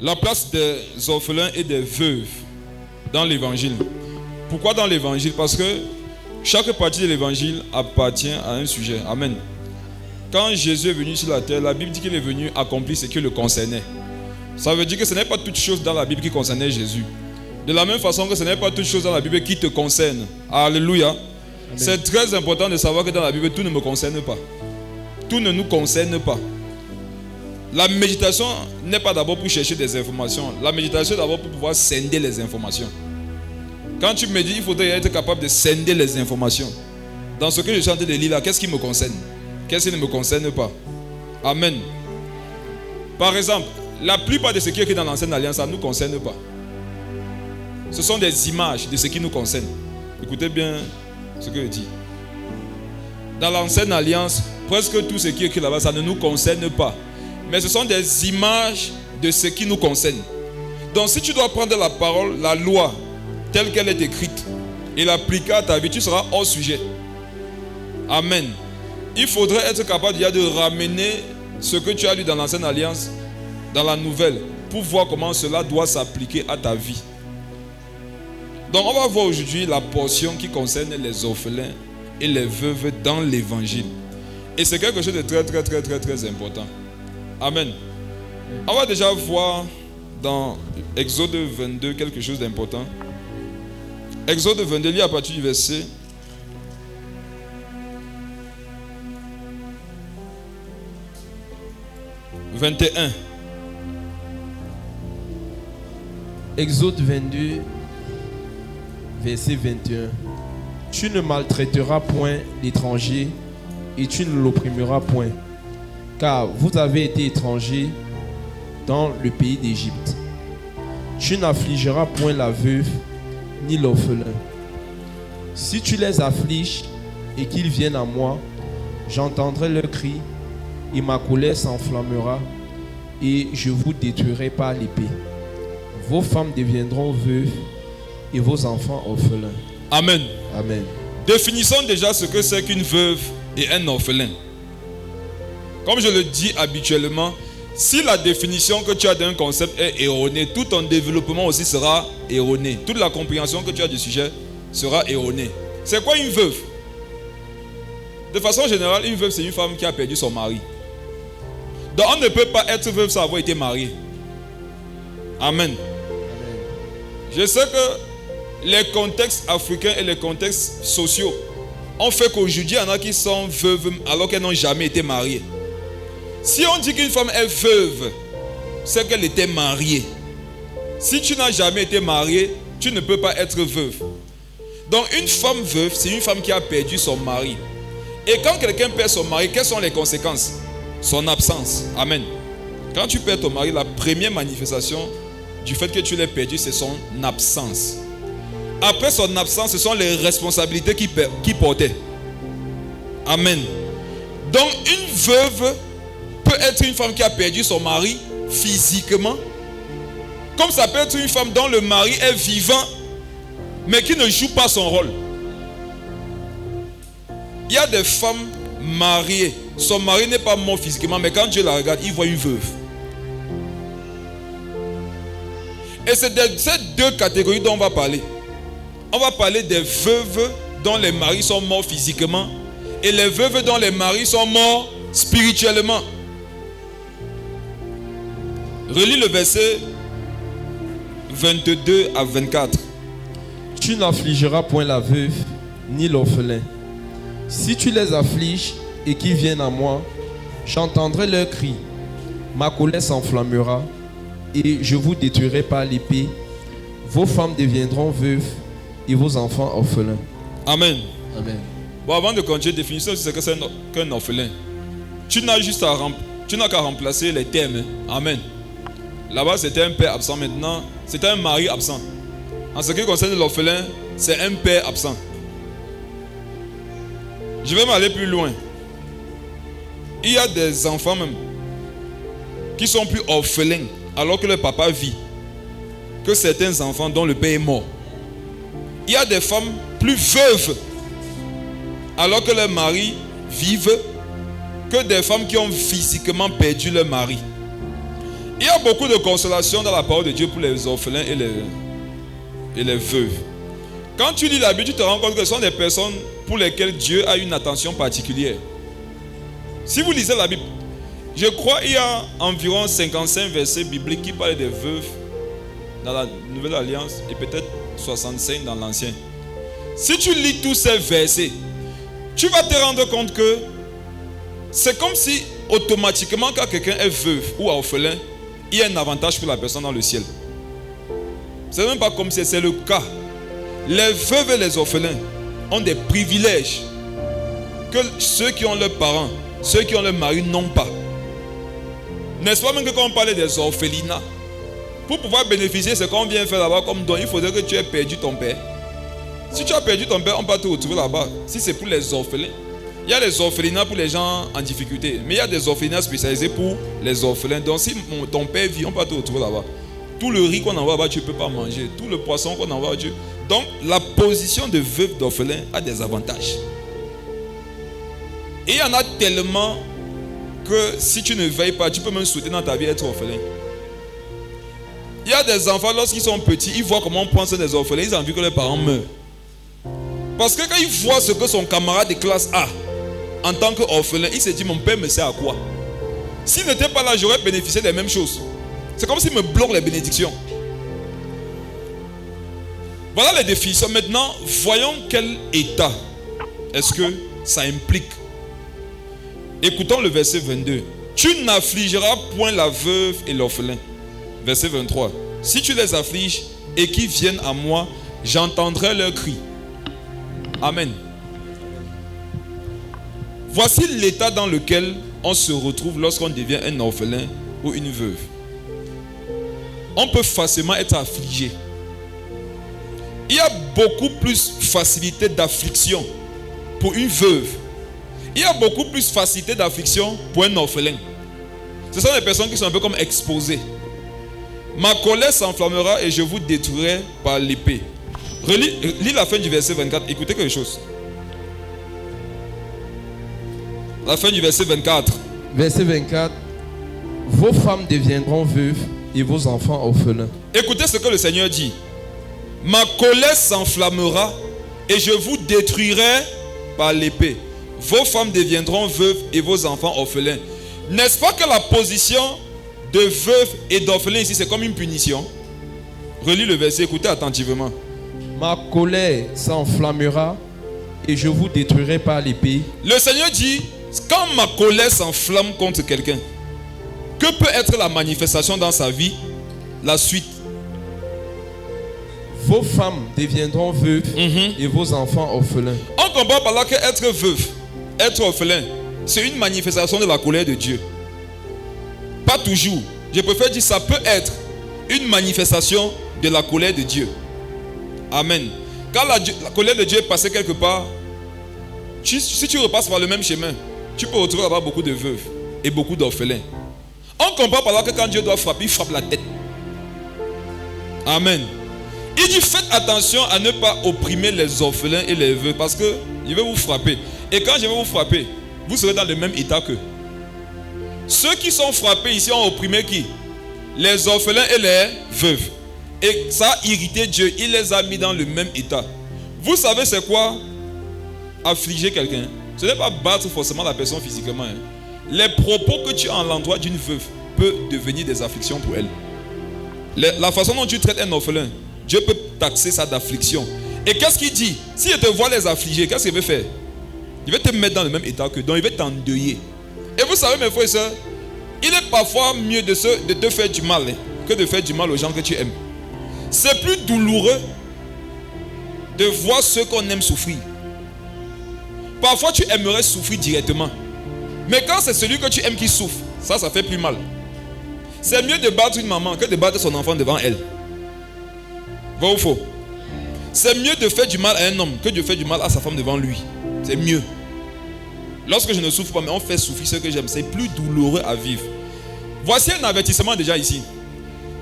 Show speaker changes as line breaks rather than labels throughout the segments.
La place des orphelins et des veuves dans l'évangile. Pourquoi dans l'évangile? Parce que chaque partie de l'évangile appartient à un sujet. Amen. Quand Jésus est venu sur la terre, la Bible dit qu'il est venu accomplir ce qui le concernait. Ça veut dire que ce n'est pas toute chose dans la Bible qui concernait Jésus. De la même façon que ce n'est pas toute chose dans la Bible qui te concerne. Alléluia. Amen. C'est très important de savoir que dans la Bible, tout ne me concerne pas. Tout ne nous concerne pas. La méditation n'est pas d'abord pour chercher des informations. La méditation est d'abord pour pouvoir scinder les informations. Quand tu médites, il faudrait être capable de scinder les informations. Dans ce que je suis en train de lire là, qu'est-ce qui me concerne? Qu'est-ce qui ne me concerne pas? Amen. Par exemple, la plupart de ce qui est écrit dans l'Ancienne Alliance, ça ne nous concerne pas. Ce sont des images de ce qui nous concerne. Écoutez bien ce que je dis. Dans l'Ancienne Alliance, presque tout ce qui est écrit là-bas, ça ne nous concerne pas. Mais ce sont des images de ce qui nous concerne. Donc si tu dois prendre la parole, la loi, telle qu'elle est écrite, et l'appliquer à ta vie, tu seras hors sujet. Amen. Il faudrait être capable de ramener ce que tu as lu dans l'Ancienne Alliance, dans la Nouvelle, pour voir comment cela doit s'appliquer à ta vie. Donc on va voir aujourd'hui la portion qui concerne les orphelins et les veuves dans l'évangile. Et c'est quelque chose de très important. Amen. On va déjà voir dans Exode 22 quelque chose d'important. Exode 22, lis à partir du verset 21.
Exode 22, verset 21. Tu ne maltraiteras point l'étranger et tu ne l'opprimeras point, car vous avez été étrangers dans le pays d'Égypte. Tu n'affligeras point la veuve ni l'orphelin. Si tu les affliges et qu'ils viennent à moi, j'entendrai leurs cris et ma colère s'enflammera et je vous détruirai par l'épée. Vos femmes deviendront veuves et vos enfants orphelins.
Amen.
Amen.
Définissons déjà ce que c'est qu'une veuve et un orphelin. Comme je le dis habituellement, si la définition que tu as d'un concept est erronée, tout ton développement aussi sera erroné. Toute la compréhension que tu as du sujet sera erronée. C'est quoi une veuve? De façon générale, une veuve, c'est une femme qui a perdu son mari. Donc on ne peut pas être veuve sans avoir été marié. Amen. Je sais que les contextes africains et les contextes sociaux ont fait qu'aujourd'hui, il y en a qui sont veuves alors qu'elles n'ont jamais été mariées. Si on dit qu'une femme est veuve, c'est qu'elle était mariée. Si tu n'as jamais été mariée, tu ne peux pas être veuve. Donc une femme veuve, c'est une femme qui a perdu son mari. Et quand quelqu'un perd son mari, quelles sont les conséquences? Son absence. Amen. Quand tu perds ton mari, la première manifestation du fait que tu l'aies perdu, c'est son absence. Après son absence, ce sont les responsabilités qu'il portait. Amen. Donc une veuve peut être une femme qui a perdu son mari physiquement, comme ça peut être une femme dont le mari est vivant, mais qui ne joue pas son rôle. Il y a des femmes mariées, son mari n'est pas mort physiquement, mais quand Dieu la regarde, il voit une veuve. Et c'est de ces deux catégories dont on va parler. On va parler des veuves dont les maris sont morts physiquement et les veuves dont les maris sont morts spirituellement. Relis le verset 22 à 24.
Tu n'affligeras point la veuve ni l'orphelin. Si tu les affliges et qu'ils viennent à moi, j'entendrai leurs cris. Ma colère s'enflammera et je vous détruirai par l'épée. Vos femmes deviendront veuves et vos enfants orphelins.
Amen.
Amen.
Bon, avant de continuer, définissons ce que c'est qu'un orphelin. Tu n'as qu'à remplacer les termes. Amen. Là-bas, c'était un père absent. Maintenant, c'est un mari absent. En ce qui concerne l'orphelin, c'est un père absent. Je vais m'aller plus loin. Il y a des enfants même qui sont plus orphelins alors que le papa vit que certains enfants dont le père est mort. Il y a des femmes plus veuves alors que leurs maris vivent que des femmes qui ont physiquement perdu leur mari. Il y a beaucoup de consolation dans la parole de Dieu pour les orphelins et les veuves. Quand tu lis la Bible, tu te rends compte que ce sont des personnes pour lesquelles Dieu a une attention particulière. Si vous lisez la Bible, je crois qu'il y a environ 55 versets bibliques qui parlent des veuves dans la Nouvelle Alliance et peut-être 65 dans l'Ancien. Si tu lis tous ces versets, tu vas te rendre compte que c'est comme si automatiquement quand quelqu'un est veuve ou orphelin, il y a un avantage pour la personne dans le ciel. C'est même pas comme si c'est le cas. Les veuves et les orphelins ont des privilèges que ceux qui ont leurs parents, ceux qui ont leur mari n'ont pas. N'est-ce pas même que quand on parlait des orphelinats, pour pouvoir bénéficier de ce qu'on vient faire là-bas comme don, il faudrait que tu aies perdu ton père. Si tu as perdu ton père, on va te retrouver là-bas. Si c'est pour les orphelins, il y a les orphelinats pour les gens en difficulté, mais il y a des orphelinats spécialisés pour les orphelins. Donc si ton père vit, on va te retrouver là-bas. Tout le riz qu'on envoie là-bas, tu ne peux pas manger. Tout le poisson qu'on envoie, tu... Donc la position de veuve d'orphelin a des avantages. Et il y en a tellement que si tu ne veilles pas, tu peux même souhaiter dans ta vie être orphelin. Il y a des enfants, lorsqu'ils sont petits, ils voient comment on prend soin des orphelins, ils ont envie que leurs parents meurent. Parce que quand ils voient ce que son camarade de classe a en tant qu'orphelin, il se dit, mon père me sert à quoi? S'il n'était pas là, j'aurais bénéficié des mêmes choses. C'est comme s'il me bloque les bénédictions. Voilà les définitions. Maintenant, voyons quel état est-ce que ça implique. Écoutons le verset 22. Tu n'affligeras point la veuve et l'orphelin. Verset 23. Si tu les affliges et qu'ils viennent à moi, j'entendrai leurs cris. Amen. Voici l'état dans lequel on se retrouve lorsqu'on devient un orphelin ou une veuve. On peut facilement être affligé. Il y a beaucoup plus facilité d'affliction pour une veuve. Il y a beaucoup plus facilité d'affliction pour un orphelin. Ce sont des personnes qui sont un peu comme exposées. Ma colère s'enflammera et je vous détruirai par l'épée. Lis la fin du verset 24. Écoutez quelque chose. La fin du verset 24.
Verset 24. Vos femmes deviendront veuves et vos enfants orphelins.
Écoutez ce que le Seigneur dit. Ma colère s'enflammera et je vous détruirai par l'épée. Vos femmes deviendront veuves et vos enfants orphelins. N'est-ce pas que la position de veuve et d'orphelin ici, c'est comme une punition? Relis le verset, écoutez attentivement.
Ma colère s'enflammera et je vous détruirai par l'épée.
Le Seigneur dit, quand ma colère s'enflamme contre quelqu'un, que peut être la manifestation dans sa vie? La suite.
Vos femmes deviendront veuves et vos enfants orphelins.
On comprend par là que être veuve, être orphelin, c'est une manifestation de la colère de Dieu. Pas toujours. Je préfère dire ça peut être une manifestation de la colère de Dieu. Amen. Quand la colère de Dieu est passée quelque part, si tu repasses par le même chemin, tu peux retrouver là-bas beaucoup de veuves et beaucoup d'orphelins. On comprend par là que quand Dieu doit frapper, il frappe la tête. Amen. Il dit faites attention à ne pas opprimer les orphelins et les veuves parce que je vais vous frapper. Et quand je vais vous frapper, vous serez dans le même état qu'eux. Ceux qui sont frappés ici ont opprimé qui? Les orphelins et les veuves. Et ça a irrité Dieu. Il les a mis dans le même état. Vous savez c'est quoi affliger quelqu'un? Ce n'est pas battre forcément la personne physiquement. Les propos que tu as à l'endroit d'une veuve peuvent devenir des afflictions pour elle. La façon dont tu traites un orphelin, Dieu peut taxer ça d'affliction. Et qu'est-ce qu'il dit? Si je te vois les affliger, qu'est-ce qu'il veut faire? Il va te mettre dans le même état que donc il va t'endeuiller. Et vous savez mes frères et sœurs, il est parfois mieux de te faire du mal que de faire du mal aux gens que tu aimes. C'est plus douloureux de voir ceux qu'on aime souffrir. Parfois tu aimerais souffrir directement. Mais quand c'est celui que tu aimes qui souffre, ça fait plus mal. C'est mieux de battre une maman que de battre son enfant devant elle. Vrai ou faux? C'est mieux de faire du mal à un homme que de faire du mal à sa femme devant lui. C'est mieux. Lorsque je ne souffre pas, mais on fait souffrir ceux que j'aime, c'est plus douloureux à vivre. Voici un avertissement déjà ici.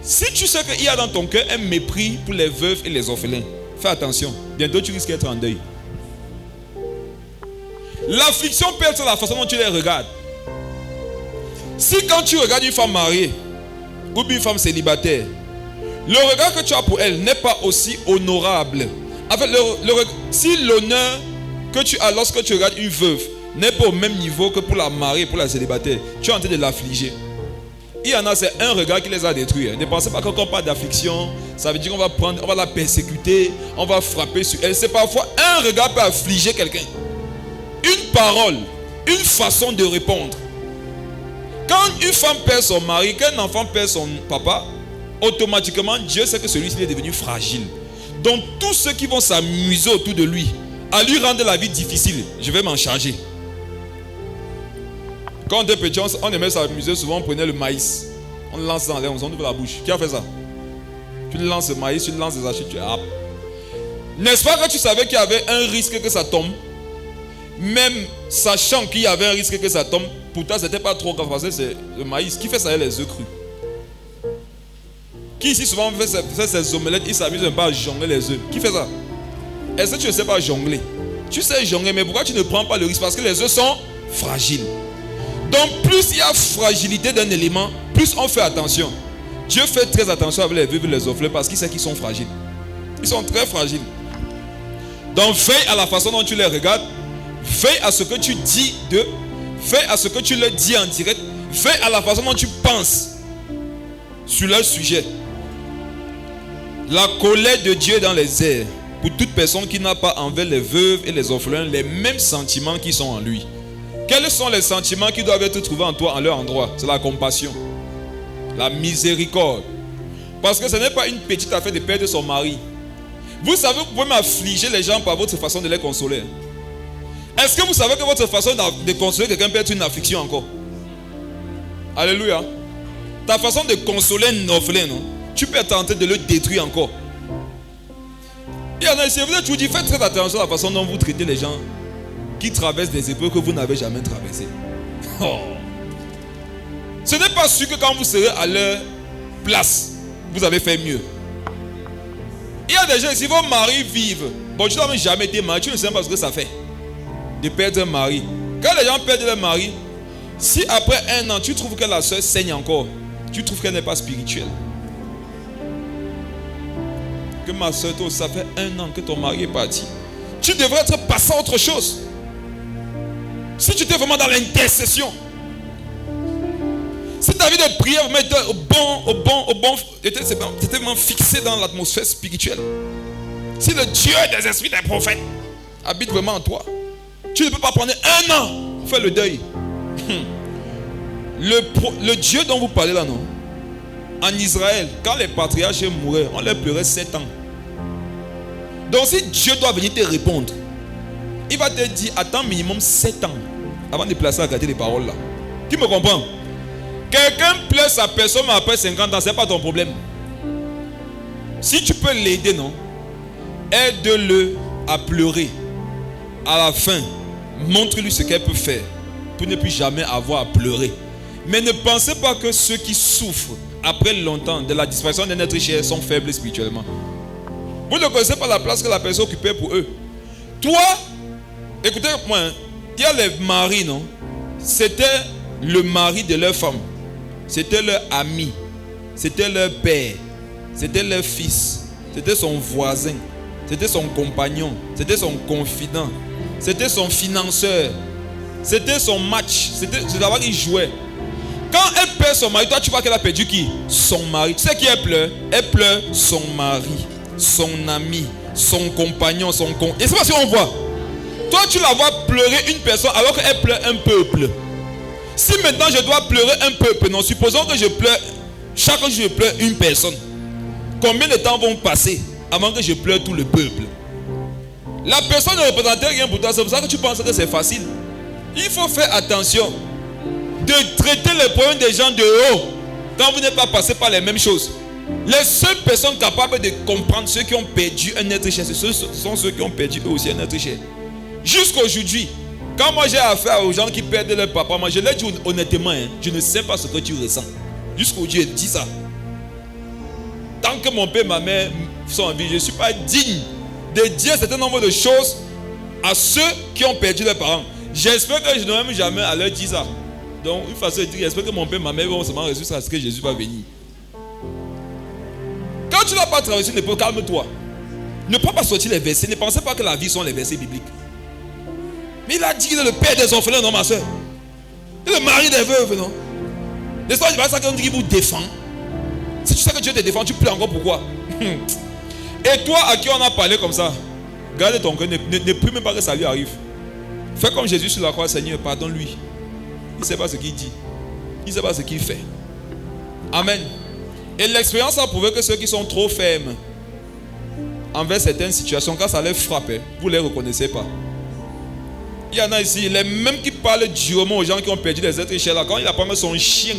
Si tu sais qu'il y a dans ton cœur un mépris pour les veuves et les orphelins, fais attention. Bientôt tu risques d'être en deuil. L'affliction peut être la façon dont tu les regardes. Si quand tu regardes une femme mariée, ou une femme célibataire, le regard que tu as pour elle n'est pas aussi honorable. En fait, si l'honneur que tu as lorsque tu regardes une veuve n'est pas au même niveau que pour la mariée, pour la célibataire, tu es en train de l'affliger. Il y en a, c'est un regard qui les a détruits. Ne pensez pas qu'on parle d'affliction, ça veut dire qu'on va la persécuter, on va frapper sur elle. C'est parfois un regard peut affliger quelqu'un. Une parole, une façon de répondre. Quand une femme perd son mari, qu'un enfant perd son papa, automatiquement Dieu sait que celui-ci est devenu fragile. Donc tous ceux qui vont s'amuser autour de lui, à lui rendre la vie difficile, je vais m'en charger. Quand on était petit, on aimait s'amuser, souvent on prenait le maïs, on le lance dans l'air, on ouvre la bouche. Qui a fait ça? Tu lances le maïs, tu lances des achats, tu happes. N'est-ce pas que tu savais qu'il y avait un risque que ça tombe? Même sachant qu'il y avait un risque que ça tombe, pourtant c'était pas trop grave parce que c'est le maïs. Qui fait ça avec les œufs crus? Qui ici souvent fait ces omelettes, il s'amuse un peu à jongler les œufs? Qui fait ça? Est-ce que tu ne sais pas jongler? Tu sais jongler, mais pourquoi tu ne prends pas le risque? Parce que les œufs sont fragiles. Donc plus il y a fragilité d'un élément, plus on fait attention. Dieu fait très attention avec les veuves et les orphelins parce qu'il sait qu'ils sont fragiles. Ils sont très fragiles. Donc veille à la façon dont tu les regardes. Veille à ce que tu dis d'eux. Veille à ce que tu leur dis en direct. Veille à la façon dont tu penses sur leur sujet. La colère de Dieu est dans les airs pour toute personne qui n'a pas envers les veuves et les orphelins les mêmes sentiments qui sont en lui. Quels sont les sentiments qui doivent être trouvés en toi en leur endroit? C'est la compassion, la miséricorde. Parce que ce n'est pas une petite affaire de perdre son mari. Vous savez, vous pouvez m'affliger les gens par votre façon de les consoler. Est-ce que vous savez que votre façon de consoler quelqu'un peut être une affliction encore? Alléluia. Ta façon de consoler un orphelin, non? Tu peux tenter de le détruire encore. Il y en a ici, vous êtes toujours dit, faites très attention à la façon dont vous traitez les gens qui traversent des épreuves que vous n'avez jamais traversées. Oh. Ce n'est pas sûr que quand vous serez à leur place, vous avez fait mieux. Il y a des gens ici, vos maris vivent. Bon, tu n'as jamais été marié, tu ne sais pas ce que ça fait de perdre un mari. Quand les gens perdent leur mari, si après un an, tu trouves que la soeur saigne encore, tu trouves qu'elle n'est pas spirituelle. Que ma soeur, toi, ça fait un an que ton mari est parti. Tu devrais être passé à autre chose. Si tu étais vraiment dans l'intercession, si ta vie de prière était au bon, était vraiment fixé dans l'atmosphère spirituelle. Si le Dieu des esprits des prophètes habite vraiment en toi, tu ne peux pas prendre un an pour faire le deuil. Le Dieu dont vous parlez là, non? En Israël, quand les patriarches mouraient, on leur pleurait 7 ans. Donc si Dieu doit venir te répondre, il va te dire, attends minimum 7 ans avant de placer à regarder les paroles là. Qui me comprend? Quelqu'un pleure sa personne mais après 50 ans, ce n'est pas ton problème. Si tu peux l'aider, non? Aide-le à pleurer. À la fin, montre-lui ce qu'elle peut faire pour ne plus jamais avoir à pleurer. Mais ne pensez pas que ceux qui souffrent après longtemps de la disparition d'un être cher sont faibles spirituellement. Vous ne connaissez pas la place que la personne occupait pour eux. Toi, écoutez-moi, il y a les maris, non? C'était le mari de leur femme. C'était leur ami. C'était leur père. C'était leur fils. C'était son voisin. C'était son compagnon. C'était son confident. C'était son financeur. C'était son match. C'était d'abord qu'il jouait. Quand elle perd son mari, toi tu vois qu'elle a perdu qui? Son mari. Tu sais qui elle pleure? Elle pleure son mari, son ami, son compagnon, son con. Et c'est pas si on voit. Toi tu la vois pleurer une personne alors qu'elle pleure un peuple. Si maintenant je dois pleurer un peuple, non, supposons que je pleure, chaque jour je pleure une personne. Combien de temps vont passer avant que je pleure tout le peuple? La personne ne représentait rien pour toi, c'est pour ça que tu penses que c'est facile. Il faut faire attention de traiter les problèmes des gens de haut quand vous n'êtes pas passé par les mêmes choses. Les seules personnes capables de comprendre ceux qui ont perdu un être cher, ce sont ceux qui ont perdu eux aussi un être cher. Jusqu'aujourd'hui, quand moi j'ai affaire aux gens qui perdent leur papa, moi je leur dis honnêtement, je ne sais pas ce que tu ressens. Jusqu'aujourd'hui, je dis ça. Tant que mon père et ma mère sont en vie, je ne suis pas digne de dire un certain nombre de choses à ceux qui ont perdu leurs parents. J'espère que je ne vais même jamais à leur dire ça. Donc, une façon de dire, j'espère que mon père et ma mère vont seulement réussir à ce que Jésus va venir. tu n'as pas traversé une épreuve, calme-toi. Ne prends pas sortir les versets. Ne pensez pas que la vie sont les versets bibliques. Mais il a dit qu'il est le père des orphelins, non, ma soeur. Il est le mari des veuves, non. N'est-ce pas, c'est pas ça qu'on dit qu'il vous défend. Si tu sais que Dieu te défend, tu pleures encore pourquoi? Et toi, à qui on a parlé comme ça, garde ton cœur, ne prie même pas que ça lui arrive. Fais comme Jésus sur la croix, Seigneur, pardonne-lui. Il ne sait pas ce qu'il dit. Il ne sait pas ce qu'il fait. Amen. Et l'expérience a prouvé que ceux qui sont trop fermes envers certaines situations, quand ça les frappe, vous ne les reconnaissez pas. Il y en a ici, les mêmes qui parlent durement aux gens qui ont perdu des êtres chers là, quand il a pas son chien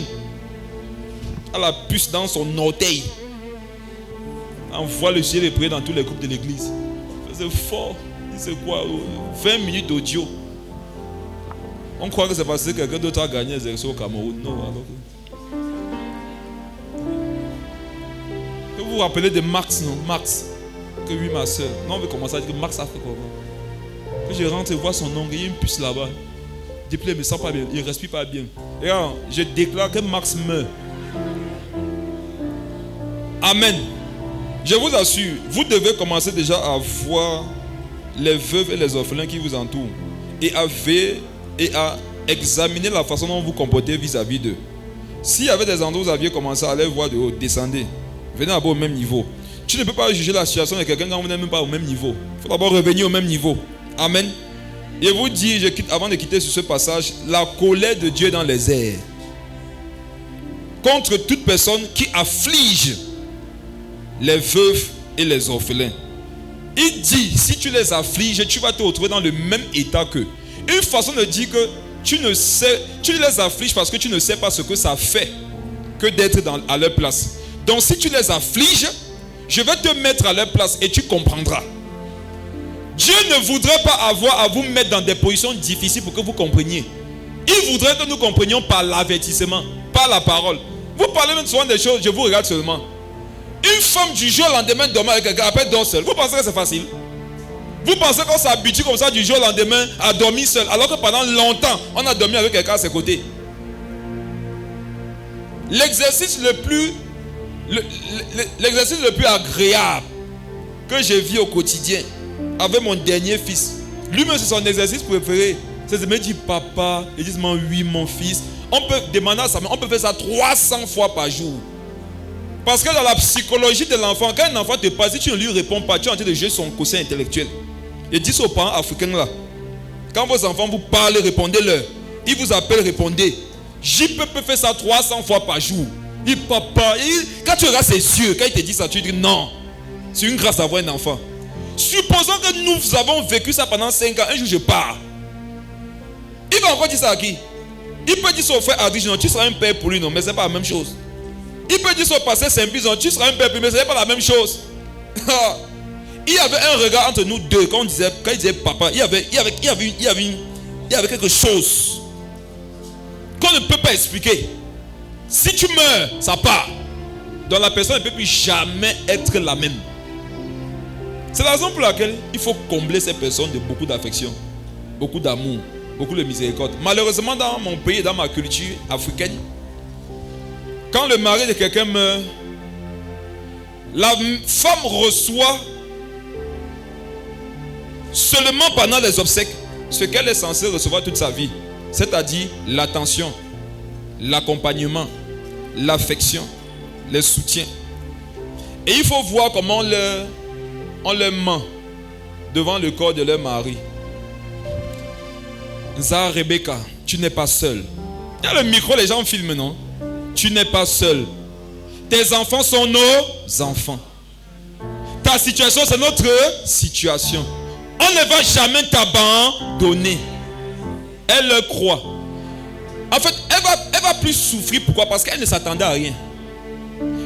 à la puce dans son orteil, on voit le ciel prier dans tous les groupes de l'église. C'est fort. C'est quoi? 20 minutes d'audio. On croit que c'est parce que quelqu'un d'autre a gagné les élections au Cameroun. Non, alors que vous vous rappelez de Marx, non? Marx. Que oui, ma soeur. Non, on veut commencer à dire que Marx a fait comment? Que je rentre et vois son ongle, il y a une puce là-bas. Depuis, il ne me sent pas bien, il ne respire pas bien. Et alors, je déclare que Marx meurt. Amen. Je vous assure, vous devez commencer déjà à voir les veuves et les orphelins qui vous entourent et à examiner la façon dont vous vous comportez vis-à-vis d'eux. S'il y avait des endroits où vous aviez commencé à aller voir de haut, descendez. Venez d'abord au même niveau. Tu ne peux pas juger la situation de quelqu'un quand vous n'êtes même pas au même niveau. Il faut d'abord revenir au même niveau. Amen. Et vous dis, avant de quitter sur ce passage, la colère de Dieu dans les airs contre toute personne qui afflige les veuves et les orphelins. Il dit, si tu les affliges, tu vas te retrouver dans le même état qu'eux. Une façon de dire que tu les affliges parce que tu ne sais pas ce que ça fait que d'être à leur place. Donc si tu les affliges, je vais te mettre à leur place et tu comprendras. Dieu ne voudrait pas avoir à vous mettre dans des positions difficiles pour que vous compreniez. Il voudrait que nous comprenions par l'avertissement, par la parole. Vous parlez même souvent des choses, je vous regarde seulement. Une femme du jour au lendemain dormir avec quelqu'un, après dort seule. Vous pensez que c'est facile? Vous pensez qu'on s'habitue comme ça du jour au lendemain à dormir seul, alors que pendant longtemps, on a dormi avec quelqu'un à ses côtés. L'exercice le plus agréable que j'ai vu au quotidien avec mon dernier fils, lui-même c'est son exercice préféré, c'est de me dire papa, il dit oui mon fils. On peut demander à sa mère, on peut faire ça 300 fois par jour. Parce que dans la psychologie de l'enfant, quand un enfant te parle, si tu ne lui réponds pas, tu es en train de jouer son quotient intellectuel. Et dis aux parents africains là, quand vos enfants vous parlent, répondez-leur. Ils vous appellent, répondez. JP peut faire ça 300 fois par jour. Il dit papa, quand tu regardes ses yeux, quand il te dit ça, tu dis non. C'est une grâce d'avoir un enfant. Supposons que nous avons vécu ça pendant 5 ans, un jour je pars. Il va encore dire ça à qui? Il peut dire son frère Adrien, tu seras un père pour lui, non, mais ce n'est pas la même chose. Il peut dire son passé Saint-Pizon, tu seras un père pour lui, mais ce n'est pas la même chose. Il y avait un regard entre nous deux, quand il disait papa, il y avait quelque chose qu'on ne peut pas expliquer. Si tu meurs, ça part. Donc la personne ne peut plus jamais être la même. C'est la raison pour laquelle il faut combler ces personnes de beaucoup d'affection, beaucoup d'amour, beaucoup de miséricorde. Malheureusement, dans mon pays, dans ma culture africaine, quand le mari de quelqu'un meurt, la femme reçoit seulement pendant les obsèques ce qu'elle est censée recevoir toute sa vie, c'est-à-dire l'attention, l'accompagnement, l'affection, le soutien. Et il faut voir comment on leur ment devant le corps de leur mari. Zara Rebecca, tu n'es pas seule. Il y a le micro, les gens filment, non? Tu n'es pas seul. Tes enfants sont nos enfants. Ta situation, c'est notre situation. On ne va jamais t'abandonner. Elle le croit. En fait, elle va plus souffrir. Pourquoi? Parce qu'elle ne s'attendait à rien.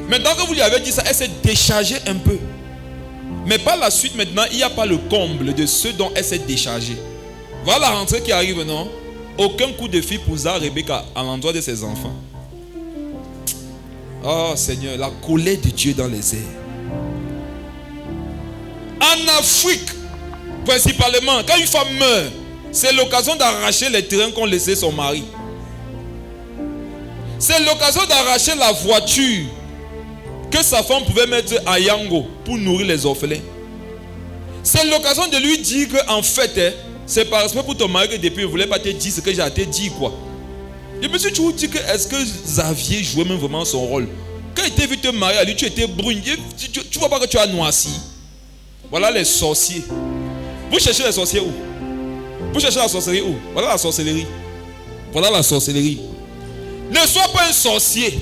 Maintenant que vous lui avez dit ça, elle s'est déchargée un peu. Mais par la suite, maintenant, il n'y a pas le comble de ce dont elle s'est déchargée. Voilà la rentrée qui arrive, non? Aucun coup de fil pour Zara Rebecca à l'endroit de ses enfants. Oh Seigneur, la colère de Dieu dans les airs. En Afrique, principalement, quand une femme meurt, c'est l'occasion d'arracher les terrains qu'ont laissé son mari. C'est l'occasion d'arracher la voiture que sa femme pouvait mettre à Yango pour nourrir les orphelins. C'est l'occasion de lui dire qu'en fait, c'est par respect pour ton mari que depuis il ne voulait pas te dire ce que j'ai à te dire, quoi. Je me suis toujours dit que est-ce que Xavier jouait même vraiment son rôle? Quand il t'a vu te marier à lui, tu étais brune. Tu vois pas que tu as noirci. Voilà les sorciers. Vous cherchez les sorciers où? Vous cherchez la sorcellerie où? Voilà la sorcellerie. Voilà la sorcellerie. Ne sois pas un sorcier.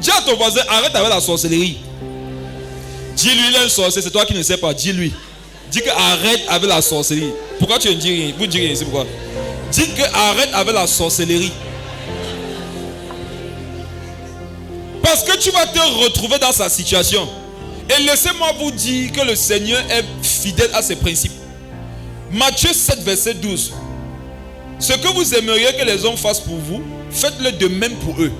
Dis à ton voisin, arrête avec la sorcellerie. Dis-lui, il est un sorcier, c'est toi qui ne sais pas. Dis-lui. Dis que arrête avec la sorcellerie. Pourquoi tu ne dis rien? Vous ne dites rien ici, pourquoi? Dis que arrête avec la sorcellerie. Parce que tu vas te retrouver dans sa situation. Et laissez-moi vous dire que le Seigneur est fidèle à ses principes. Matthieu 7, verset 12. Ce que vous aimeriez que les hommes fassent pour vous, faites-le de même pour eux.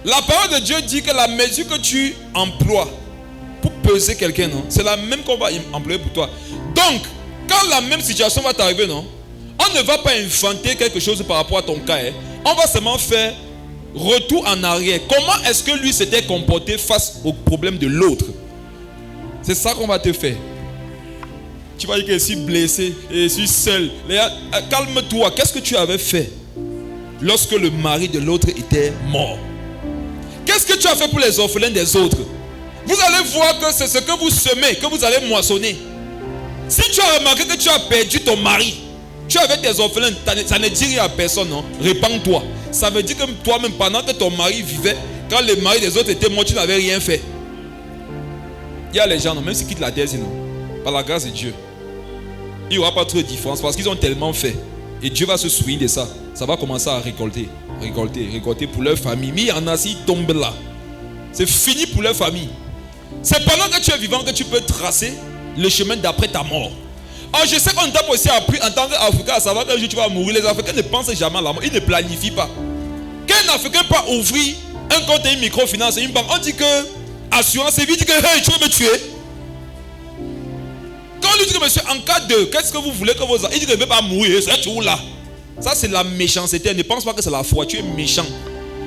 La parole de Dieu dit que la mesure que tu emploies pour peser quelqu'un, non, c'est la même qu'on va employer pour toi. Donc, quand la même situation va t'arriver, non, on ne va pas inventer quelque chose par rapport à ton cas. On va seulement faire retour en arrière. Comment est-ce que lui s'était comporté face au problème de l'autre? C'est ça qu'on va te faire. Tu vas dire que je suis blessé et je suis seul. Calme-toi. Qu'est-ce que tu avais fait lorsque le mari de l'autre était mort? Qu'est-ce que tu as fait pour les orphelins des autres? Vous allez voir que c'est ce que vous semez, que vous allez moissonner. Si tu as remarqué que tu as perdu ton mari, tu avais tes orphelins, ça ne dit rien à personne, non? Répands-toi. Ça veut dire que toi-même, pendant que ton mari vivait, quand le mari des autres était mort, tu n'avais rien fait. Il y a les gens, non, même s'ils quittent la terre, sinon, par la grâce de Dieu, il n'y aura pas trop de différence parce qu'ils ont tellement fait. Et Dieu va se souvenir de ça. Ça va commencer à récolter pour leur famille. Mais il y en a s'ils tombent là. C'est fini pour leur famille. C'est pendant que tu es vivant que tu peux tracer le chemin d'après ta mort. Alors je sais qu'on t'a aussi appris en tant qu'Africain à savoir qu'un jour tu vas mourir. Les Africains ne pensent jamais à la mort. Ils ne planifient pas. Qu'un Africain peut ouvrir un compte et une microfinance et une banque, on dit que assurance et vie dit que hey, tu veux me tuer. Quand on lui dit que monsieur, en cas de, qu'est-ce que vous voulez que vos... Il dit que ne veut pas mourir, c'est tout là. Ça c'est la méchanceté. Ne pense pas que c'est la foi, tu es méchant.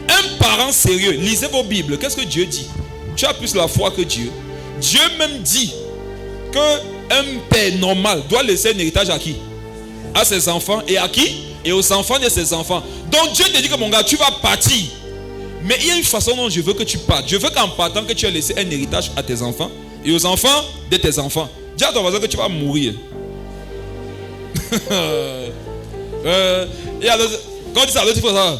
Un parent sérieux, lisez vos Bibles. Qu'est-ce que Dieu dit? Tu as plus la foi que Dieu. Dieu même dit qu'un père normal doit laisser un héritage à qui? À ses enfants. Et à qui? Et aux enfants de ses enfants. Donc Dieu te dit que mon gars, tu vas partir. Mais il y a une façon dont je veux que tu partes. Je veux qu'en partant que tu aies laissé un héritage à tes enfants et aux enfants de tes enfants. Dis à ton voisin que tu vas mourir. Quand on dit ça, il faut ça.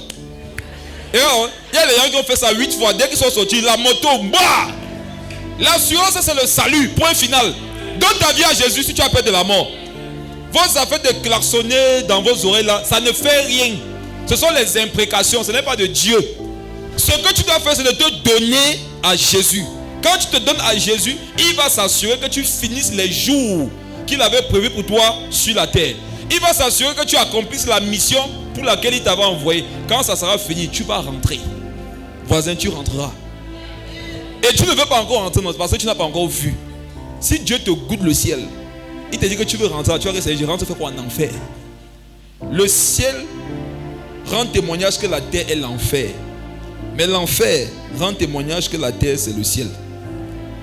Et il y a des gens qui ont fait ça 8 fois. Dès qu'ils sont sortis, la moto, bah! L'assurance, c'est le salut. Point final. Donne ta vie à Jésus si tu as peur de la mort. Vos affaires de klaxonner dans vos oreilles là, ça ne fait rien. Ce sont les imprécations, ce n'est pas de Dieu. Ce que tu dois faire, c'est de te donner à Jésus. Quand tu te donnes à Jésus, il va s'assurer que tu finisses les jours qu'il avait prévus pour toi sur la terre. Il va s'assurer que tu accomplisses la mission pour laquelle il t'avait envoyé. Quand ça sera fini, tu vas rentrer. Voisin, tu rentreras. Et tu ne veux pas encore rentrer parce que tu n'as pas encore vu. Si Dieu te goûte le ciel, il te dit que tu veux rentrer, tu vas rester, je rentre, fais quoi en enfer? Le ciel rend témoignage que la terre est l'enfer. Mais l'enfer rend témoignage que la terre c'est le ciel.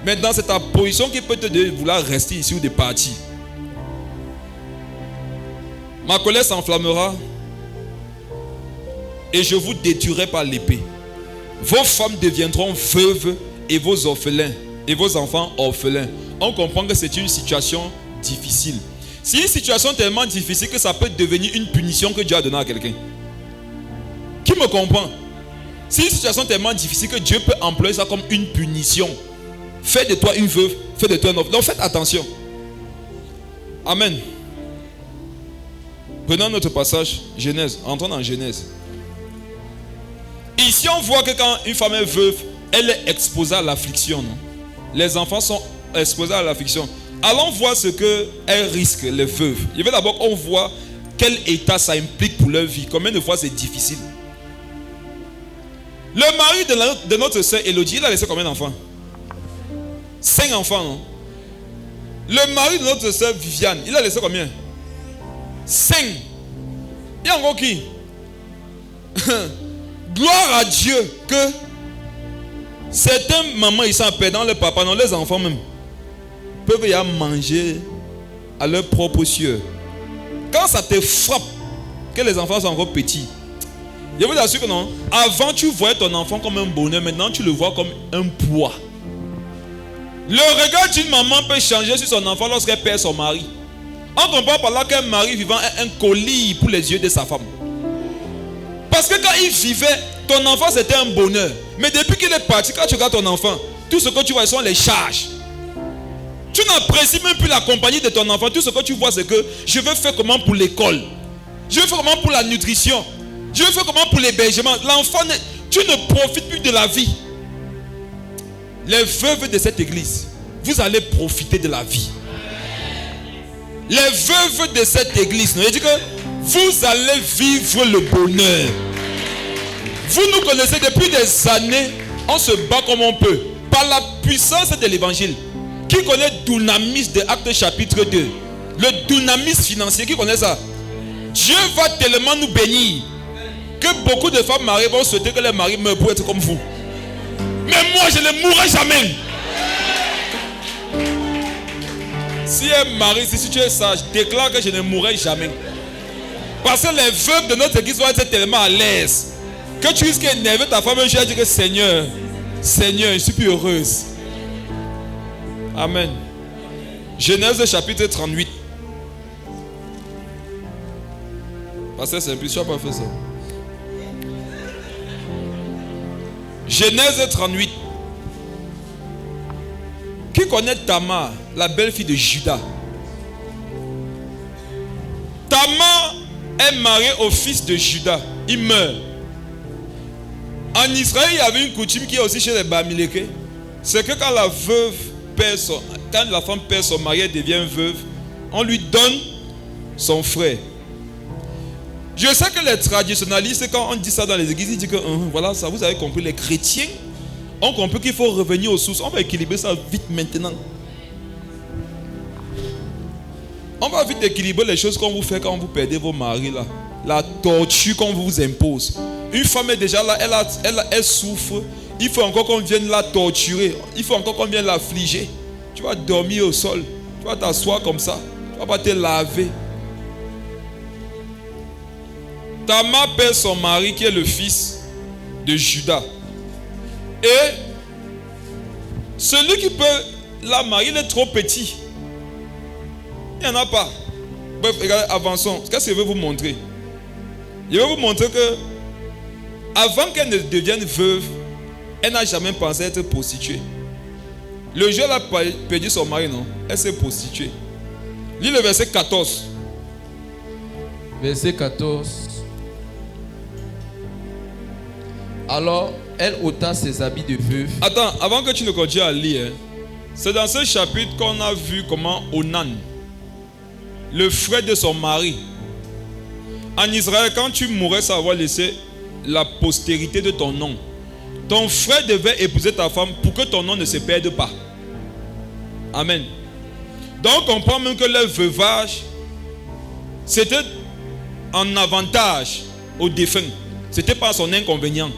Maintenant, c'est ta position qui peut te dire de vouloir rester ici ou de partir. Ma colère s'enflammera et je vous détruirai par l'épée. Vos femmes deviendront veuves et vos orphelins et vos enfants orphelins. On comprend que c'est une situation difficile. C'est une situation tellement difficile que ça peut devenir une punition que Dieu a donnée à quelqu'un. Qui me comprend? C'est une situation tellement difficile que Dieu peut employer ça comme une punition. Fais de toi une veuve, fais de toi un orphelin. Donc faites attention. Amen. Prenons notre passage, Genèse. Entrons dans Genèse. Ici, on voit que quand une femme est veuve, elle est exposée à l'affliction. Les enfants sont exposés à l'affliction. Allons voir ce qu'elles risquent, les veuves. Je vais d'abord qu'on voit quel état ça implique pour leur vie. Combien de fois c'est difficile. Le mari de notre sœur Elodie, il a laissé combien d'enfants? 5 enfants, non? Le mari de notre sœur Viviane, il a laissé combien? 5. Il y a encore qui? Gloire à Dieu que Certaines mamans, ils sont en perdant leur papa, non, les enfants même, peuvent y aller manger à leur propre sueur. Quand ça te frappe, que les enfants sont encore petits, je vous assure que non. Avant, tu voyais ton enfant comme un bonheur. Maintenant, tu le vois comme un poids. Le regard d'une maman peut changer sur son enfant lorsqu'elle perd son mari. On comprend par là qu'un mari vivant est un colis pour les yeux de sa femme. Parce que quand il vivait, ton enfant c'était un bonheur. Mais depuis qu'il est parti, quand tu regardes ton enfant, tout ce que tu vois, ce sont les charges. Tu n'apprécies même plus la compagnie de ton enfant. Tout ce que tu vois, c'est que je veux faire comment pour l'école. Je veux faire comment pour la nutrition. Je veux faire comment pour l'hébergement. L'enfant, tu ne profites plus de la vie. Les veuves de cette église, vous allez profiter de la vie. Les veuves de cette église, je dis que vous allez vivre le bonheur. Vous nous connaissez depuis des années, on se bat comme on peut. Par la puissance de l'évangile. Qui connaît Dunamis de Actes chapitre 2? Le Dunamis financier, qui connaît ça? Dieu va tellement nous bénir que beaucoup de femmes mariées vont souhaiter que les maris meurent pour être comme vous. Mais moi, je ne mourrai jamais. Si un mari, si tu es sage, déclare que je ne mourrai jamais. Parce que les veuves de notre église vont être tellement à l'aise que tu risques d'énerver ta femme. Je vais dire que Seigneur, je suis plus heureuse. Amen. Genèse chapitre 38. Pasteur Simplice, tu n'as pas fait ça. Genèse 38. Qui connaît Tamar, la belle-fille de Judas? Tamar est mariée au fils de Judas. Il meurt. En Israël, il y avait une coutume qui est aussi chez les Bamileke. C'est que quand la femme perd son mari, elle devient veuve, on lui donne son frère. Je sais que les traditionalistes, quand on dit ça dans les églises, ils disent que voilà, ça, vous avez compris, les chrétiens ont compris qu'il faut revenir aux sources. On va équilibrer ça vite maintenant. On va vite équilibrer les choses qu'on vous fait quand vous perdez vos maris là. La torture qu'on vous impose. Une femme est déjà là, elle souffre. Il faut encore qu'on vienne la torturer. Il faut encore qu'on vienne l'affliger. Tu vas dormir au sol. Tu vas t'asseoir comme ça. Tu ne vas pas te laver. Tamar perd son mari qui est le fils de Judas. Et celui qui peut la marier, il est trop petit. Il n'y en a pas. Bref, regardez, avançons. Qu'est-ce que je vais vous montrer? Je vais vous montrer que avant qu'elle ne devienne veuve, elle n'a jamais pensé être prostituée. Le jour où elle a perdu son mari, non? Elle s'est prostituée. Lis le verset 14.
Verset 14. Alors, elle ôta ses habits de veuve.
Attends, avant que tu ne continues à lire, c'est dans ce chapitre qu'on a vu comment Onan, le frère de son mari, en Israël, quand tu mourais sans avoir laissé la postérité de ton nom, ton frère devait épouser ta femme pour que ton nom ne se perde pas. Amen. Donc on comprend même que le veuvage, c'était en avantage au défunt. C'était pas son inconvénient.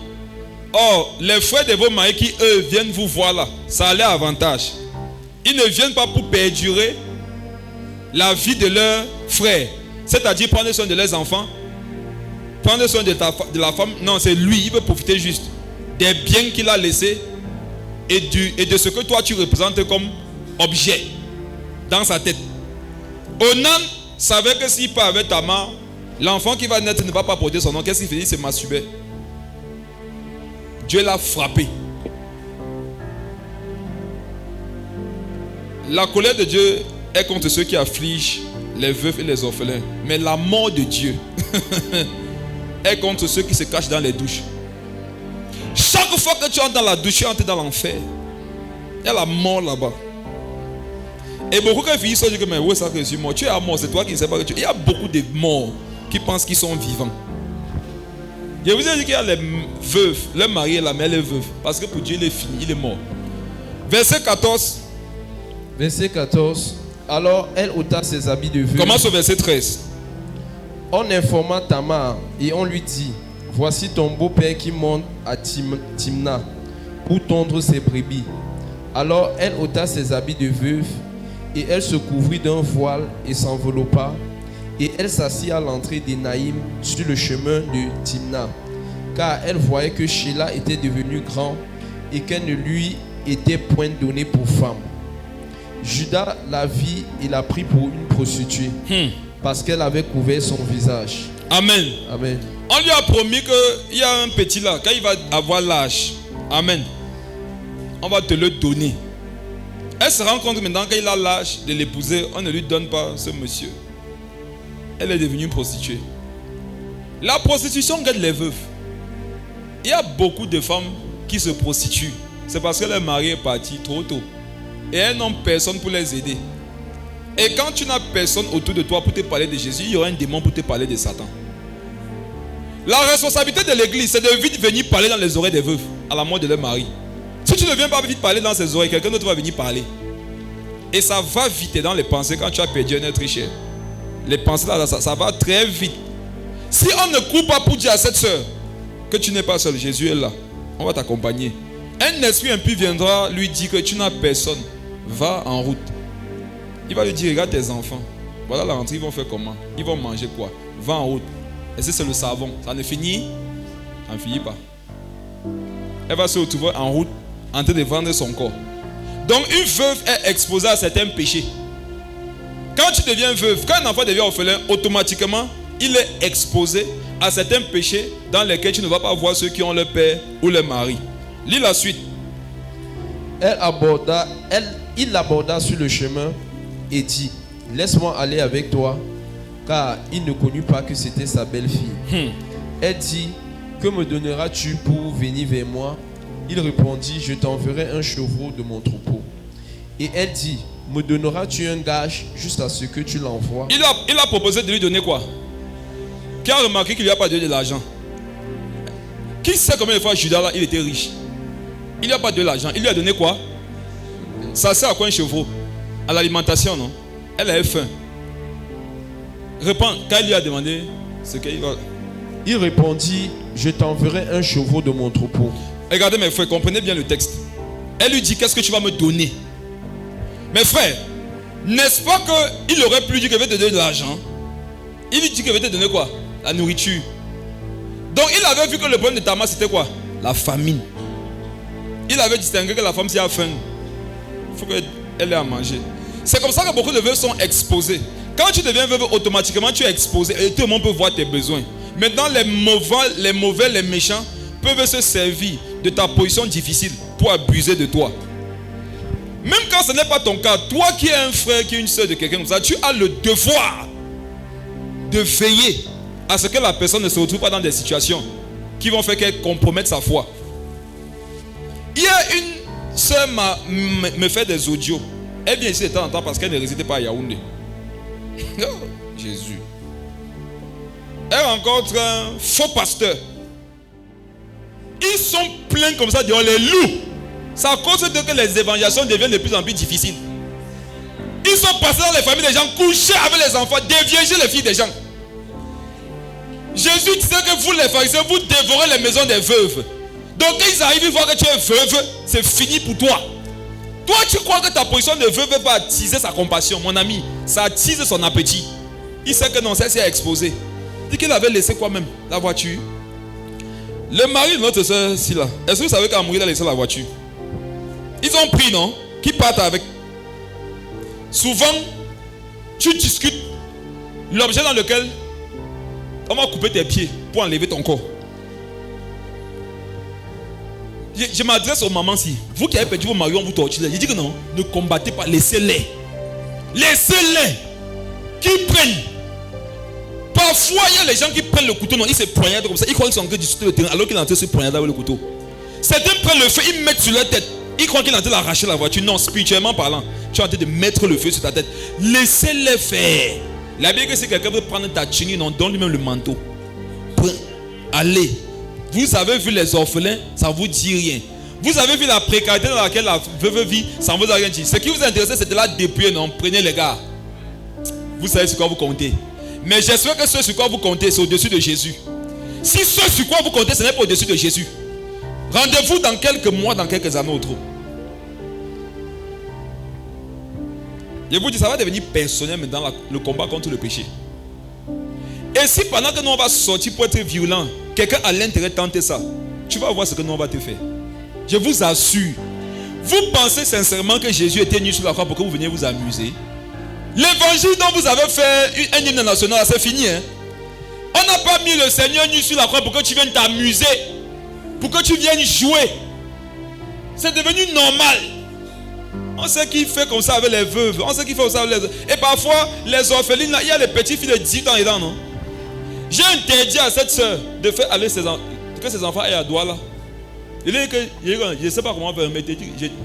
Or, les frères de vos maris qui, eux, viennent vous voir là, ça a leur avantage. Ils ne viennent pas pour perdurer la vie de leurs frères. C'est-à-dire prendre soin de leurs enfants, prendre soin de la femme. Non, c'est lui, il veut profiter juste des biens qu'il a laissés et de ce que toi tu représentes comme objet dans sa tête. Onan savait que s'il part avec Tamar, l'enfant qui va naître ne va pas porter son nom. Qu'est-ce qu'il fait? Il se masturbait. Dieu l'a frappé. La colère de Dieu est contre ceux qui affligent les veufs et les orphelins. Mais la mort de Dieu est contre ceux qui se cachent dans les douches. Chaque fois que tu entres dans la douche, tu entres dans l'enfer. Il y a la mort là-bas. Et beaucoup de filles se disent que mais où est-ce que je suis mort? Tu es à mort, c'est toi qui ne sais pas que tu es. Il y a beaucoup de morts qui pensent qu'ils sont vivants. Je vous ai dit qu'il y a les veuves, le mari et la mère, les veuves. Parce que pour Dieu, il est fini, il est mort. Verset 14.
Verset 14. Alors elle ôta ses habits de veuve.
Commence au verset 13.
On informa Tamar et on lui dit: voici ton beau-père qui monte à Timna. pour tondre ses brebis. Alors elle ôta ses habits de veuve et elle se couvrit d'un voile et s'enveloppa. Et elle s'assit à l'entrée d'Énaïm sur le chemin de Timna, car elle voyait que Sheila était devenu grand et qu'elle ne lui était point donnée pour femme. Judas la vit et la prit pour une prostituée parce qu'elle avait couvert son visage.
Amen.
Amen.
On lui a promis qu'il y a un petit là, quand il va avoir l'âge, amen, on va te le donner. Elle se rend compte que maintenant qu'il a l'âge de l'épouser, on ne lui donne pas ce monsieur. Elle est devenue prostituée. La prostitution gagne les veuves. Il y a beaucoup de femmes qui se prostituent. C'est parce que leur mari est parti trop tôt. Et elles n'ont personne pour les aider. Et quand tu n'as personne autour de toi pour te parler de Jésus, il y aura un démon pour te parler de Satan. La responsabilité de l'église, c'est de vite venir parler dans les oreilles des veuves à la mort de leur mari. Si tu ne viens pas vite parler dans ses oreilles, quelqu'un d'autre va venir parler. Et ça va vite dans les pensées quand tu as perdu un être cher. Les pensées là, ça va très vite. Si on ne court pas pour dire à cette soeur que tu n'es pas seul, Jésus est là, on va t'accompagner. Un esprit impur viendra lui dire que tu n'as personne. Va en route. Il va lui dire, regarde tes enfants. Voilà la rentrée, ils vont faire comment? Ils vont manger quoi? Va en route. Et c'est le savon. Ça ne finit? Ça ne finit pas. Elle va se retrouver en route en train de vendre son corps. Donc une veuve est exposée à certains péchés. Quand tu deviens veuve, quand un enfant devient orphelin, automatiquement, il est exposé à certains péchés dans lesquels tu ne vas pas voir ceux qui ont leur père ou leur mari. Lis la suite.
Il l'aborda sur le chemin et dit, laisse-moi aller avec toi, car il ne connut pas que c'était sa belle-fille. Elle dit, que me donneras-tu pour venir vers moi? Il répondit, je t'enverrai un chevreau de mon troupeau. Et elle dit, me donneras-tu un gage jusqu'à ce que tu l'envoies?
Il a proposé de lui donner quoi? Qui a remarqué qu'il lui a pas donné de l'argent? Qui sait combien de fois Judas là, il était riche? Il lui a pas donné de l'argent. Il lui a donné quoi? Ça sert à quoi un chevreau? À l'alimentation, non? Elle avait faim. Réponds, quand il lui a demandé ce qu'il va...
Il répondit, je t'enverrai un chevreau de mon troupeau.
Regardez mes frères, comprenez bien le texte. Elle lui dit, qu'est-ce que tu vas me donner? Mes frères, n'est-ce pas qu'il aurait pu lui dire qu'il va te donner de l'argent? Il lui dit qu'il va te donner quoi? La nourriture. Donc il avait vu que le problème de Tamar c'était quoi? La famine. Il avait distingué que la femme s'y a faim, il faut qu'elle ait à manger. C'est comme ça que beaucoup de veuves sont exposées. Quand tu deviens veuve, automatiquement tu es exposé et tout le monde peut voir tes besoins. Maintenant les mauvais, les méchants peuvent se servir de ta position difficile pour abuser de toi. Même quand ce n'est pas ton cas, toi qui es un frère, qui est une soeur de quelqu'un comme ça, tu as le devoir de veiller à ce que la personne ne se retrouve pas dans des situations qui vont faire qu'elle compromette sa foi. Il y a une soeur me fait des audios. Elle vient ici de temps en temps parce qu'elle ne résidait pas à Yaoundé. Oh, Jésus. Elle rencontre un faux pasteur. Ils sont pleins comme ça, on les loue. C'est à cause de que les évangélisations deviennent de plus en plus difficiles. Ils sont passés dans les familles des gens, couchés avec les enfants, déviégés les filles des gens. Jésus disait que vous les pharisiens, vous dévorez les maisons des veuves. Donc quand ils arrivent, ils voient que tu es veuve, c'est fini pour toi. Toi, tu crois que ta position de veuve va attiser sa compassion, mon ami. Ça attise son appétit. Il sait que non, ça s'est exposé. Il dit qu'il avait laissé quoi même? La voiture. Le mari de notre soeur, si là. Est-ce que vous savez qu'à mourir, il a laissé la voiture? Ils ont pris, non? Qui partent avec. Souvent, tu discutes l'objet dans lequel on va couper tes pieds pour enlever ton corps. Je m'adresse aux mamans-ci. Vous qui avez perdu vos maris, on vous torture. Je dis que non, ne combattez pas, laissez-les. Laissez-les. Qu'ils prennent. Parfois, il y a les gens qui prennent le couteau, non, ils se poignardent comme ça. Ils croient qu'ils sont en train de discuter le terrain alors qu'ils sont en train de se poignarder avec le couteau. Certains prennent le feu, ils mettent sur leur tête. Ils croient qu'ils sont en train d'arracher la voiture. Non, spirituellement parlant, tu es en train de mettre le feu sur ta tête. Laissez-les faire. La Bible, si quelqu'un veut prendre ta chenille, non, donne lui-même le manteau. Allez. Vous avez vu les orphelins, ça ne vous dit rien. Vous avez vu la précarité dans laquelle la veuve vit, ça ne vous a rien dit. Ce qui vous intéresse, c'est de la dépouiller, non? Prenez les gars. Vous savez sur quoi vous comptez. Mais j'espère que ce sur quoi vous comptez, c'est au-dessus de Jésus. Si ce sur quoi vous comptez, ce n'est pas au-dessus de Jésus. Rendez-vous dans quelques mois, dans quelques années autres. Je vous dis, ça va devenir personnel maintenant le combat contre le péché. Et si pendant que nous on va sortir pour être violent, quelqu'un a l'intérêt de tenter ça, tu vas voir ce que nous on va te faire. Je vous assure. Vous pensez sincèrement que Jésus était nu sur la croix pour que vous veniez vous amuser? L'évangile dont vous avez fait un hymne national, c'est fini. Hein? On n'a pas mis le Seigneur nu sur la croix pour que tu viennes t'amuser, pour que tu viennes jouer. C'est devenu normal. On sait qu'il fait comme ça avec les veuves. On sait qu'il fait comme ça avec les... Et parfois, les orphelines, là, il y a les petites filles de 18 ans dedans, non? J'ai interdit à cette soeur de faire aller que ses enfants aient à Douala. Je ne sais pas comment faire, mais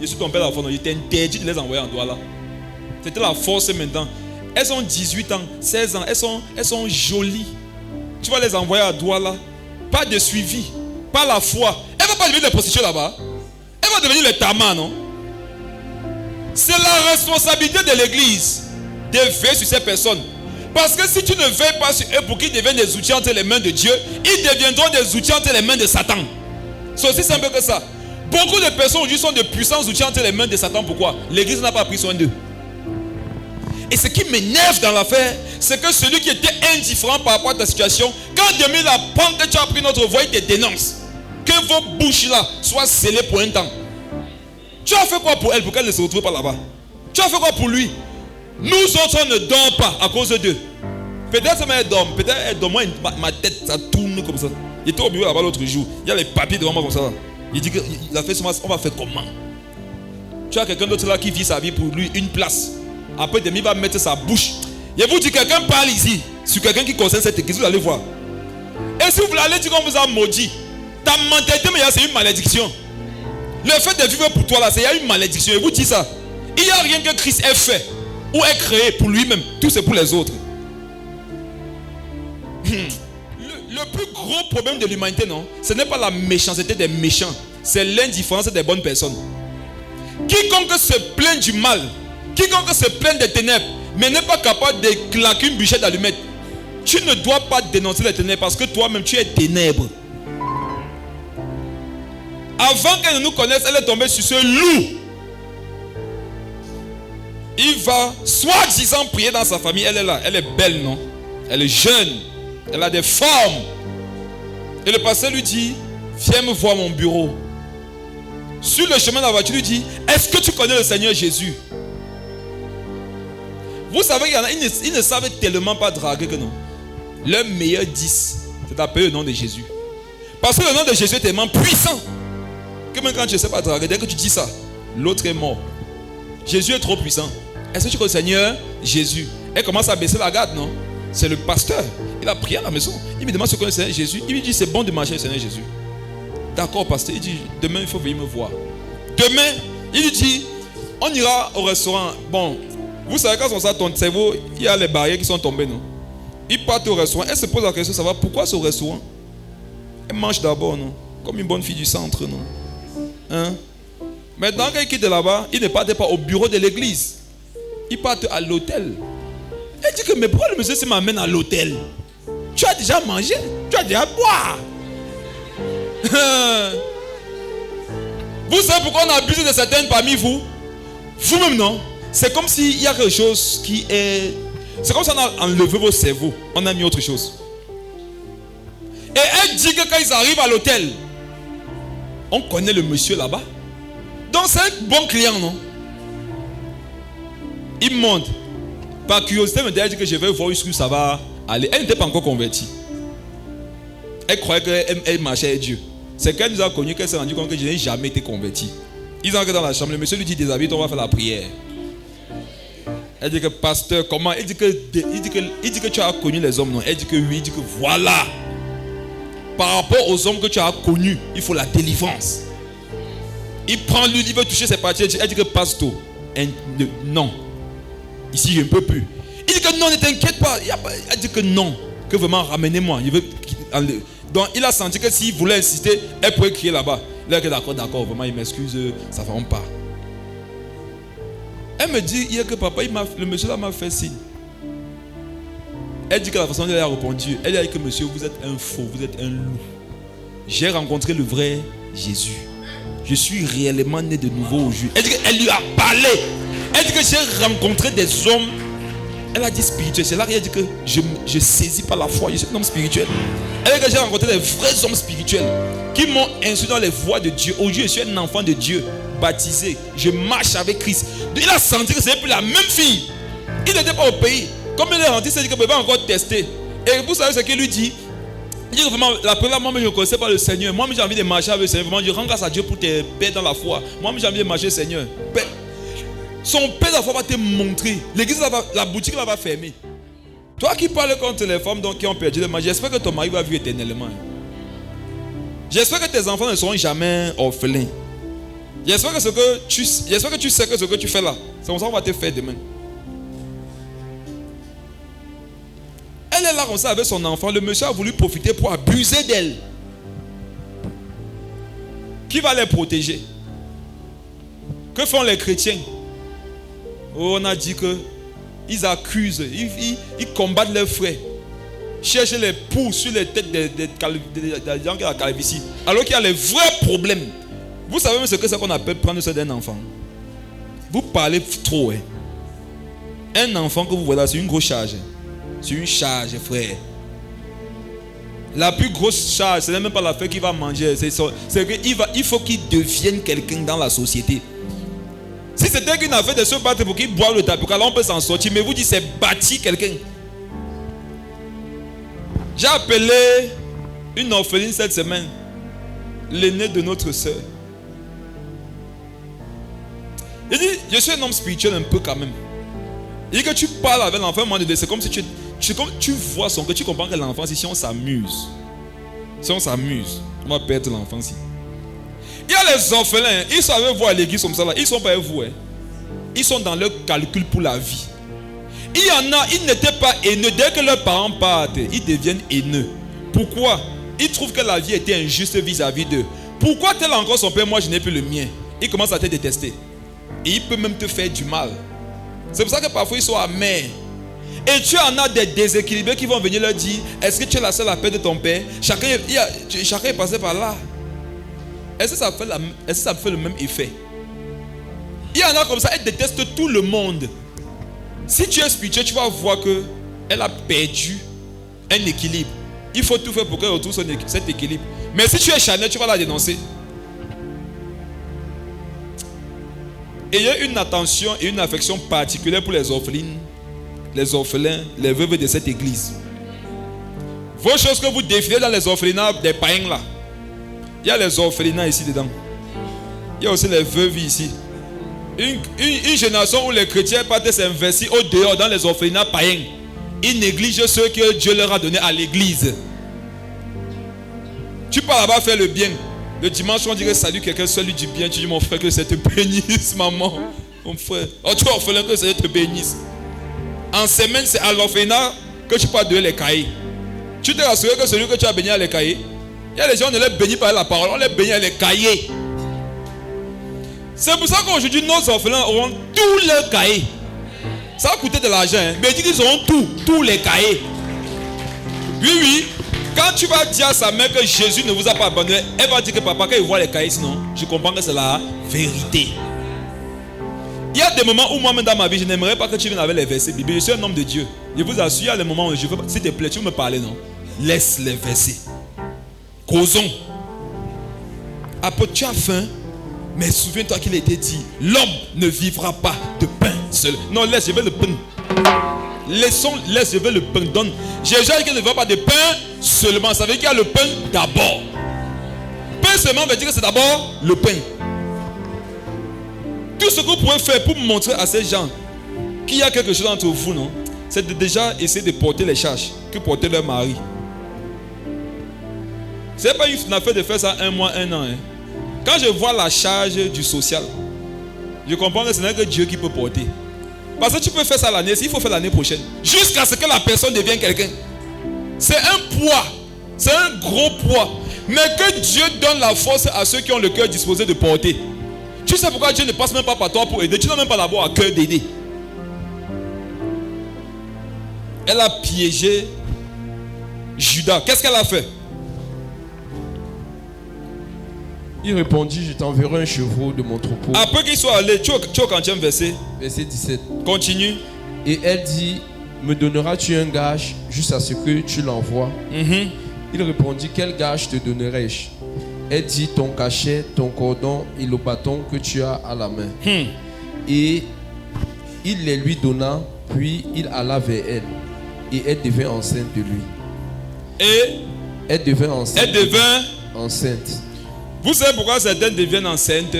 je suis ton père d'enfant. Il t'interdit de les envoyer en Douala. C'était la force maintenant. Elles ont 18 ans, 16 ans. Elles sont jolies. Tu vas les envoyer à Douala. Pas de suivi. Pas la foi. Elle ne va pas devenir des prostituées là-bas. Elle va devenir les tamas, non? C'est la responsabilité de l'église de veiller sur ces personnes. Parce que si tu ne veilles pas sur eux pour qu'ils deviennent des outils entre les mains de Dieu, ils deviendront des outils entre les mains de Satan. C'est aussi simple que ça. Beaucoup de personnes aujourd'hui sont de puissants outils entre les mains de Satan. Pourquoi? L'église n'a pas pris soin d'eux. Et ce qui m'énerve dans l'affaire, c'est que celui qui était indifférent par rapport à ta situation, quand demain il apprend que tu as pris notre voie, il te dénonce. Que vos bouches là soient scellées pour un temps. Tu as fait quoi pour elle, pour qu'elle ne se retrouve pas là-bas? Tu as fait quoi pour lui? Nous autres, on ne dort pas à cause d'eux. Peut-être elle dort, peut-être elle dort. Moi, ma tête, ça tourne comme ça. Il était au bureau là-bas l'autre jour. Il y a les papiers devant moi comme ça. Il dit qu'il a fait son masque. On va faire comment? Tu as quelqu'un d'autre là qui vit sa vie pour lui, une place. Après, demain, il va mettre sa bouche. Je vous dis, quelqu'un parle ici sur quelqu'un qui concerne cette église, vous allez voir. Et si vous voulez aller dire qu'on vous a maudit, ta mentalité, mais c'est une malédiction. Le fait de vivre pour toi là, il y a une malédiction. Je vous dis ça. Il n'y a rien que Christ ait fait ou ait créé pour lui-même. Tout c'est pour les autres. Le plus gros problème de l'humanité, non, ce n'est pas la méchanceté des méchants, c'est l'indifférence des bonnes personnes. Quiconque se plaint du mal, quiconque se plaint des ténèbres, mais n'est pas capable de claquer une bûchette d'allumettes, tu ne dois pas dénoncer les ténèbres parce que toi-même tu es ténèbre. Avant qu'elle ne nous connaisse, elle est tombée sur ce loup. Il va soi-disant prier dans sa famille. Elle est là, elle est belle, non? Elle est jeune, elle a des formes. Et le pasteur lui dit, viens me voir mon bureau. Sur le chemin de la voiture, lui dit, est-ce que tu connais le Seigneur Jésus? Vous savez, il y en a, ils ne savent tellement pas draguer que non. Leur meilleur 10, c'est d'appeler le nom de Jésus. Parce que le nom de Jésus est tellement puissant que même quand tu ne sais pas draguer, dès que tu dis ça, l'autre est mort. Jésus est trop puissant. Est-ce que tu connais le Seigneur Jésus? Elle commence à baisser la garde, non? C'est le pasteur. Il a prié à la maison. Il me demande ce que connaît le Seigneur Jésus. Il lui dit, c'est bon de marcher avec le Seigneur Jésus. D'accord, pasteur. Il dit, demain, il faut venir me voir. Demain, il lui dit, on ira au restaurant. Bon, vous savez, quand on sort ton cerveau, il y a les barrières qui sont tombées, non? Il part au restaurant. Elle se pose la question, ça va, pourquoi ce restaurant? Elle mange d'abord, non? Comme une bonne fille du centre, non? Hein? Maintenant, quand il quitte de là-bas, il ne part pas au bureau de l'église. Il part à l'hôtel. Elle dit que, mais pourquoi le monsieur m'amène à l'hôtel? Tu as déjà mangé? Tu as déjà boire? Vous savez pourquoi on abuse de certaines parmi vous? Vous-même, non? C'est comme s'il y a quelque chose qui est... C'est comme si on a enlevé vos cerveaux. On a mis autre chose. Et elle dit que quand ils arrivent à l'hôtel, on connaît le monsieur là-bas. Donc c'est un bon client, non? Il monte. Par curiosité, elle dit que je vais voir jusqu'où ça va aller. Elle n'était pas encore convertie. Elle croyait qu'elle marchait avec Dieu. C'est qu'elle nous a connus qu'elle s'est rendue compte que je n'ai jamais été converti. Ils entrent dans la chambre. Le monsieur lui dit, déshabille, on va faire la prière. Elle dit que pasteur, comment? Il dit que tu as connu les hommes, non? Elle dit que oui. Il dit que voilà. Par rapport aux hommes que tu as connus, il faut la délivrance. Il prend lui, il veut toucher ses parties. Elle dit que pasteur, non. Ici, je ne peux plus. Il dit que non, ne t'inquiète pas. Elle dit que non. Que vraiment, ramenez-moi. Donc, il a senti que s'il voulait insister, elle pourrait crier là-bas. Il a dit d'accord, vraiment, il m'excuse, ça ne va pas. Elle me dit hier que papa, le monsieur là m'a fait signe. Elle dit que la façon dont elle a répondu, elle a dit que monsieur, vous êtes un faux, vous êtes un loup. J'ai rencontré le vrai Jésus. Je suis réellement né de nouveau au jour. Elle dit qu'elle lui a parlé. Elle dit que j'ai rencontré des hommes. Elle a dit spirituel. C'est là qu'elle dit que je saisis par la foi. Je suis un homme spirituel. Elle dit que j'ai rencontré des vrais hommes spirituels qui m'ont instruit dans les voies de Dieu. Aujourd'hui, je suis un enfant de Dieu, baptisé. Je marche avec Christ. Il a senti que c'était plus la même fille. Il n'était pas au pays. Comme il est rentré, il s'est dit que je ne peux pas encore tester. Et vous savez ce qu'il lui dit? Il dit que vraiment, la première, moi, je ne connaissais pas le Seigneur. Moi, j'ai envie de marcher avec le Seigneur. Vraiment, je rends grâce à Dieu pour tes paix dans la foi. Moi, j'ai envie de marcher, Seigneur. Paix. Son paix dans la foi va te montrer. L'église, la boutique là, va fermer. Toi qui parles contre les femmes donc, qui ont perdu le mari, j'espère que ton mari va vivre éternellement. J'espère que tes enfants ne seront jamais orphelins. J'espère que tu sais que ce que tu fais là, c'est comme ça qu'on va te faire demain. Elle est là comme ça avec son enfant. Le monsieur a voulu profiter pour abuser d'elle. Qui va les protéger? Que font les chrétiens? Oh, on a dit que ils accusent, ils combattent leurs frères, cherchent les poux sur les têtes des gens qui ont la calvitie, alors qu'il y a les vrais problèmes. Vous savez même ce que c'est qu'on appelle prendre soin d'un enfant. Vous parlez trop. Hein? Un enfant que vous voyez là, c'est une grosse charge. C'est une charge, frère. La plus grosse charge, ce n'est même pas la fête qu'il va manger. C'est qu'il faut qu'il devienne quelqu'un dans la société. Si c'était qu'une affaire de se battre pour qu'il boive le tapis, alors on peut s'en sortir. Mais vous dites, c'est bâtir quelqu'un. J'ai appelé une orpheline cette semaine, l'aînée de notre soeur. Il dit, je suis un homme spirituel un peu quand même. Il dit que tu parles avec l'enfant, c'est comme si tu vois son cœur, tu comprends que l'enfant, si on s'amuse, on va perdre l'enfant ici. Il y a les orphelins, ils sont avec vous à l'église comme ça là, ils ne sont pas avec vous. Hein. Ils sont dans leur calcul pour la vie. Il y en a, ils n'étaient pas haineux. Dès que leurs parents partent, ils deviennent haineux. Pourquoi? Ils trouvent que la vie était injuste vis-à-vis d'eux. Pourquoi tel encore son père, moi je n'ai plus le mien? Il commence à te détester. Et il peut même te faire du mal. C'est pour ça que parfois ils sont amers. Et tu en as des déséquilibrés qui vont venir leur dire, est-ce que tu es la seule à perdre ton père? Chacun est passé par là. Est-ce que ça fait le même effet? Il y en a comme ça, elle déteste tout le monde. Si tu es spirituel, tu vas voir qu'elle a perdu un équilibre. Il faut tout faire pour qu'elle retrouve cet équilibre. Mais si tu es charnel, tu vas la dénoncer. Ayez une attention et une affection particulière pour les orphelines, les orphelins, les veuves de cette église. Vos choses que vous défilez dans les orphelinats des païens là. Il y a les orphelinats ici dedans. Il y a aussi les veuves ici. Une génération où les chrétiens partent s'investir au dehors dans les orphelinats païens. Ils négligent ceux que Dieu leur a donnés à l'église. Tu pars là-bas faire le bien. Le dimanche, on dirait salut quelqu'un, seul lui dit bien. Tu dis mon frère que ça te bénisse, maman. Mon frère. Oh, tu es orphelin, que ça te bénisse. En semaine, c'est à l'orphelinat que tu pars donner les cahiers. Tu t'es rassuré que celui que tu as béni à les cahiers. Il y a des gens, on ne les bénit pas à la parole, on les bénit à les cahiers. C'est pour ça qu'aujourd'hui, nos orphelins auront tous leurs cahiers. Ça va coûter de l'argent, hein? Mais ils disent qu'ils auront tous les cahiers. Oui. Quand tu vas dire à sa mère que Jésus ne vous a pas abandonné, elle va dire que papa, quand il voit les cahiers, sinon, je comprends que c'est la vérité. Il y a des moments où moi-même dans ma vie, je n'aimerais pas que tu viennes avec les versets bibliques. Je suis un homme de Dieu. Je vous assure, il y a des moments où je veux, s'il te plaît, tu veux me parler, non? Laisse les versets. Causons. Après, tu as faim, mais souviens-toi qu'il a été dit, l'homme ne vivra pas de pain seul. Non, laisse, je veux le pain. Laisse, je veux le pain. Donne. Jésus a dit qu'il ne vivra pas de pain seulement. Ça veut dire qu'il y a le pain d'abord. Pain seulement veut dire que c'est d'abord le pain. Tout ce que vous pouvez faire pour montrer à ces gens qu'il y a quelque chose entre vous, non? C'est de déjà essayer de porter les charges que porter leur mari. Ce n'est pas une affaire de faire ça un mois, un an. Hein. Quand je vois la charge du social, je comprends que ce n'est que Dieu qui peut porter. Parce que tu peux faire ça l'année, il faut faire l'année prochaine. Jusqu'à ce que la personne devienne quelqu'un. C'est un poids. C'est un gros poids. Mais que Dieu donne la force à ceux qui ont le cœur disposé de porter. Tu sais pourquoi Dieu ne passe même pas par toi pour aider. Tu n'as même pas d'abord à cœur d'aider. Elle a piégé Judas. Qu'est-ce qu'elle a fait?
Il répondit, je t'enverrai un chevreau de mon troupeau.
Après qu'il soit allé, tu es au quantième verset.
Verset 17.
Continue.
Et elle dit, me donneras-tu un gage jusqu'à ce que tu l'envoies? Il répondit, quel gage te donnerai-je? Elle dit, ton cachet, ton cordon et le bâton que tu as à la main. Et il les lui donna, puis il alla vers elle. Et elle devint enceinte de lui.
Et
elle devint enceinte.
Elle devint
enceinte.
Vous savez pourquoi certaines deviennent enceintes?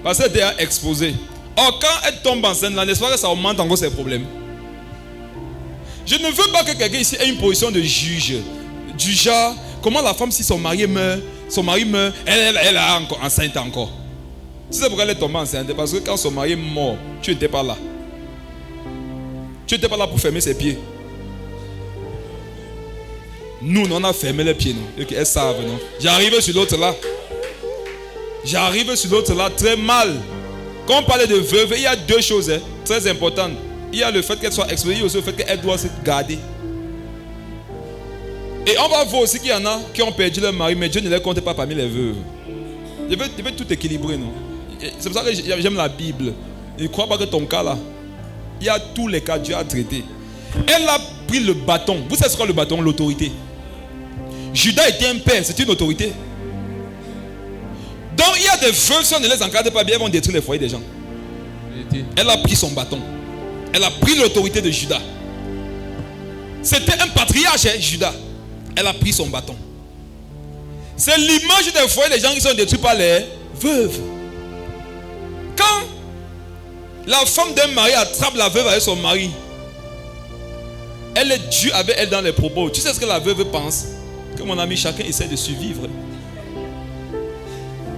Parce qu'elle était exposée. Or, quand elle tombe enceinte, là, n'est-ce pas que ça augmente encore ses problèmes? Je ne veux pas que quelqu'un ici ait une position de juge. Du genre, comment la femme, si son mari meurt, elle est encore enceinte encore. Tu sais pourquoi elle est tombée enceinte? Parce que quand son mari est mort, tu n'étais pas là. Tu n'étais pas là pour fermer ses pieds. Nous, on a fermé les pieds, non? Elles savent, non? J'arrive sur l'autre là. J'arrive sur l'autre là très mal. Quand on parle de veuve, il y a deux choses très importantes. Il y a le fait qu'elle soit exposée, il y a aussi le fait qu'elle doit se garder. Et on va voir aussi qu'il y en a qui ont perdu leur mari, mais Dieu ne les compte pas parmi les veuves. Je veux tout équilibrer, non? C'est pour ça que j'aime la Bible. Je ne crois pas que ton cas là, il y a tous les cas, Dieu a traité. Elle a pris le bâton. Vous savez ce qu'est le bâton? L'autorité. Judas était un père, c'est une autorité. Donc il y a des veuves, si on ne les encadre pas bien, elles vont détruire les foyers des gens. Elle a pris son bâton. Elle a pris l'autorité de Judas. C'était un patriarche, Judas. Elle a pris son bâton. C'est l'image des foyers des gens qui sont détruits par les veuves. Quand la femme d'un mari attrape la veuve avec son mari, elle est due avec elle dans les propos. Tu sais ce que la veuve pense? Que mon ami, chacun essaie de survivre.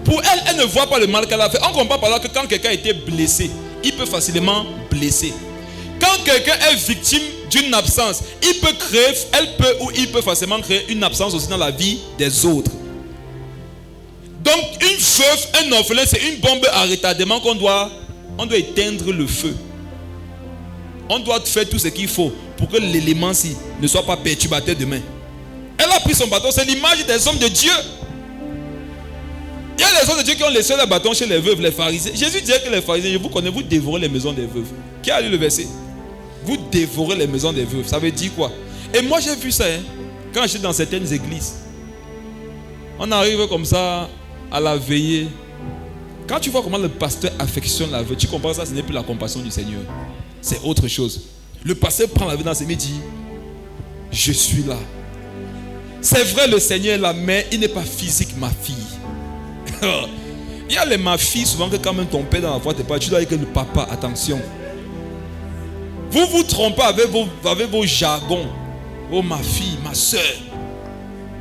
Pour elle, elle ne voit pas le mal qu'elle a fait. On comprend par là que quand quelqu'un a été blessé, il peut facilement blesser. Quand quelqu'un est victime d'une absence, il peut facilement créer une absence aussi dans la vie des autres. Donc une veuve, un orphelin, c'est une bombe à retardement on doit éteindre le feu. On doit faire tout ce qu'il faut pour que l'élément-ci ne soit pas perturbateur demain. Elle a pris son bâton, c'est l'image des hommes de Dieu. Il y a les hommes de Dieu qui ont laissé le bâton chez les veuves, les pharisiens. Jésus disait que les pharisiens, je vous connais, vous dévorez les maisons des veuves. Qui a lu le verset? Vous dévorez les maisons des veuves. Ça veut dire quoi? Et moi j'ai vu ça quand j'étais dans certaines églises. On arrive comme ça à la veillée. Quand tu vois comment le pasteur affectionne la veuve, tu comprends ça, ce n'est plus la compassion du Seigneur. C'est autre chose. Le pasteur prend la veuve dans ses mains et dit, je suis là. C'est vrai, le Seigneur est là, mais il n'est pas physique, ma fille. Il y a les ma fille, souvent que quand même ton père dans la voie, tu dois dire que le papa, attention. Vous vous trompez avec vos jargons. Oh ma fille, ma soeur.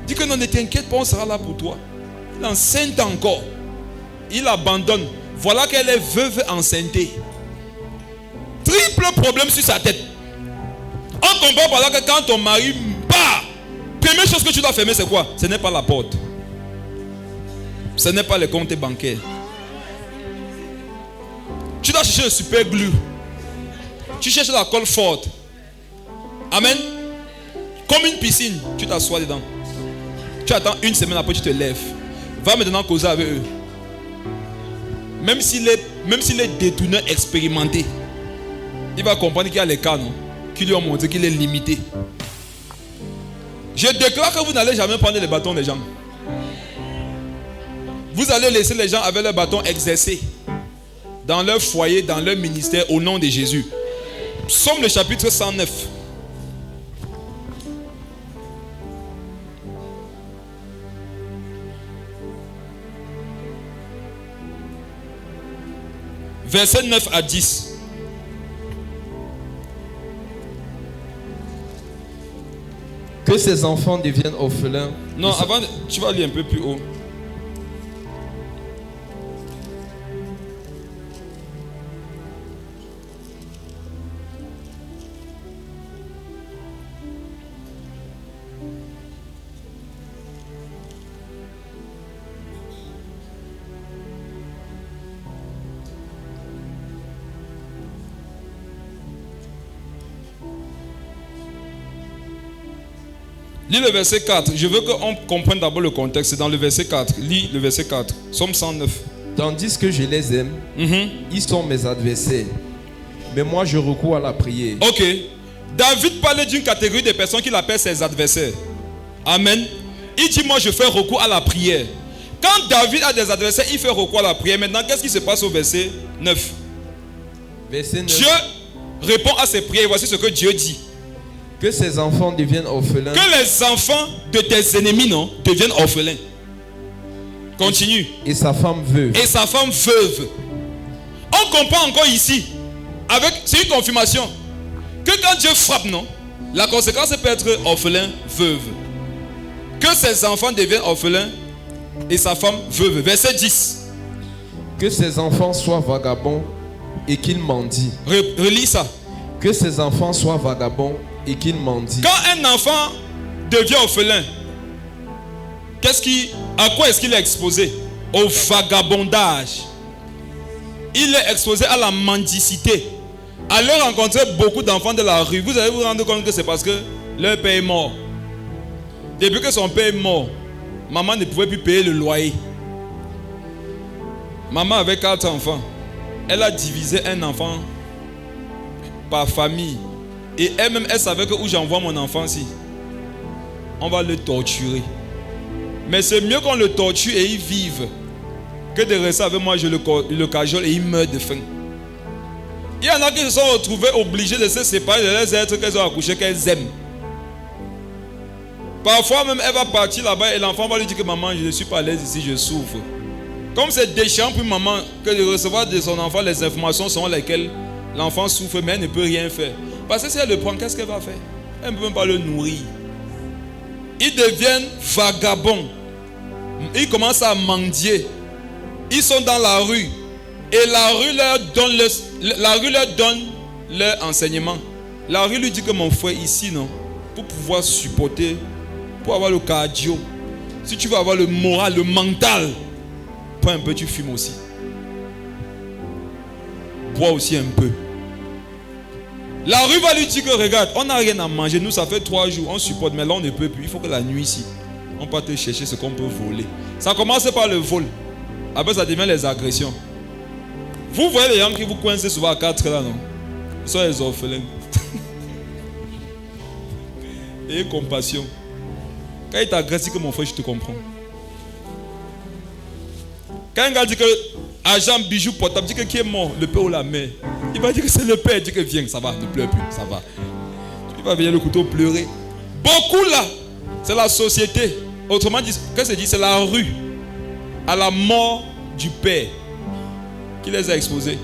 Dis que non, ne t'inquiète pas, on sera là pour toi. Il est enceinte encore. Il abandonne. Voilà qu'elle est veuve enceintée. Triple problème sur sa tête. On comprend par là que quand ton mari part, première chose que tu dois fermer, c'est quoi? Ce n'est pas la porte. Ce n'est pas les comptes bancaires. Tu dois chercher le super glue. Tu cherches la colle forte. Amen. Comme une piscine, tu t'assois dedans. Tu attends une semaine, après tu te lèves. Va maintenant causer avec eux. Même s'il est détourneur expérimenté, il va comprendre qu'il y a les cas, non, qui lui ont montré qu'il est limité. Je déclare que vous n'allez jamais prendre les bâtons des gens. Vous allez laisser les gens avec leurs bâtons exercer dans leur foyer, dans leur ministère, au nom de Jésus. Psaume le chapitre 109. Versets 9 à 10.
Que ses enfants deviennent orphelins.
Non, avant, tu vas lire un peu plus haut. Lis le verset 4. Je veux qu'on comprenne d'abord le contexte. C'est dans le verset 4. Lis le verset 4. Somme 109.
Tandis que je les aime, ils sont mes adversaires. Mais moi, je recours à la prière.
Ok. David parlait d'une catégorie de personnes qu'il appelle ses adversaires. Amen. Il dit, moi, je fais recours à la prière. Quand David a des adversaires, il fait recours à la prière. Maintenant, qu'est-ce qui se passe au verset 9?
Verset 9.
Dieu répond à ses prières. Voici ce que Dieu dit.
Que ses enfants deviennent orphelins.
Que les enfants de tes ennemis, non, deviennent orphelins. Continue.
Et sa femme veuve.
Et sa femme veuve. On comprend encore ici. C'est une confirmation. Que quand Dieu frappe, non, la conséquence peut être orphelin, veuve. Que ses enfants deviennent orphelins et sa femme veuve. Verset 10.
Que ses enfants soient vagabonds et qu'ils mendient.
Relis ça.
Que ses enfants soient vagabonds et qu'ils mendient.
Quand un enfant devient orphelin, à quoi est-ce qu'il est exposé? Au vagabondage. Il est exposé à la mendicité. Allez rencontrer beaucoup d'enfants de la rue. Vous allez vous rendre compte que c'est parce que leur père est mort. Depuis que son père est mort, maman ne pouvait plus payer le loyer. Maman avait 4 enfants. Elle a divisé un enfant par famille. Et elle-même, elle savait que où j'envoie mon enfant, si on va le torturer. Mais c'est mieux qu'on le torture et il vive que de rester avec moi, je le cajole et il meurt de faim. Il y en a qui se sont retrouvés obligés de se séparer de leurs êtres qu'elles ont accouchés, qu'elles aiment. Parfois même, elle va partir là-bas et l'enfant va lui dire que maman, je ne suis pas à l'aise ici, je souffre. Comme c'est déchirant pour maman que de recevoir de son enfant les informations selon lesquelles l'enfant souffre, mais elle ne peut rien faire. Parce que si elle le prend, qu'est-ce qu'elle va faire? Elle ne peut même pas le nourrir. Ils deviennent vagabonds. Ils commencent à mendier. Ils sont dans la rue. Et la rue leur donne leur enseignement. La rue lui dit que mon frère ici, non, pour pouvoir supporter, pour avoir le cardio, si tu veux avoir le moral, le mental, prends un peu, tu fumes aussi. Bois aussi un peu. La rue va lui dire que regarde, on n'a rien à manger. Nous, ça fait 3 jours, on supporte, mais là, on ne peut plus. Il faut que la nuit ici, on peut te chercher ce qu'on peut voler. Ça commence par le vol. Après, ça devient les agressions. Vous voyez les gens qui vous coincent souvent à 4 là, non? Ils sont les orphelins. Ayez compassion. Quand il t'agresse, dit que mon frère, je te comprends. Quand un gars dit que agent, bijou, portable, dit que qui est mort, le père ou la mère, il va dire que c'est le père, il dit que viens, ça va, ne pleure plus, ça va. Il va venir le couteau pleurer. Beaucoup là, c'est la société. Autrement dit, qu'est-ce que c'est dit? C'est la rue. À la mort du père qui les a exposés.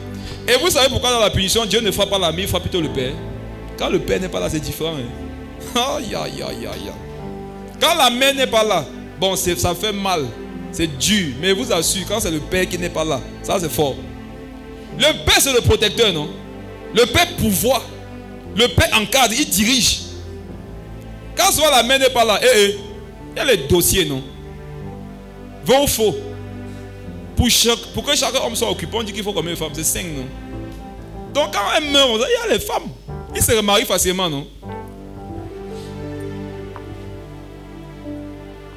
Et vous savez pourquoi dans la punition, Dieu ne frappe pas la mère, il frappe plutôt le père. Quand le père n'est pas là, c'est différent. Aïe, aïe, aïe, aïe. Quand la mère n'est pas là, bon, ça fait mal. C'est dur. Mais vous assure, quand c'est le père qui n'est pas là, ça c'est fort. Le père, c'est le protecteur, non? Le père pouvoir. Le père encadre, il dirige. Quand souvent la mère n'est pas là, il y a les dossiers, non? Vrai ou faux? Pour que chaque homme soit occupé, on dit qu'il faut combien de femmes? C'est 5, non? Donc quand elle meurt, il y a les femmes. Ils se remarient facilement, non?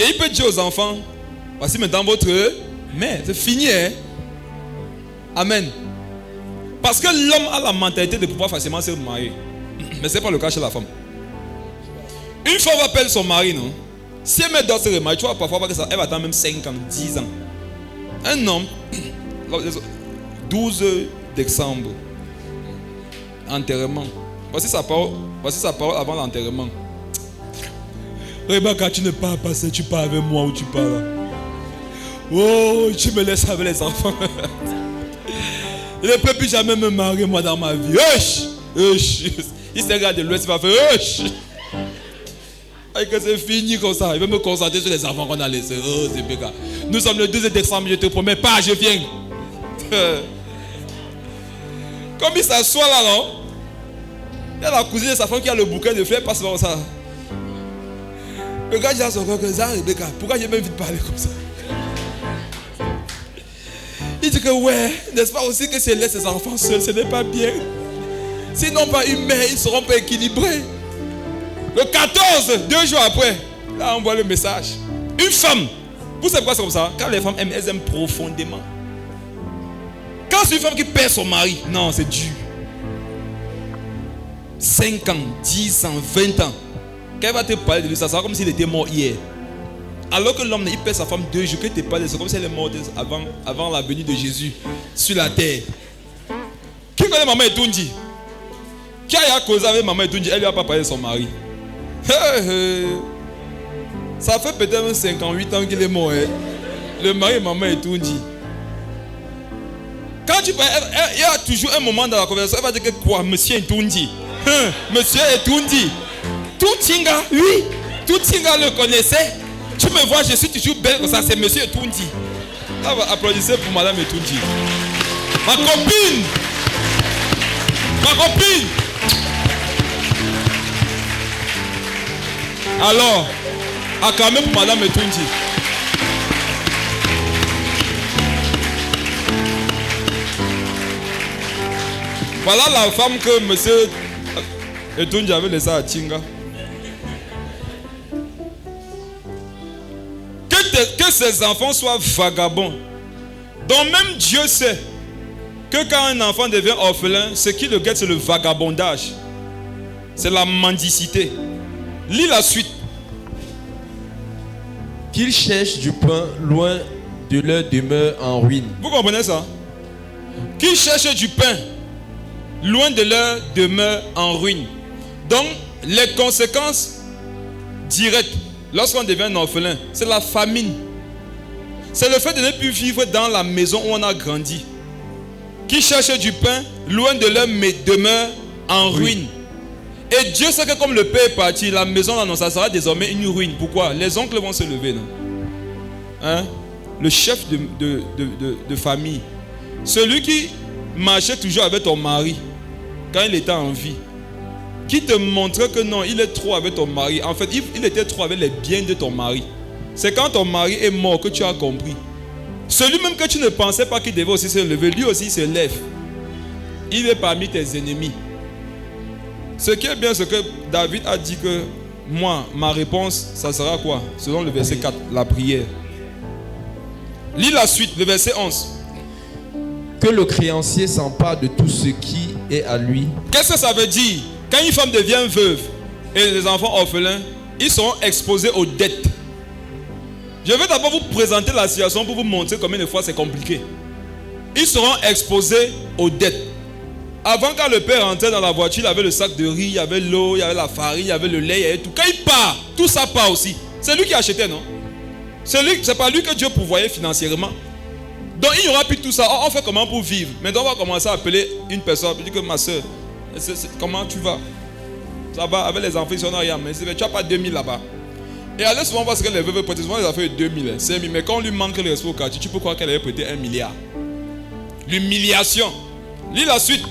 Et il peut dire aux enfants, voici maintenant votre mère. C'est fini, hein? Amen. Parce que l'homme a la mentalité de pouvoir facilement se marier. Mais ce n'est pas le cas chez la femme. Une femme appelle son mari, non? Si elle doit se remarier, tu vois parfois que ça, elle va attendre même 5 ans, 10 ans. Un homme, 12 décembre, enterrement. Voici sa parole avant l'enterrement. Rebecca, tu ne pars pas, tu pars avec moi ou tu pars là. Oh, tu me laisses avec les enfants. Je ne peux plus jamais me marier moi dans ma vie. Il se regarde de l'ouest, il va faire et que c'est fini comme ça. Il va me concentrer sur les enfants qu'on a laissés. Oh, c'est béga. Nous sommes le 12 décembre, je te promets pas, je viens. Comme il s'assoit là, non? Il y a la cousine de sa femme qui a le bouquet de fleurs, passe comme ça. Le gars dit à son corps que ça, Rebecca, pourquoi j'ai même vite parler comme ça? Il dit que ouais, n'est-ce pas aussi que si elle laisse ses enfants seuls, ce n'est pas bien. S'ils n'ont pas une mère, ils ne seront pas équilibrés. Le 14, 2 jours après, Là, on voit le message. Une femme, vous savez pourquoi c'est comme ça? Quand les femmes aiment, elles aiment profondément. Quand c'est une femme qui perd son mari, non, c'est dur. 5 ans, 10 ans, 20 ans. Quand elle va te parler de lui, ça sera comme s'il était mort hier. Alors que l'homme, il perd sa femme 2 jours, que tu parles, c'est comme si elle est morte avant la venue de Jésus sur la terre. Qui connaît Maman Etundi? Qui a causé avec Maman Etundi? Elle lui a pas parlé de son mari. Ça fait peut-être 58 ans qu'il est mort. Hein? Le mari de Maman Etundi. Quand tu parles, il y a toujours un moment dans la conversation, elle va dire que quoi? Monsieur Etundi. Monsieur Etundi. Tout Tinga, oui. Tout Tinga le connaissait. Tu me vois, je suis toujours belle comme ça, c'est Monsieur Etundi. Applaudissez pour Madame Etundi. Ma copine. Ma copine. Alors, acclamez pour Madame Etundi. Voilà la femme que Monsieur Etundi avait laissée à Tinga. Que ses enfants soient vagabonds. Donc même Dieu sait que quand un enfant devient orphelin, ce qui le guette, c'est le vagabondage. C'est la mendicité. Lis la suite.
Qu'ils cherchent du pain loin de leur demeure en ruine.
Vous comprenez ça? Qu'ils cherchent du pain loin de leur demeure en ruine. Donc les conséquences directes lorsqu'on devient un orphelin, c'est la famine. C'est le fait de ne plus vivre dans la maison où on a grandi. Qui cherchent du pain loin de leur demeure en ruine. Et Dieu sait que comme le Père est parti, la maison là, non, ça sera désormais une ruine. Pourquoi? Les oncles vont se lever, non? Hein? Le chef de famille, celui qui marchait toujours avec ton mari quand il était en vie, qui te montrait que non, il est trop avec ton mari. En fait, il était trop avec les biens de ton mari. C'est quand ton mari est mort que tu as compris. Celui même que tu ne pensais pas qu'il devait aussi se lever, lui aussi se lève. Il est parmi tes ennemis. Ce qui est bien, c'est que David a dit que moi, ma réponse, ça sera quoi? Selon le verset 4, la prière. Lis la suite, le verset 11.
Que le créancier s'empare de tout ce qui est à lui.
Qu'est-ce que ça veut dire? Quand une femme devient veuve et les enfants orphelins, ils seront exposés aux dettes. Je vais d'abord vous présenter la situation pour vous montrer combien de fois c'est compliqué. Ils seront exposés aux dettes. Avant, quand le père rentrait dans la voiture, il avait le sac de riz, il y avait l'eau, il y avait la farine, il y avait le lait, il y avait tout. Quand il part, tout ça part aussi. C'est lui qui achetait, non? C'est pas lui que Dieu pourvoyait financièrement. Donc il n'y aura plus tout ça. On fait comment pour vivre? Maintenant on va commencer à appeler une personne. Il dit que ma soeur, comment tu vas? Ça va avec les enfants, ils sont rien. Mais tu n'as pas 2000 là-bas. Et allez souvent voir ce qu'elle veut prêter. Souvent les affaires de 2000, 5000. Mais quand on lui manque le respect au quartier, tu peux croire qu'elle avait prêté 1 milliard. L'humiliation. Lis la suite.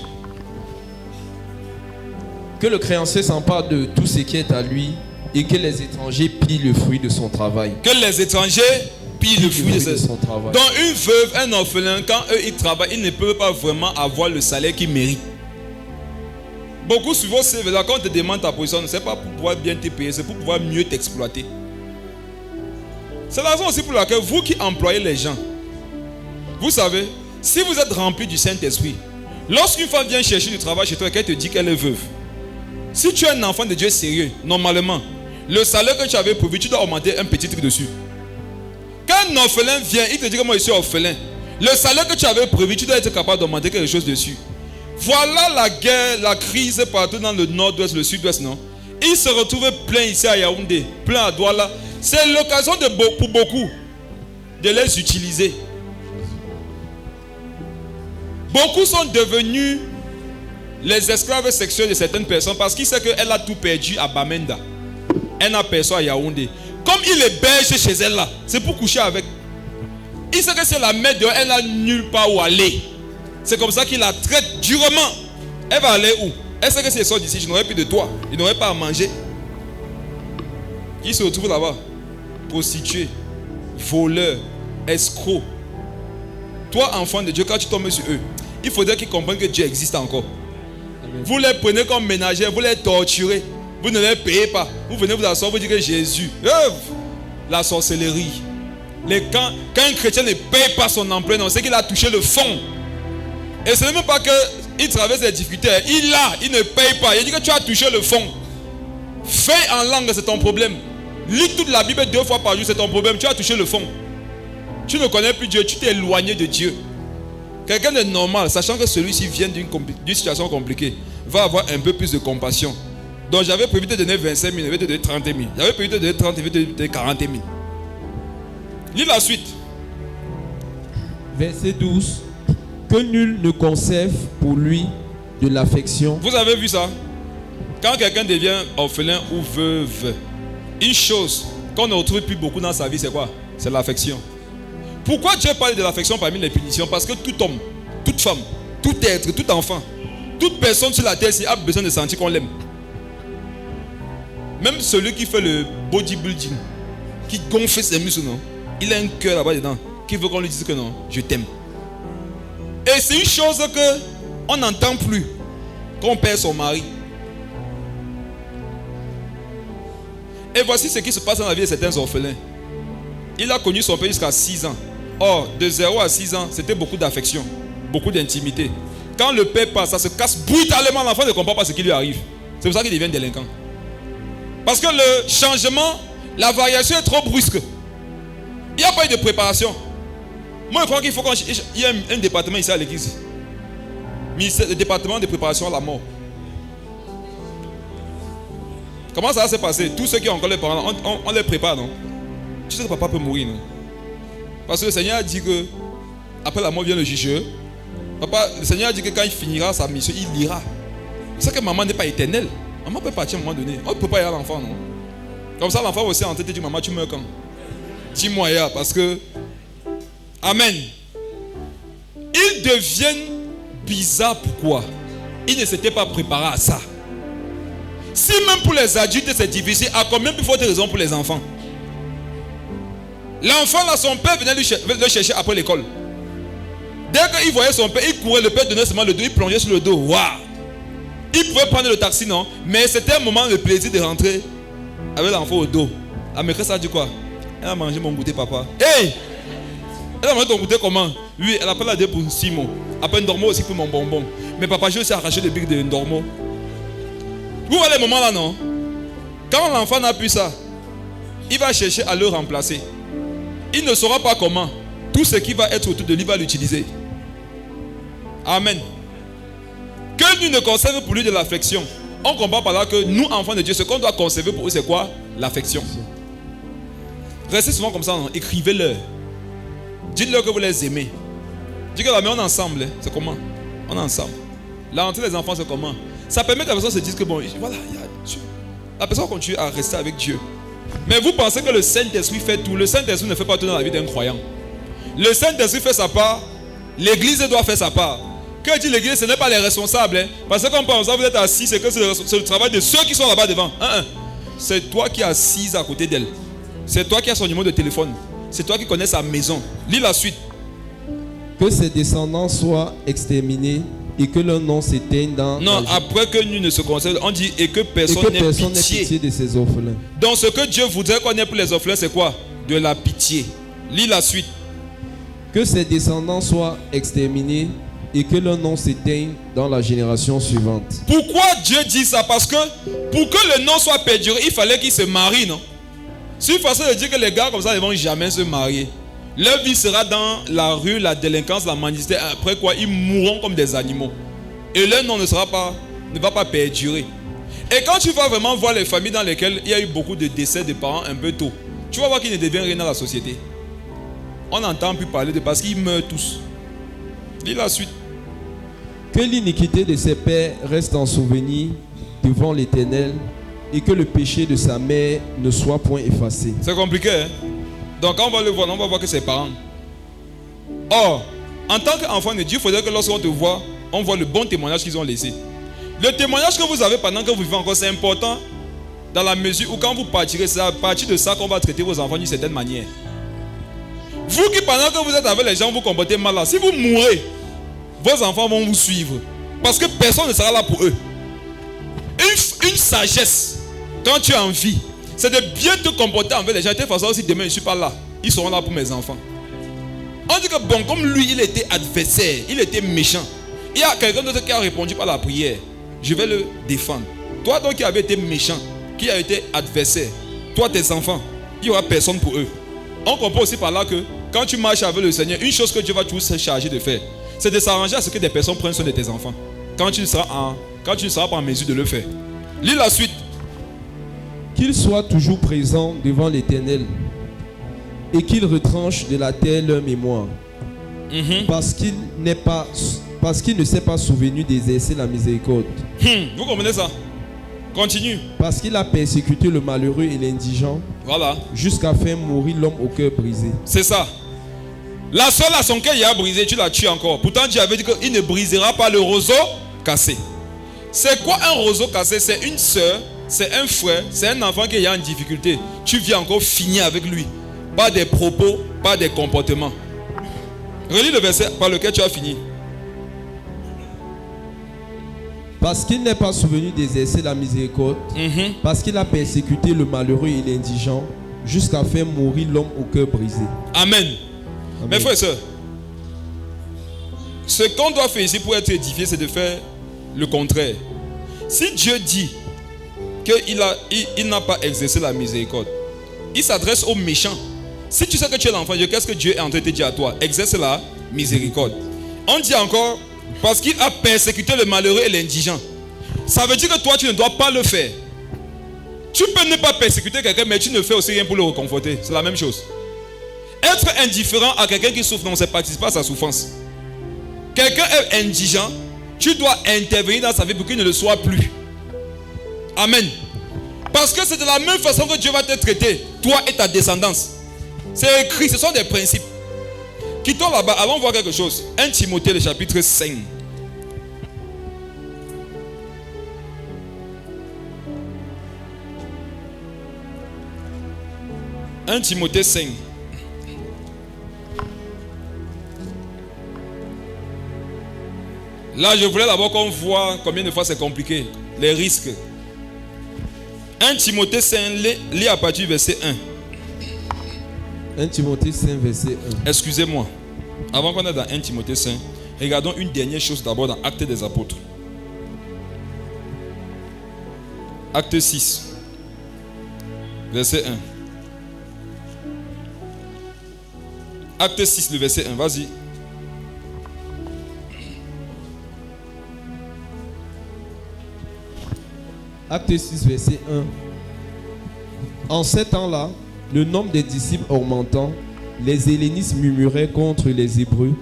Que le créancier s'empare de tout ce qui est à lui et que les étrangers pillent le fruit de son travail.
Que les étrangers pillent le fruit de son travail. Donc une veuve, un orphelin, quand eux ils travaillent, ils ne peuvent pas vraiment avoir le salaire qu'ils méritent. Beaucoup souvent, c'est là quand on te demande ta position, ce n'est pas pour pouvoir bien te payer, c'est pour pouvoir mieux t'exploiter. C'est la raison aussi pour laquelle vous qui employez les gens, vous savez, si vous êtes rempli du Saint-Esprit, lorsqu'une femme vient chercher du travail chez toi et qu'elle te dit qu'elle est veuve, si tu es un enfant de Dieu sérieux, normalement, le salaire que tu avais prévu, tu dois augmenter un petit truc dessus. Quand un orphelin vient, il te dit que moi je suis orphelin. Le salaire que tu avais prévu, tu dois être capable d'augmenter quelque chose dessus. Voilà la guerre, la crise partout dans le nord-ouest, le sud-ouest, non? Ils se retrouvent plein ici à Yaoundé, plein à Douala. C'est l'occasion pour beaucoup de les utiliser. Beaucoup sont devenus les esclaves sexuels de certaines personnes parce qu'ils savent qu'elle a tout perdu à Bamenda. Elle n'a personne à Yaoundé. Comme il est berger chez elle là, c'est pour coucher avec. Il sait que c'est la mère dehors, elle n'a nulle part où aller. C'est comme ça qu'il la traite durement. Elle va aller où? Elle sait que si elle sort d'ici, je n'aurai plus de toi. Il n'aurait pas à manger. Il se retrouve là-bas. Prostituée, voleur, escroc. Toi, enfant de Dieu, quand tu tombes sur eux, il faudrait qu'ils comprennent que Dieu existe encore. Amen. Vous les prenez comme ménagères, vous les torturez. Vous ne les payez pas. Vous venez vous asseoir, vous dites que Jésus. La sorcellerie. Quand un chrétien ne paye pas son emprunt, c'est qu'il a touché le fond. Et ce n'est même pas qu'il traverse des difficultés. Il ne paye pas. Il dit que tu as touché le fond. Fais en langue, c'est ton problème. Lis toute la Bible 2 fois par jour, c'est ton problème. Tu as touché le fond. Tu ne connais plus Dieu, tu t'es éloigné de Dieu. Quelqu'un de normal, sachant que celui-ci vient d'une situation compliquée, va avoir un peu plus de compassion. Donc j'avais prévu de te donner 25 000, je vais te donner 30 000. J'avais prévu de te donner 30 000, je vais te donner 40 000. Lis la suite.
Verset 12. Que nul ne conserve pour lui de l'affection.
Vous avez vu ça? Quand quelqu'un devient orphelin ou veuve, une chose qu'on ne retrouve plus beaucoup dans sa vie, c'est quoi? C'est l'affection. Pourquoi Dieu parle de l'affection parmi les punitions? Parce que tout homme, toute femme, tout être, tout enfant, toute personne sur la terre a besoin de sentir qu'on l'aime. Même celui qui fait le bodybuilding, qui gonfle ses muscles, non? Il a un cœur là-bas dedans qui veut qu'on lui dise que non, je t'aime. Et c'est une chose qu'on n'entend plus quand on perd son mari. Et voici ce qui se passe dans la vie de certains orphelins. Il a connu son père jusqu'à 6 ans. Or, de 0 à 6 ans, c'était beaucoup d'affection, beaucoup d'intimité. Quand le père passe, ça se casse brutalement, l'enfant ne comprend pas ce qui lui arrive. C'est pour ça qu'il devient délinquant. Parce que le changement, la variation est trop brusque. Il n'y a pas eu de préparation. Moi, je crois qu'il faut qu'il y ait un département ici à l'église. Le département de préparation à la mort. Comment ça va se passer? Tous ceux qui ont encore les parents, on les prépare, non? Tu sais que papa peut mourir, non? Parce que le Seigneur a dit que après la mort vient le jugeur. Le Seigneur a dit que quand il finira sa mission, il ira. C'est que maman n'est pas éternelle. Maman peut partir à un moment donné. On ne peut pas y aller à l'enfant, non? Comme ça, l'enfant aussi en tête et dit, maman, tu meurs quand? Dis-moi, ya, parce que... Amen. Ils deviennent bizarres. Pourquoi? Ils ne s'étaient pas préparés à ça. Si même pour les adultes c'est difficile, à combien plus forte raison pour les enfants? L'enfant là, son père venait le chercher après l'école. Dès qu'il voyait son père, il courait, le père donnait seulement le dos, il plongeait sur le dos. Waouh! Il pouvait prendre le taxi, non? Mais c'était un moment de plaisir de rentrer avec l'enfant au dos. La maîtresse a dit quoi? Elle a mangé mon goûter, papa. Hey! Elle a mangé ton goûter comment? Oui, elle appelle la dé pour Simon. Après Ndormo aussi pour mon bonbon. Mais papa, j'ai aussi arraché le bic de Ndormo. Vous voyez les moments là, non? Quand l'enfant n'a plus ça, il va chercher à le remplacer. Il ne saura pas comment. Tout ce qui va être autour de lui va l'utiliser. Amen. Que nous ne conserve pour lui de l'affection. On comprend par là que nous, enfants de Dieu, ce qu'on doit conserver pour eux, c'est quoi? L'affection. Restez souvent comme ça, non? Écrivez-leur. Dites-leur que vous les aimez. Dites que là, mais on est ensemble. Hein. C'est comment? On est ensemble. Là, entre les enfants, c'est comment? Ça permet que la personne se dise que bon, voilà, la personne continue à rester avec Dieu. Mais vous pensez que le Saint-Esprit fait tout. Le Saint-Esprit ne fait pas tout dans la vie d'un croyant. Le Saint-Esprit fait sa part. L'église doit faire sa part. Que dit l'église? Ce n'est pas les responsables. Hein? Parce que quand vous êtes assis, c'est que c'est le travail de ceux qui sont là-bas devant. C'est toi qui es assise à côté d'elle. C'est toi qui as son numéro de téléphone. C'est toi qui connais sa maison. Lis la suite.
Que ses descendants soient exterminés et que leur nom s'éteigne dans...
Non, après que nous ne se conserve, on dit et que personne n'ait pitié
de ces orphelins.
Donc ce que Dieu voudrait qu'on ait pour les orphelins, c'est quoi? De la pitié. Lis la suite.
Que ses descendants soient exterminés et que leur nom s'éteigne dans la génération suivante.
Pourquoi Dieu dit ça? Parce que pour que le nom soit perduré, il fallait qu'ils se marient, non? C'est une façon de dire que les gars comme ça ne vont jamais se marier. Leur vie sera dans la rue, la délinquance, la mendicité. Après quoi, ils mourront comme des animaux. Et leur nom ne va pas perdurer. Et quand tu vas vraiment voir les familles dans lesquelles il y a eu beaucoup de décès de parents un peu tôt, tu vas voir qu'ils ne deviennent rien dans la société. On n'entend plus parler de parce qu'ils meurent tous. Lis la suite.
Que l'iniquité de ses pères reste en souvenir devant l'Éternel et que le péché de sa mère ne soit point effacé.
C'est compliqué, hein? Donc quand on va le voir, on va voir que c'est parents. Or, en tant qu'enfant de Dieu, il faudrait que lorsqu'on te voit, on voit le bon témoignage qu'ils ont laissé. Le témoignage que vous avez pendant que vous vivez encore, c'est important dans la mesure où quand vous partirez, c'est à partir de ça qu'on va traiter vos enfants d'une certaine manière. Vous qui pendant que vous êtes avec les gens, vous comportez mal là, si vous mourrez, vos enfants vont vous suivre. Parce que personne ne sera là pour eux. Une sagesse quand tu as envie, c'est de bien te comporter envers les gens. De toute façon, si demain je ne suis pas là, ils seront là pour mes enfants. On dit que bon, comme lui, il était adversaire, il était méchant. Il y a quelqu'un d'autre qui a répondu par la prière. Je vais le défendre. Toi donc qui avais été méchant, qui a été adversaire, toi tes enfants, il n'y aura personne pour eux. On comprend aussi par là que quand tu marches avec le Seigneur, une chose que Dieu va toujours se charger de faire, c'est de s'arranger à ce que des personnes prennent soin de tes enfants. Quand tu ne seras pas en mesure de le faire. Lis la suite.
Qu'il soit toujours présent devant l'Éternel et qu'il retranche de la terre leur mémoire. Parce qu'il ne s'est pas souvenu d'exercer la miséricorde.
Vous comprenez ça? Continue.
Parce qu'il a persécuté le malheureux et l'indigent.
Voilà.
Jusqu'à faire mourir l'homme au cœur brisé.
C'est ça. La seule à son cœur il a brisé, tu la tues encore. Pourtant Dieu avait dit qu'il ne brisera pas le roseau cassé. C'est quoi un roseau cassé? C'est une soeur, c'est un frère, c'est un enfant qui est en difficulté. Tu viens encore finir avec lui. Pas des propos, pas des comportements. Relis le verset par lequel tu as fini.
Parce qu'il n'est pas souvenu d'exercer la miséricorde, parce qu'il a persécuté le malheureux et l'indigent, jusqu'à faire mourir l'homme au cœur brisé.
Amen.
Amen.
Mes frères et sœurs, ce qu'on doit faire ici pour être édifié, c'est de faire le contraire. Si Dieu dit qu'il n'a pas exercé la miséricorde, il s'adresse aux méchants. Si tu sais que tu es l'enfant de Dieu, qu'est-ce que Dieu est en train de te dire à toi? Exerce la miséricorde. On dit encore, parce qu'il a persécuté le malheureux et l'indigent. Ça veut dire que toi, tu ne dois pas le faire. Tu peux ne pas persécuter quelqu'un, mais tu ne fais aussi rien pour le réconforter. C'est la même chose. Être indifférent à quelqu'un qui souffre, non, c'est participer à sa souffrance. Quelqu'un est indigent, tu dois intervenir dans sa vie pour qu'il ne le soit plus. Amen. Parce que c'est de la même façon que Dieu va te traiter, toi et ta descendance. C'est écrit, ce sont des principes. Quittons là-bas, allons voir quelque chose. 1 Timothée, le chapitre 5. « 1 Timothée 5. Là, je voulais d'abord qu'on voit combien de fois c'est compliqué. Les risques. 1 Timothée 5, lis à partir du verset 1.
1 Timothée 5, verset 1.
Excusez-moi. Avant qu'on aille dans 1 Timothée 5, regardons une dernière chose d'abord dans Actes des Apôtres. Acte 6, verset 1. Acte 6, le verset 1, vas-y.
Acte 6, verset 1. En ces temps-là, le nombre des disciples augmentant, les hellénistes murmuraient contre les Hébreux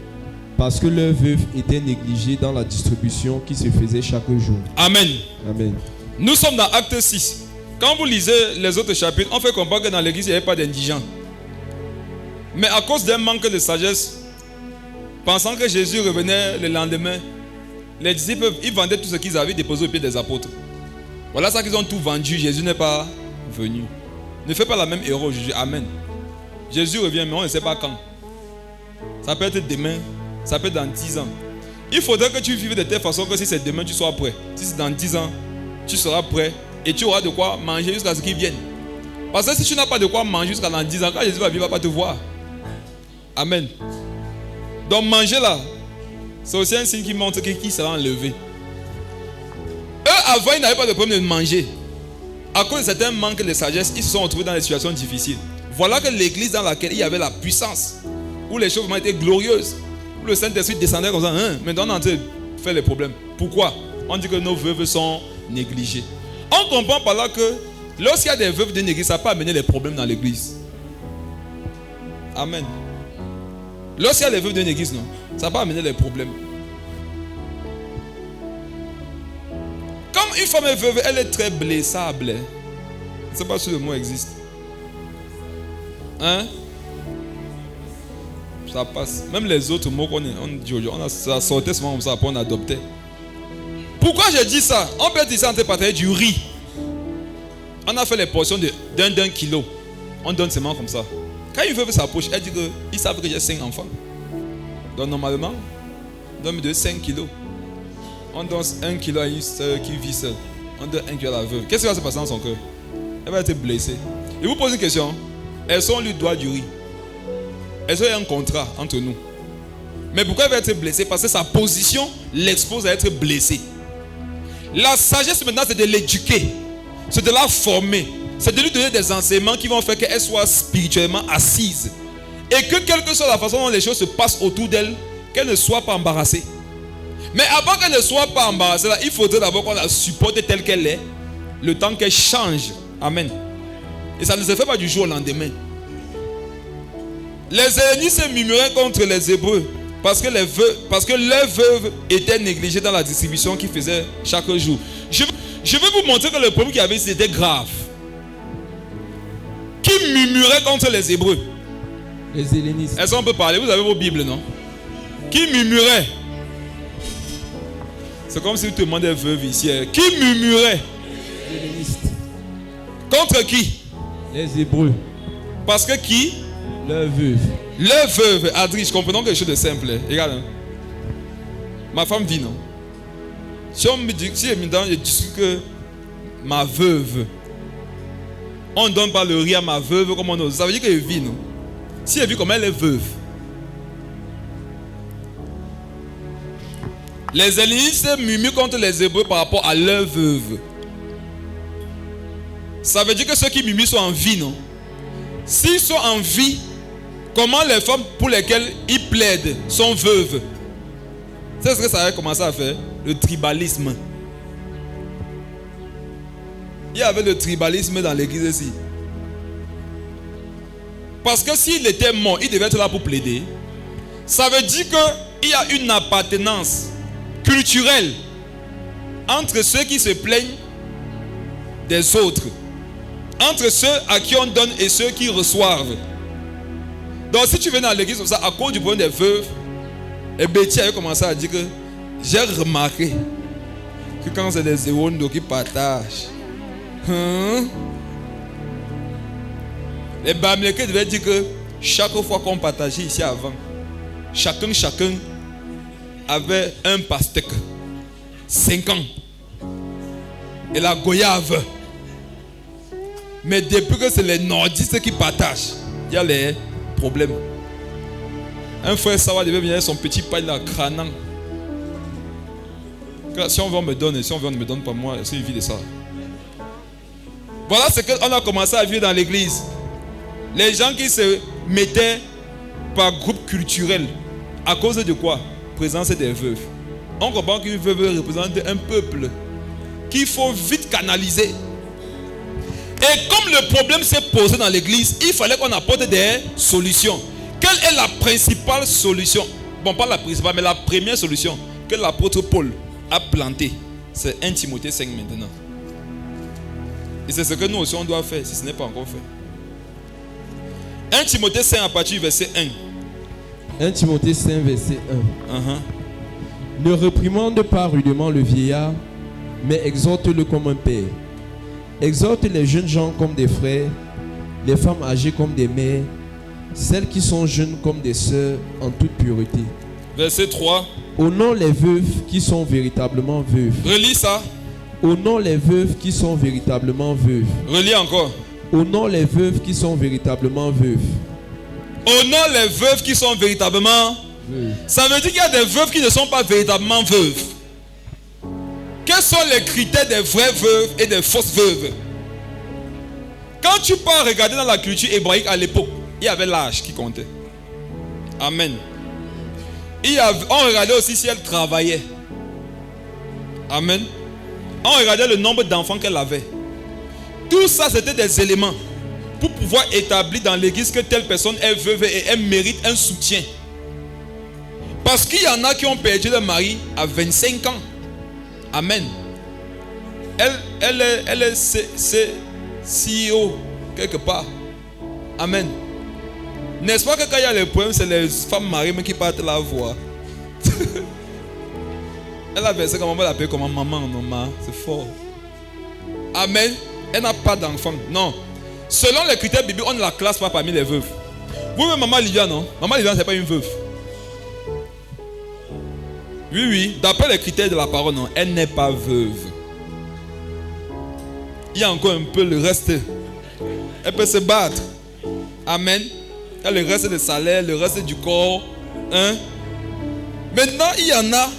parce que leurs veuves étaient négligées dans la distribution qui se faisait chaque jour.
Amen.
Amen.
Nous sommes dans Acte 6. Quand vous lisez les autres chapitres, on fait comprendre que dans l'église, il n'y avait pas d'indigents. Mais à cause d'un manque de sagesse, pensant que Jésus revenait le lendemain, les disciples, ils vendaient tout ce qu'ils avaient déposé au pied des apôtres. Voilà ça qu'ils ont tout vendu. Jésus n'est pas venu. Ne fais pas la même erreur aujourd'hui. Amen. Jésus revient, mais on ne sait pas quand. Ça peut être demain, ça peut être dans 10 ans. Il faudrait que tu vives de telle façon que si c'est demain, tu sois prêt. Si c'est dans 10 ans, tu seras prêt et tu auras de quoi manger jusqu'à ce qu'il vienne. Parce que si tu n'as pas de quoi manger jusqu'à dans 10 ans, quand Jésus va vivre, il ne va pas te voir. Amen. Donc manger là, c'est aussi un signe qui montre qu'il sera enlevé. Eux, avant, ils n'avaient pas de problème de manger. À cause de certains manques de sagesse, ils se sont retrouvés dans des situations difficiles. Voilà que l'église dans laquelle il y avait la puissance, où les choses étaient glorieuses, où le Saint-Esprit descendait comme ça, maintenant on est en train de faire les problèmes. Pourquoi? On dit que nos veuves sont négligées. On comprend par là que lorsqu'il y a des veuves d'une église, ça peut amener les problèmes dans l'église. Amen. Lorsqu'il y a des veuves d'une église, non, ça peut amener les problèmes. Comme une femme est veuve, elle est très blessable. Je ne sais pas si le mot existe. Hein? Ça passe. Même les autres mots qu'on dit aujourd'hui, ça sortait souvent comme ça, après on adoptait. Pourquoi j'ai dit ça? On peut dire ça entre partager du riz. On a fait les portions d'un kilo. On donne seulement comme ça. Quand une veuve s'approche, elle dit qu'ils savent que j'ai 5 enfants. Donc normalement, on donne de 5 kilos. On donne 1 kilo à une soeur qui vit seule. On donne 1 kilo à la veuve. Qu'est-ce qui va se passer dans son cœur? Elle va être blessée. Et vous pose une question. Est-ce qu'on lui doit du riz? Est-ce qu'il y a un contrat entre nous? Mais pourquoi elle va être blessée? Parce que sa position l'expose à être blessée. La sagesse maintenant, c'est de l'éduquer. C'est de la former. C'est de lui donner des enseignements qui vont faire qu'elle soit spirituellement assise. Et que quelle que soit la façon dont les choses se passent autour d'elle, qu'elle ne soit pas embarrassée. Mais avant qu'elle ne soit pas embarrassée, là, il faudrait d'abord qu'on la supporte telle qu'elle est, le temps qu'elle change. Amen. Et ça ne se fait pas du jour au lendemain. Les Hellénistes murmuraient contre les Hébreux parce que leurs veuves étaient négligées dans la distribution qu'ils faisaient chaque jour. Je veux vous montrer que le problème qu'il y avait, c'était grave. Qui murmurait contre les Hébreux?
Les Hellénistes.
Est-ce qu'on peut parler? Vous avez vos Bibles, non? Qui murmurait? C'est comme si vous te demandez veuve ici. Qui murmurait?
Les Hellénistes.
Contre qui?
Les Hébreux.
Parce que qui?
Leurs veuves.
Leurs veuves. Adrien, comprenons quelque chose de simple. Regarde. Hein. Ma femme dit non. Si on me dit, si je dis que ma veuve, on ne donne pas le riz à ma veuve comme on ose. Ça veut dire qu'elle vit, non? Si elle vit comme elle est veuve. Les Hellénistes murmurent contre les Hébreux par rapport à leurs veuves. Ça veut dire que ceux qui murmurent sont en vie, non? S'ils sont en vie, comment les femmes pour lesquelles ils plaident sont veuves? C'est ce que ça avait commencé à faire? Le tribalisme. Il y avait le tribalisme dans l'église ici. Parce que s'il était mort, il devait être là pour plaider. Ça veut dire qu'il y a une appartenance culturelle entre ceux qui se plaignent des autres, entre ceux à qui on donne et ceux qui reçoivent. Donc si tu viens dans l'église comme ça, à cause du problème des veuves, et Betty avait commencé à dire que j'ai remarqué que quand c'est des Ewondo qui partagent, les Bamileke devaient dire que chaque fois qu'on partageait ici avant, chacun avait un pastèque, 5 ans, et la goyave. Mais depuis que c'est les nordistes qui partagent, il y a les problèmes. Un frère Sawa devait venir avec son petit pain là, crânant. Si on veut, on me donne, et si on veut, on ne me donne pas moi, c'est une vie de ça. Voilà ce qu'on a commencé à vivre dans l'église. Les gens qui se mettaient par groupe culturel. À cause de quoi? Présence des veuves. On comprend qu'une veuve représente un peuple qu'il faut vite canaliser. Et comme le problème s'est posé dans l'église, il fallait qu'on apporte des solutions. Quelle est la principale solution? Bon, pas la principale, mais la première solution que l'apôtre Paul a plantée, c'est 1 Timothée 5 maintenant. Et c'est ce que nous aussi on doit faire, si ce n'est pas encore fait. 1 Timothée 5 à partir du verset 1.
1 Timothée 5 verset 1. Ne réprimande pas rudement le vieillard, mais exhorte-le comme un père. Exhorte les jeunes gens comme des frères, les femmes âgées comme des mères, celles qui sont jeunes comme des sœurs en toute pureté.
Verset 3.
Honore les veuves qui sont véritablement veuves.
Relis ça.
Honore les veuves qui sont véritablement veuves.
Relis encore.
Honore les veuves qui sont véritablement veuves.
Honore les veuves qui sont véritablement veuves. Ça veut dire qu'il y a des veuves qui ne sont pas véritablement veuves. Quels sont les critères des vraies veuves et des fausses veuves? Quand tu pars regarder dans la culture hébraïque à l'époque, il y avait l'âge qui comptait. Amen. On regardait aussi si elle travaillait. Amen. On regardait le nombre d'enfants qu'elle avait. Tout ça, c'était des éléments pour pouvoir établir dans l'église que telle personne est veuve et elle mérite un soutien. Parce qu'il y en a qui ont perdu leur mari à 25 ans. Amen. Elle est CEO quelque part. Amen. N'est-ce pas que quand il y a les problèmes, c'est les femmes mariées qui partent la voix. Elle a versé comme on va l'appeler comme maman, maman. C'est fort. Amen. Elle n'a pas d'enfant. Non. Selon les critères bibliques, on ne la classe pas parmi les veuves. Vous-même, maman Livia, non? Maman Livia, ce n'est pas une veuve. Oui. D'après les critères de la parole, non. Elle n'est pas veuve. Il y a encore un peu le reste Elle peut se battre. Amen. Il y a le reste des salaires, le reste du corps. Hein? Maintenant, il y en a.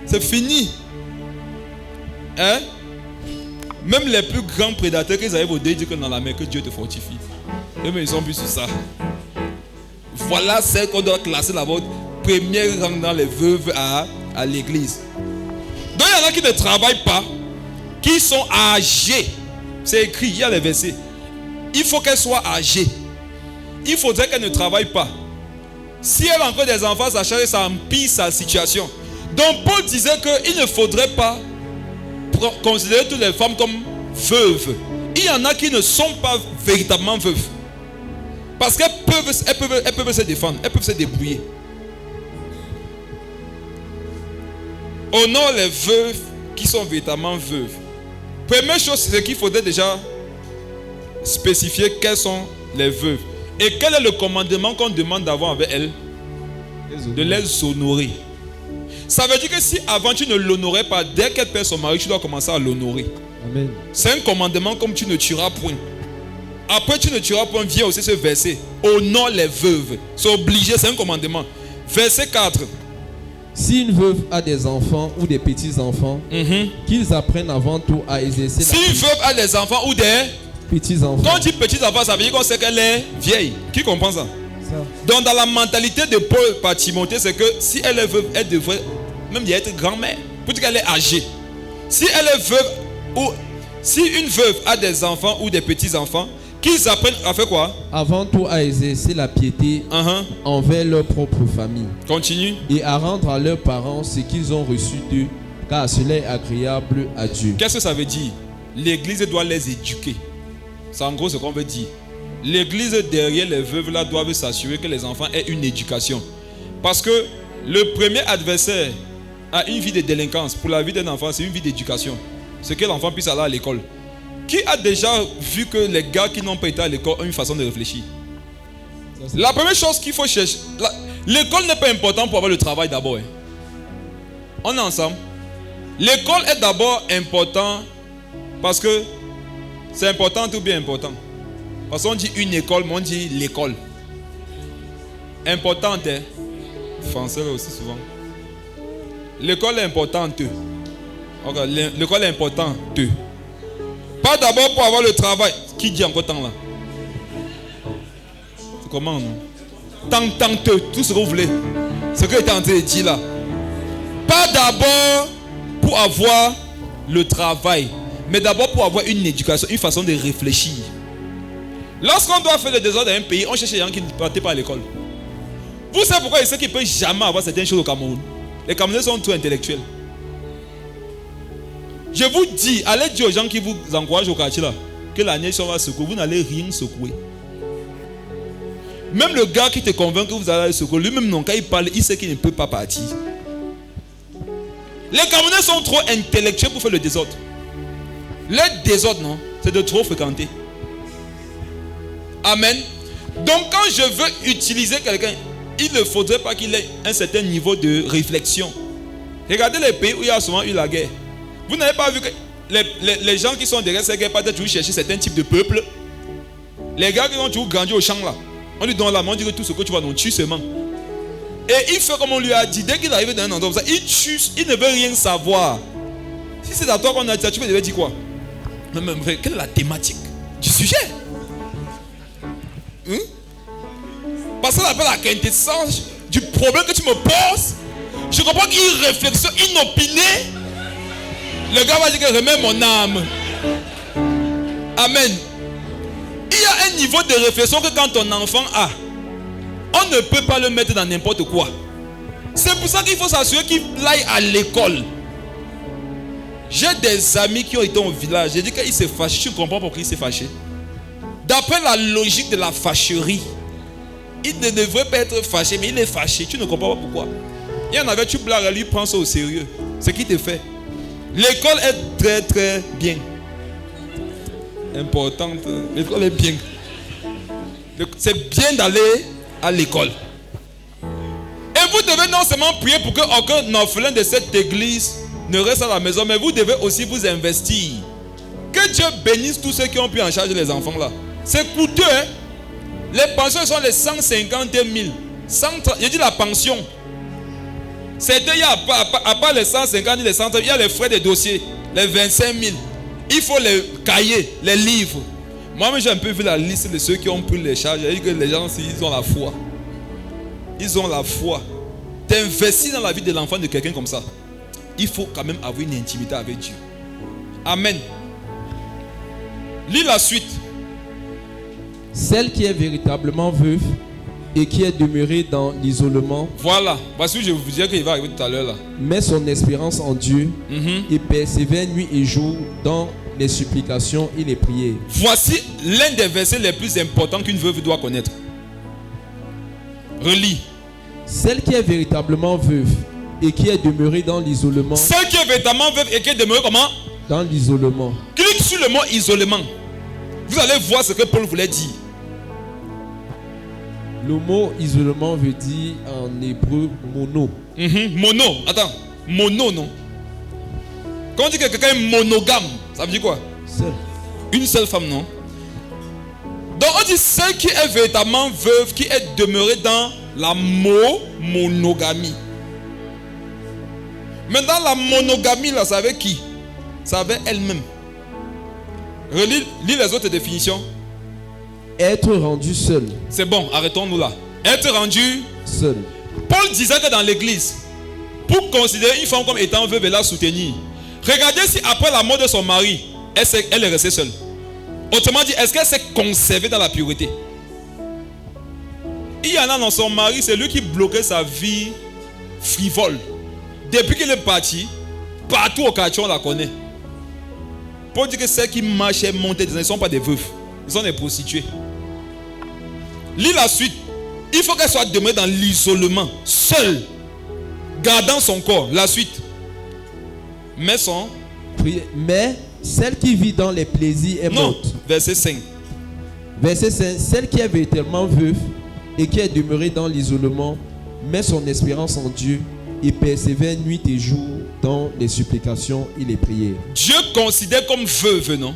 C'est fini. Hein? Même les plus grands prédateurs qu'ils arrivent au deuil disent que dans la mer, que Dieu te fortifie. Eux, mais ils sont plus sur ça. Voilà celle qu'on doit classer là-bas. Premier rang dans les veuves à l'église. Donc il y en a qui ne travaillent pas, qui sont âgés. C'est écrit, il y a les versets. Il faut qu'elle soit âgée. Il faudrait qu'elle ne travaille pas. Si elle a encore des enfants, ça change, ça empire sa situation. Donc Paul disait qu'il ne faudrait pas considérer toutes les femmes comme veuves. Il y en a qui ne sont pas véritablement veuves. Parce qu'elles peuvent se défendre, elles peuvent se débrouiller. Honore les veuves qui sont véritablement veuves. Première chose, c'est qu'il faudrait déjà spécifier quelles sont les veuves. Et quel est le commandement qu'on demande d'avoir avec elles? De les honorer. Ça veut dire que si avant tu ne l'honorais pas, dès qu'elle perd son mari, tu dois commencer à l'honorer.
Amen.
C'est un commandement comme tu ne tueras point. Après tu ne tueras point, vient aussi ce verset. Honore les veuves. C'est obligé, c'est un commandement. Verset 4.
Si une veuve a des enfants ou des petits-enfants, qu'ils apprennent avant tout à exercer
si une veuve a des enfants ou des
petits-enfants.
Quand on dit petits-enfants, ça veut dire qu'on sait qu'elle est vieille. Qui comprend ça? Donc dans la mentalité de Paul par Timothée, c'est que si elle est veuve, elle devrait même y être grand-mère. Pour dire qu'elle est âgée. Si elle est veuve ou si une veuve a des enfants ou des petits-enfants, qu'ils apprennent à faire quoi?
Avant tout à exercer la piété envers leur propre famille.
Continue.
Et à rendre à leurs parents ce qu'ils ont reçu d'eux, car cela est agréable à Dieu.
Qu'est-ce que ça veut dire? L'église doit les éduquer. C'est en gros ce qu'on veut dire. L'église derrière les veuves là doivent s'assurer que les enfants aient une éducation. Parce que le premier adversaire a une vie de délinquance. Pour la vie d'un enfant, c'est une vie d'éducation. C'est que l'enfant puisse aller à l'école. Qui a déjà vu que les gars qui n'ont pas été à l'école ont une façon de réfléchir? La première chose qu'il faut chercher, l'école n'est pas importante pour avoir le travail d'abord. On est ensemble. L'école est d'abord importante parce que c'est important ou bien important. Parce qu'on dit une école, mais on dit l'école. Importante, hein? Français aussi souvent. L'école est importante. Okay, l'école est importante. Pas d'abord pour avoir le travail. Qui dit encore tant là? C'est comment non? Tant, tout ce que vous voulez. Ce que j'étais en train de dire là. Pas d'abord pour avoir le travail, mais d'abord pour avoir une éducation, une façon de réfléchir. Lorsqu'on doit faire le désordre dans un pays, on cherche les gens qui ne partent pas à l'école. Vous savez pourquoi ils savent qu'ils ne peuvent jamais avoir certaines choses au Cameroun? Les Camerounais sont trop intellectuels. Je vous dis, allez dire aux gens qui vous encouragent au quartier là que la nation va secouer, vous n'allez rien secouer. Même le gars qui te convainc que vous allez secouer, lui-même non, quand il parle, il sait qu'il ne peut pas partir. Les Camerounais sont trop intellectuels pour faire le désordre. Le désordre, non, c'est de trop fréquenter. Amen. Donc quand je veux utiliser quelqu'un, il ne faudrait pas qu'il ait un certain niveau de réflexion. Regardez les pays où il y a souvent eu la guerre. Vous n'avez pas vu que les gens qui sont derrière ces guerres, peut-être toujours chercher certains types de peuples. Les gars qui ont toujours grandi au champ là, on lui donne la main, on dit que tout ce que tu vois, on tue seulement. Et il fait comme on lui a dit, dès qu'il arrive dans un endroit comme ça, il tue, il ne veut rien savoir. Si c'est à toi qu'on a dit ça, tu devais dire quoi? Mais quelle est la thématique du sujet? Parce que ça appelle la quintessence du problème que tu me poses. Je comprends qu'il y a une réflexion inopinée. Le gars va dire que remets mon âme. Amen. Il y a un niveau de réflexion que quand ton enfant a, on ne peut pas le mettre dans n'importe quoi. C'est pour ça qu'il faut s'assurer qu'il aille à l'école. J'ai des amis qui ont été au village. J'ai dit qu'il s'est fâché. Tu ne comprends pas pourquoi il s'est fâché. D'après la logique de la fâcherie, il ne devrait pas être fâché, mais il est fâché. Tu ne comprends pas pourquoi. Il y en avait, tu blagues, lui prends ça au sérieux. Ce qui te fait. L'école est très très bien. Importante. L'école est bien. C'est bien d'aller à l'école. Et vous devez non seulement prier pour qu'aucun orphelin de cette église ne reste à la maison, mais vous devez aussi vous investir. Que Dieu bénisse tous ceux qui ont pris en charge les enfants là. C'est coûteux. Hein? Les pensions sont les 150 000. J'ai dit la pension. C'était, il y a à part les 150 000, les 130 000, il y a les frais de dossier, les 25 000. Il faut les cahiers, les livres. Moi-même, j'ai un peu vu la liste de ceux qui ont pris les charges. J'ai dit que les gens, ils ont la foi. Ils ont la foi. T'investis dans la vie de l'enfant de quelqu'un comme ça. Il faut quand même avoir une intimité avec Dieu. Amen. Lis la suite.
Celle qui est véritablement veuve et qui est demeurée dans l'isolement.
Voilà. Voici que je vous disais qu'il va arriver tout à l'heure là.
Met son espérance en Dieu et persévère nuit et jour dans les supplications et les prières.
Voici l'un des versets les plus importants qu'une veuve doit connaître. Relis.
Celle qui est véritablement veuve et qui est demeurée dans l'isolement.
Celle qui est véritablement veuve et qui est demeurée comment?
Dans l'isolement.
Clique sur le mot isolement. Vous allez voir ce que Paul voulait dire.
Le mot isolement veut dire en hébreu mono.
Mono. Attends. Mono, non? Quand on dit que quelqu'un est monogame, ça veut dire quoi?
Seul.
Une seule femme, non? Donc on dit celle qui est véritablement veuve, qui est demeurée dans la monogamie. Maintenant la monogamie là, ça avec qui? Ça avec elle-même. Relis les autres définitions.
Être rendu seul.
C'est bon, arrêtons-nous là. Être rendu
seul.
Paul disait que dans l'église, pour considérer une femme comme étant veuve et la soutenir, regardez si après la mort de son mari, elle est restée seule. Autrement dit, est-ce qu'elle s'est conservée dans la pureté? Il y en a dans son mari, c'est lui qui bloquait sa vie frivole. Depuis qu'il est parti, partout au quartier on la connaît. Paul dit que celles qui marchaient, montaient, ils ne sont pas des veuves, ils sont des prostituées. Lis la suite. Il faut qu'elle soit demeurée dans l'isolement, seule, gardant son corps. La suite. Mais
celle qui vit dans les plaisirs est morte.
Verset 5.
Verset 5. Celle qui est véritablement veuve et qui est demeurée dans l'isolement met son espérance en Dieu et persévère nuit et jour dans les supplications et les prières.
Dieu considère comme veuve, non?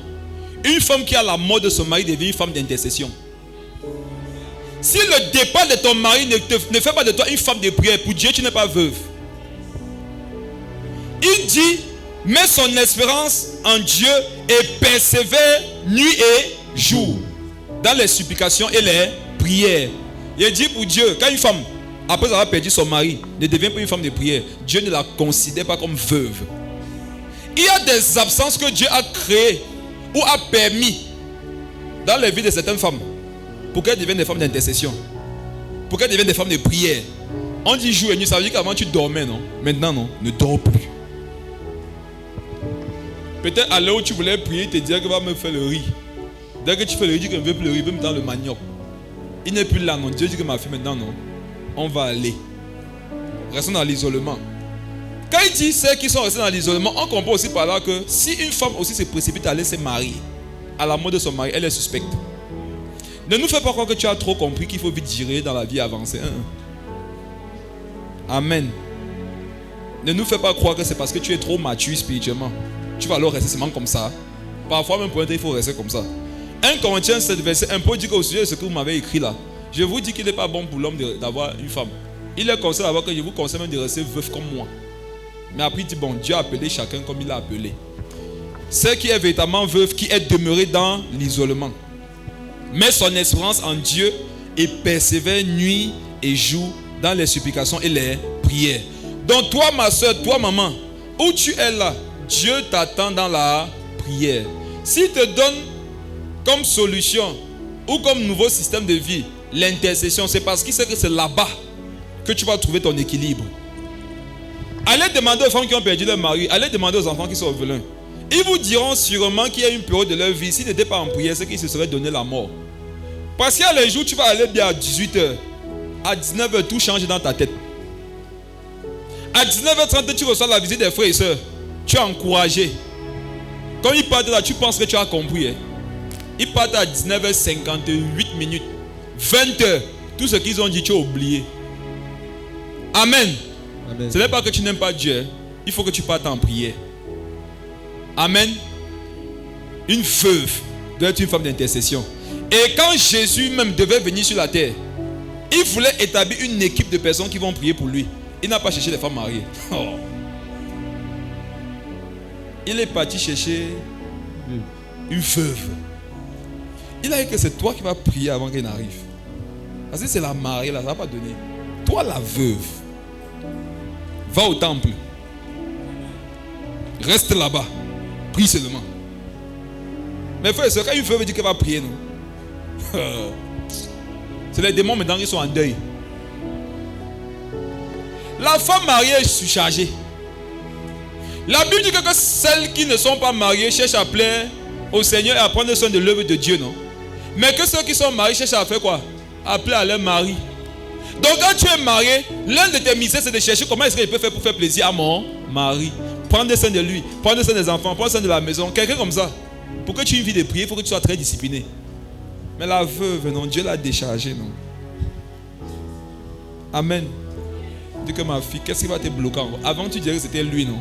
Une femme qui a la mort de son mari devient une femme d'intercession. Si le départ de ton mari ne fait pas de toi une femme de prière, pour Dieu tu n'es pas veuve. Il dit, mets son espérance en Dieu et persévère nuit et jour dans les supplications et les prières. Il dit pour Dieu, quand une femme, après avoir perdu son mari, ne devient pas une femme de prière, Dieu ne la considère pas comme veuve. Il y a des absences que Dieu a créées ou a permis dans les vies de certaines femmes pour qu'elles deviennent des femmes d'intercession, pour qu'elles deviennent des femmes de prière. On dit jour et nuit, ça veut dire qu'avant tu dormais, non? Maintenant, non, ne dors plus. Peut-être à l'heure où tu voulais prier, te dire que va me faire le riz. Dès que tu fais le riz, tu dis que je ne veux plus le riz, je veux me donner le manioc. Il n'est plus là, non. Dieu dit que ma fille, maintenant, non. On va aller. Restons dans l'isolement. Quand il dit ceux qui sont restés dans l'isolement, on comprend aussi par là que si une femme aussi se précipite à aller se marier à la mort de son mari, elle est suspecte. Ne nous fais pas croire que tu as trop compris qu'il faut vite gérer dans la vie avancée. Amen. Ne nous fais pas croire que c'est parce que tu es trop mature spirituellement. Tu vas alors rester seulement comme ça. Parfois même pour un temps, il faut rester comme ça. 1 Corinthiens 7 verset 1, Paul dit qu'au sujet de ce que vous m'avez écrit là, je vous dis qu'il n'est pas bon pour l'homme d'avoir une femme. Il est conseillé d'avoir que je vous conseille même de rester veuf comme moi. Mais après il dit bon, Dieu a appelé chacun comme il l'a appelé. C'est qui est véritablement veuve, qui est demeuré dans l'isolement, met son espérance en Dieu et persévère nuit et jour dans les supplications et les prières. Donc toi ma soeur, toi maman, où tu es là, Dieu t'attend dans la prière. S'il te donne comme solution ou comme nouveau système de vie l'intercession, c'est parce qu'il sait que c'est là-bas que tu vas trouver ton équilibre. Allez demander aux femmes qui ont perdu leur mari, allez demander aux enfants qui sont orphelins. Ils vous diront sûrement qu'il y a une période de leur vie, s'ils n'étaient pas en prière, c'est qu'ils se seraient donné la mort. Parce qu'il y a les jours où tu vas aller bien à 18h, à 19h, tout change dans ta tête. À 19h30, tu reçois la visite des frères et sœurs. Tu es encouragé. Quand ils partent là, tu penses que tu as compris. Ils partent à 19h58 minutes. 20h, tout ce qu'ils ont dit, tu as oublié. Amen. Amen. Ce n'est pas que tu n'aimes pas Dieu. Il faut que tu partes en prière. Amen. Une veuve doit être une femme d'intercession. Et quand Jésus même devait venir sur la terre, il voulait établir une équipe de personnes qui vont prier pour lui. Il n'a pas cherché les femmes mariées. Oh. Il est parti chercher une veuve. Il a dit que c'est toi qui vas prier avant qu'elle n'arrive. Parce que c'est la mariée là, ça ne va pas donner. Toi la veuve, va au temple. Reste là-bas. Prie seulement. Mais frère, c'est quand une veuve dit qu'elle va prier, non? C'est les démons maintenant qui sont en deuil. La femme mariée est surchargée. La Bible dit que celles qui ne sont pas mariées cherchent à plaire au Seigneur et à prendre soin de l'œuvre de Dieu, non? Mais que ceux qui sont mariés cherchent à faire quoi? À plaire à leur mari. Donc quand tu es marié, l'un de tes misères c'est de chercher comment est-ce qu'il peut faire pour faire plaisir à mon mari. Prendre soin de lui, prendre soin des enfants, prendre soin de la maison. Quelqu'un comme ça. Pour que tu aies une vie de prière, il faut que tu sois très discipliné. Mais la veuve, non, Dieu l'a déchargée, non? Amen. Dis que ma fille, qu'est-ce qui va te bloquer encore? Avant tu dirais que c'était lui, non?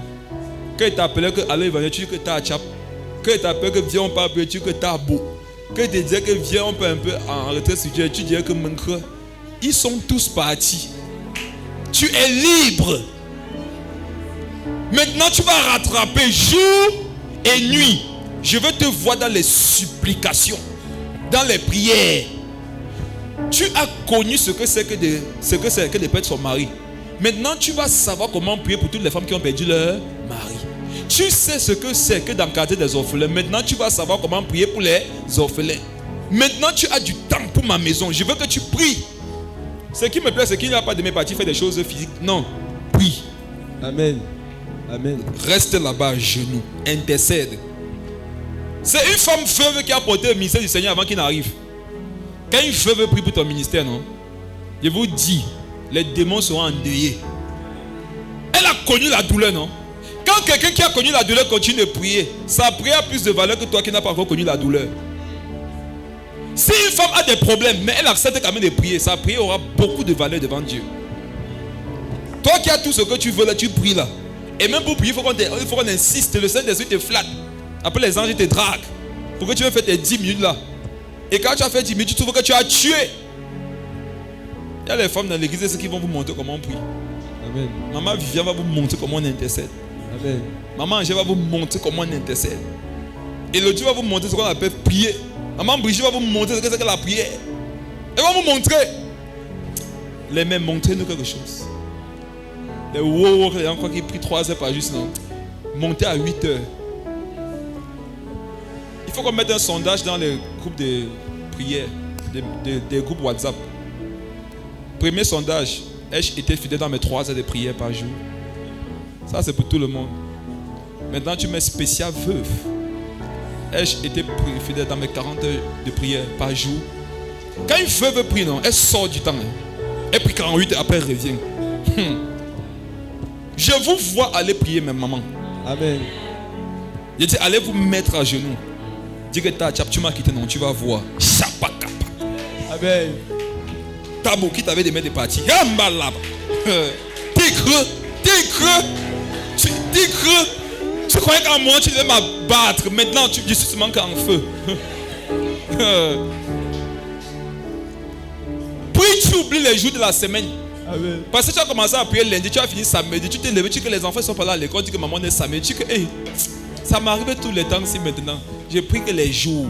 Quand il t'appelait que allez va tu dis que t'as chap. Quand il t'appelait que viens on parle, tu dis que t'as beau. Quand il te disait que viens on peut un peu en retraite sur Dieu, tu dirais que mon creux. Ils sont tous partis. Tu es libre. Maintenant tu vas rattraper jour et nuit. Je veux te voir dans les supplications, dans les prières. Tu as connu ce que c'est que de perdre son mari. Maintenant tu vas savoir comment prier pour toutes les femmes qui ont perdu leur mari. Tu sais ce que c'est que dans le quartier des orphelins. Maintenant tu vas savoir comment prier pour les orphelins. Maintenant tu as du temps pour ma maison. Je veux que tu pries. Ce qui me plaît, c'est qu'il n'y a pas de mes parties faire des choses physiques. Non, prie.
Amen. Amen.
Reste là-bas à genoux. Intercède. C'est une femme veuve qui a porté le ministère du Seigneur avant qu'il n'arrive. Quand une veuve prie pour ton ministère, non? Je vous dis, les démons seront endeuillés. Elle a connu la douleur, non? Quand quelqu'un qui a connu la douleur continue de prier, sa prière a plus de valeur que toi qui n'as pas encore connu la douleur. Si une femme a des problèmes, mais elle accepte quand même de prier, sa prière aura beaucoup de valeur devant Dieu. Toi qui as tout ce que tu veux là, tu pries là. Et même pour prier, il faut qu'on insiste. Le Saint-Esprit te flatte. Après les anges te draguent. Pour que tu veux faire tes 10 minutes là. Et quand tu as fait 10 minutes, tu trouves que tu as tué. Il y a les femmes dans l'église qui vont vous montrer comment on prie.
Amen.
Maman Viviane va vous montrer comment on intercède.
Amen.
Maman Angèle va vous montrer comment on intercède. Elodie va vous montrer ce qu'on appelle prier. Maman Brigitte va vous montrer ce que c'est que la prière. Elle va vous montrer. Les mêmes, montrez-nous quelque chose. Les les enfants qui prient 3 heures par jour, sinon montez à 8 heures. Il faut qu'on mette un sondage dans les groupes de prière, des groupes WhatsApp. Premier sondage, ai-je été fidèle dans mes 3 heures de prière par jour? Ça c'est pour tout le monde. Maintenant tu mets spécial veuve. Ai-je été fidèle dans mes 40 heures de prière par jour? Quand une veuve prie, non, elle sort du temps. Elle prie 48 heures, après elle revient. Je vous vois aller prier, mes mamans.
Amen.
Je dis, allez vous mettre à genoux. Dis que tu m'as quitté, non, tu vas voir. Chapaka.
Amen.
Tabo qui t'avait des mains de partie. T'es creux. Tu croyais qu'en moi tu devais m'abattre. Maintenant je suis seulement qu'en feu. Puis tu oublies les jours de la semaine.
Amen.
Parce que tu as commencé à prier lundi, tu as fini samedi, tu t'es levé, tu dis que les enfants sont pas là à l'école, tu dis que maman est samedi, tu dis que hey, ça m'arrive tous les temps ici maintenant. Je prie que les jours.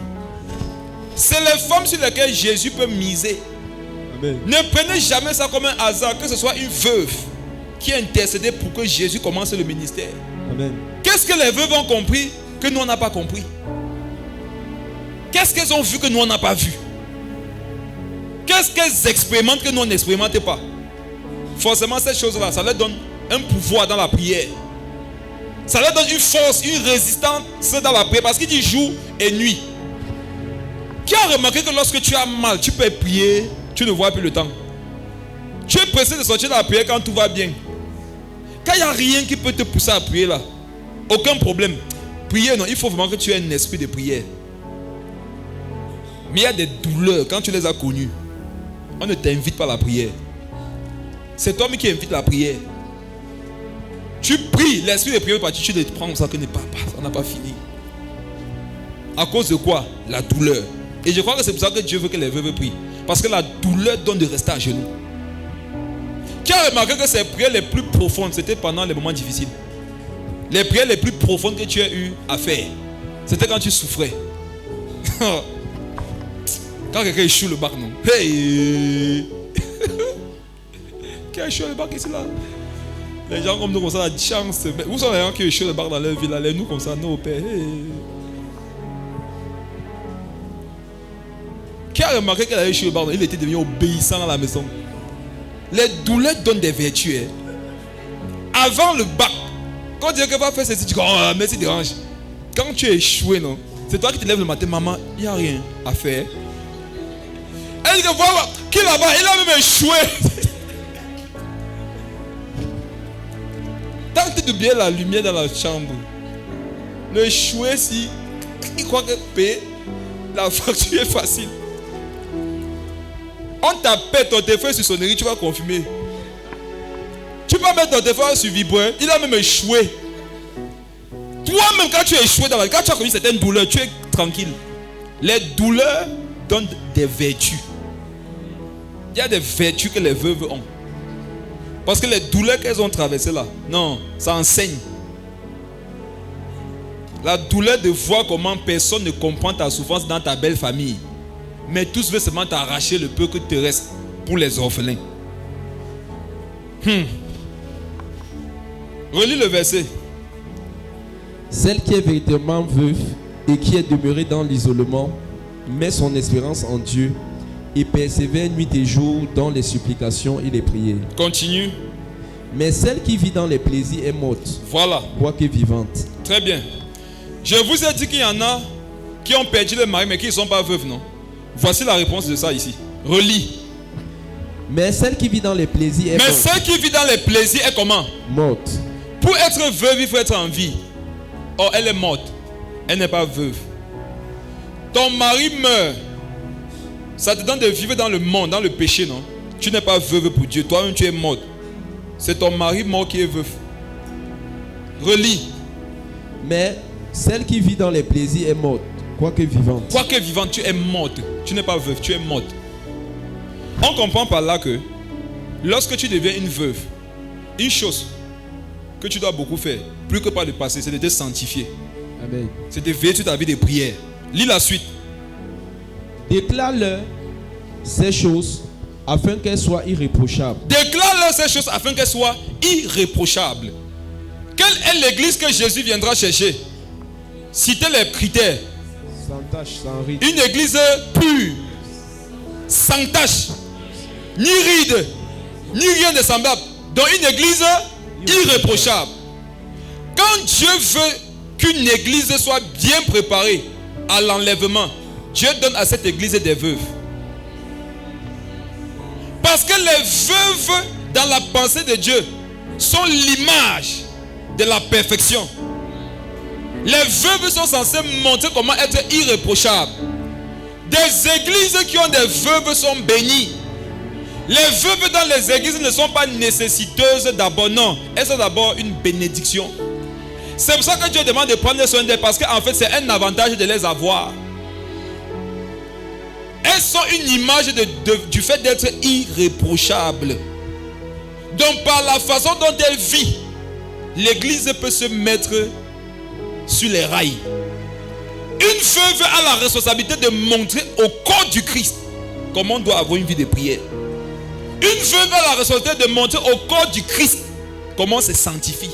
C'est les femmes sur lesquelles Jésus peut miser.
Amen.
Ne prenez jamais ça comme un hasard, que ce soit une veuve qui a intercédé pour que Jésus commence le ministère.
Amen.
Qu'est-ce que les veuves ont compris que nous on n'a pas compris? Qu'est-ce qu'elles ont vu que nous on n'a pas vu? Qu'est-ce qu'elles expérimentent que nous on n'expérimente pas? Forcément cette chose-là, ça leur donne un pouvoir dans la prière. Ça leur donne une force, une résistance dans la prière. Parce qu'il dit jour et nuit. Qui a remarqué que lorsque tu as mal, tu peux prier, tu ne vois plus le temps. Tu es pressé de sortir de la prière quand tout va bien. Quand il n'y a rien qui peut te pousser à prier là, aucun problème. Prier, non, il faut vraiment que tu aies un esprit de prière. Mais il y a des douleurs, quand tu les as connues, on ne t'invite pas à la prière. C'est toi-même qui invite la prière. Tu pries, l'esprit de prière est parti, tu te prends ça que on n'a pas fini. À cause de quoi? La douleur. Et je crois que c'est pour ça que Dieu veut que les veuves prient. Parce que la douleur donne de rester à genoux. Qui a remarqué que ces prières les plus profondes, c'était pendant les moments difficiles? Les prières les plus profondes que tu as eu à faire, c'était quand tu souffrais. Quand quelqu'un échoue le bac, non? Hey! Qui a échoué le bac ici là? Les gens comme nous comme ça, la chance. Où sont les gens qui échouent le bac dans leur vie là? Les nous comme ça, nos pères. Hey! Qui a remarqué qu'elle a échoué le bac? Il était devenu obéissant à la maison. Les douleurs donnent des vertus. Avant le bac, quand Dieu va faire ceci, tu dis oh merci dérange. Quand tu es échoué, non? C'est toi qui te lèves le matin, maman, il n'y a rien à faire. Elle dit voilà, qui là-bas, il a même échoué. Tente de bien la lumière dans la chambre. Le échouer si il croit que payer la facture est facile. On t'appelle ton téléphone sur sonnerie, tu vas confirmer. Tu peux mettre ton téléphone sur vibreur, il a même échoué. Toi-même, quand tu es échoué dans la vie, quand tu as connu certaines douleurs, tu es tranquille. Les douleurs donnent des vertus. Il y a des vertus que les veuves ont. Parce que les douleurs qu'elles ont traversées là, non, ça enseigne. La douleur de voir comment personne ne comprend ta souffrance dans ta belle famille. Mais tous veulent seulement t'arracher le peu que te reste pour les orphelins. Relis le verset.
Celle qui est véritablement veuve et qui est demeurée dans l'isolement met son espérance en Dieu et persévère nuit et jour dans les supplications et les prières.
Continue.
Mais celle qui vit dans les plaisirs est morte.
Voilà.
Quoique vivante.
Très bien. Je vous ai dit qu'il y en a qui ont perdu le mari mais qui ne sont pas veuves, non? Voici la réponse de ça ici. Relis.
Mais celle qui vit dans les plaisirs est morte.
Mais celle qui vit dans les plaisirs est comment?
Morte.
Pour être veuve, il faut être en vie. Or, elle est morte. Elle n'est pas veuve. Ton mari meurt. Ça te donne de vivre dans le monde, dans le péché, non? Tu n'es pas veuve pour Dieu. Toi-même, tu es morte. C'est ton mari mort qui est veuve. Relis.
Mais celle qui vit dans les plaisirs est morte. Quoique vivante.
Quoique vivante, tu es morte. Tu n'es pas veuve, tu es morte. On comprend par là que lorsque tu deviens une veuve, une chose que tu dois beaucoup faire, plus que par le passé, c'est de te sanctifier.
Amen.
C'est de veiller sur ta vie de prière. Lis la suite.
Déclare-leur ces choses afin qu'elles soient irréprochables.
Déclare-leur ces choses afin qu'elles soient irréprochables. Quelle est l'église que Jésus viendra chercher? Citez les critères.
Sans tache, sans ride.
Une église pure, sans tache, ni ride, ni rien de semblable. Donc une église irréprochable. Quand Dieu veut qu'une église soit bien préparée à l'enlèvement, Dieu donne à cette église des veuves. Parce que les veuves dans la pensée de Dieu sont l'image de la perfection. Les veuves sont censées montrer comment être irréprochables. Des églises qui ont des veuves sont bénies. Les veuves dans les églises ne sont pas nécessiteuses d'abord, non. Elles sont d'abord une bénédiction. C'est pour ça que Dieu demande de prendre soin d'elles, parce qu'en fait c'est un avantage de les avoir. Elles sont une image du fait d'être irréprochables. Donc par la façon dont elles vivent, l'église peut se mettre sur les rails. Une veuve a la responsabilité de montrer au corps du Christ comment on doit avoir une vie de prière. Une veuve a la responsabilité de montrer au corps du Christ comment on se sanctifie.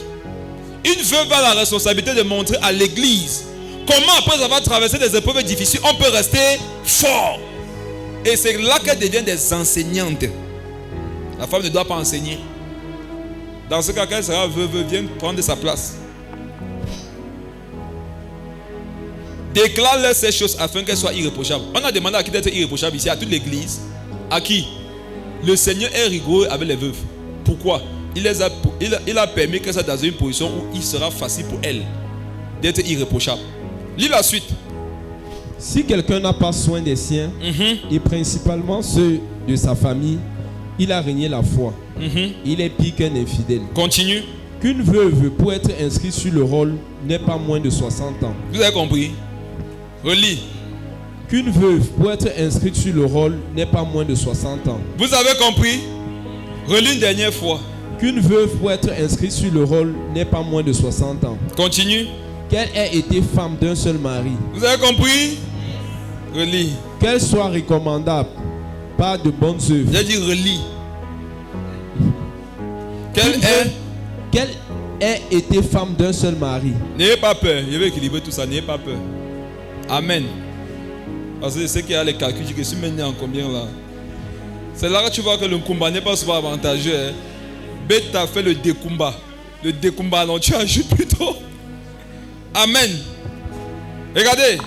Une veuve a la responsabilité de montrer à l'église comment, après avoir traversé des épreuves difficiles, on peut rester fort. Et c'est là qu'elle devient des enseignantes. La femme ne doit pas enseigner. Dans ce cas, qu'elle sera veuve, vient prendre sa place. Déclare-leur ces choses afin qu'elles soient irréprochables. On a demandé à qui d'être irréprochable ici? À toute l'église. À qui? Le Seigneur est rigoureux avec les veuves. Pourquoi? Il a permis qu'elles soient dans une position où il sera facile pour elles d'être irréprochable. Lis la suite.
Si quelqu'un n'a pas soin des siens, et principalement ceux de sa famille, il a régné la foi. Il est pire qu'un infidèle.
Continue.
Qu'une veuve, pour être inscrite sur le rôle, n'ait pas moins de 60 ans.
Vous avez compris? Relis.
Qu'une veuve, pour être inscrite sur le rôle, n'ait pas moins de 60 ans.
Vous avez compris? Relis une dernière fois.
Qu'une veuve, pour être inscrite sur le rôle, n'ait pas moins de 60 ans.
Continue.
Qu'elle ait été femme d'un seul mari.
Vous avez compris? Relis.
Qu'elle soit recommandable par de bonnes œuvres.
J'ai dit relis.
Qu'elle ait été femme d'un seul mari.
N'ayez pas peur. Je vais équilibrer tout ça. N'ayez pas peur. Amen. Parce que je sais qu'il y a les calculs. Je suis maintenant en combien là? C'est là que tu vois que le combat n'est pas souvent avantageux. Hein? Bête a fait le décombat. Le décombat, non, tu ajoutes plutôt. Amen. Regardez.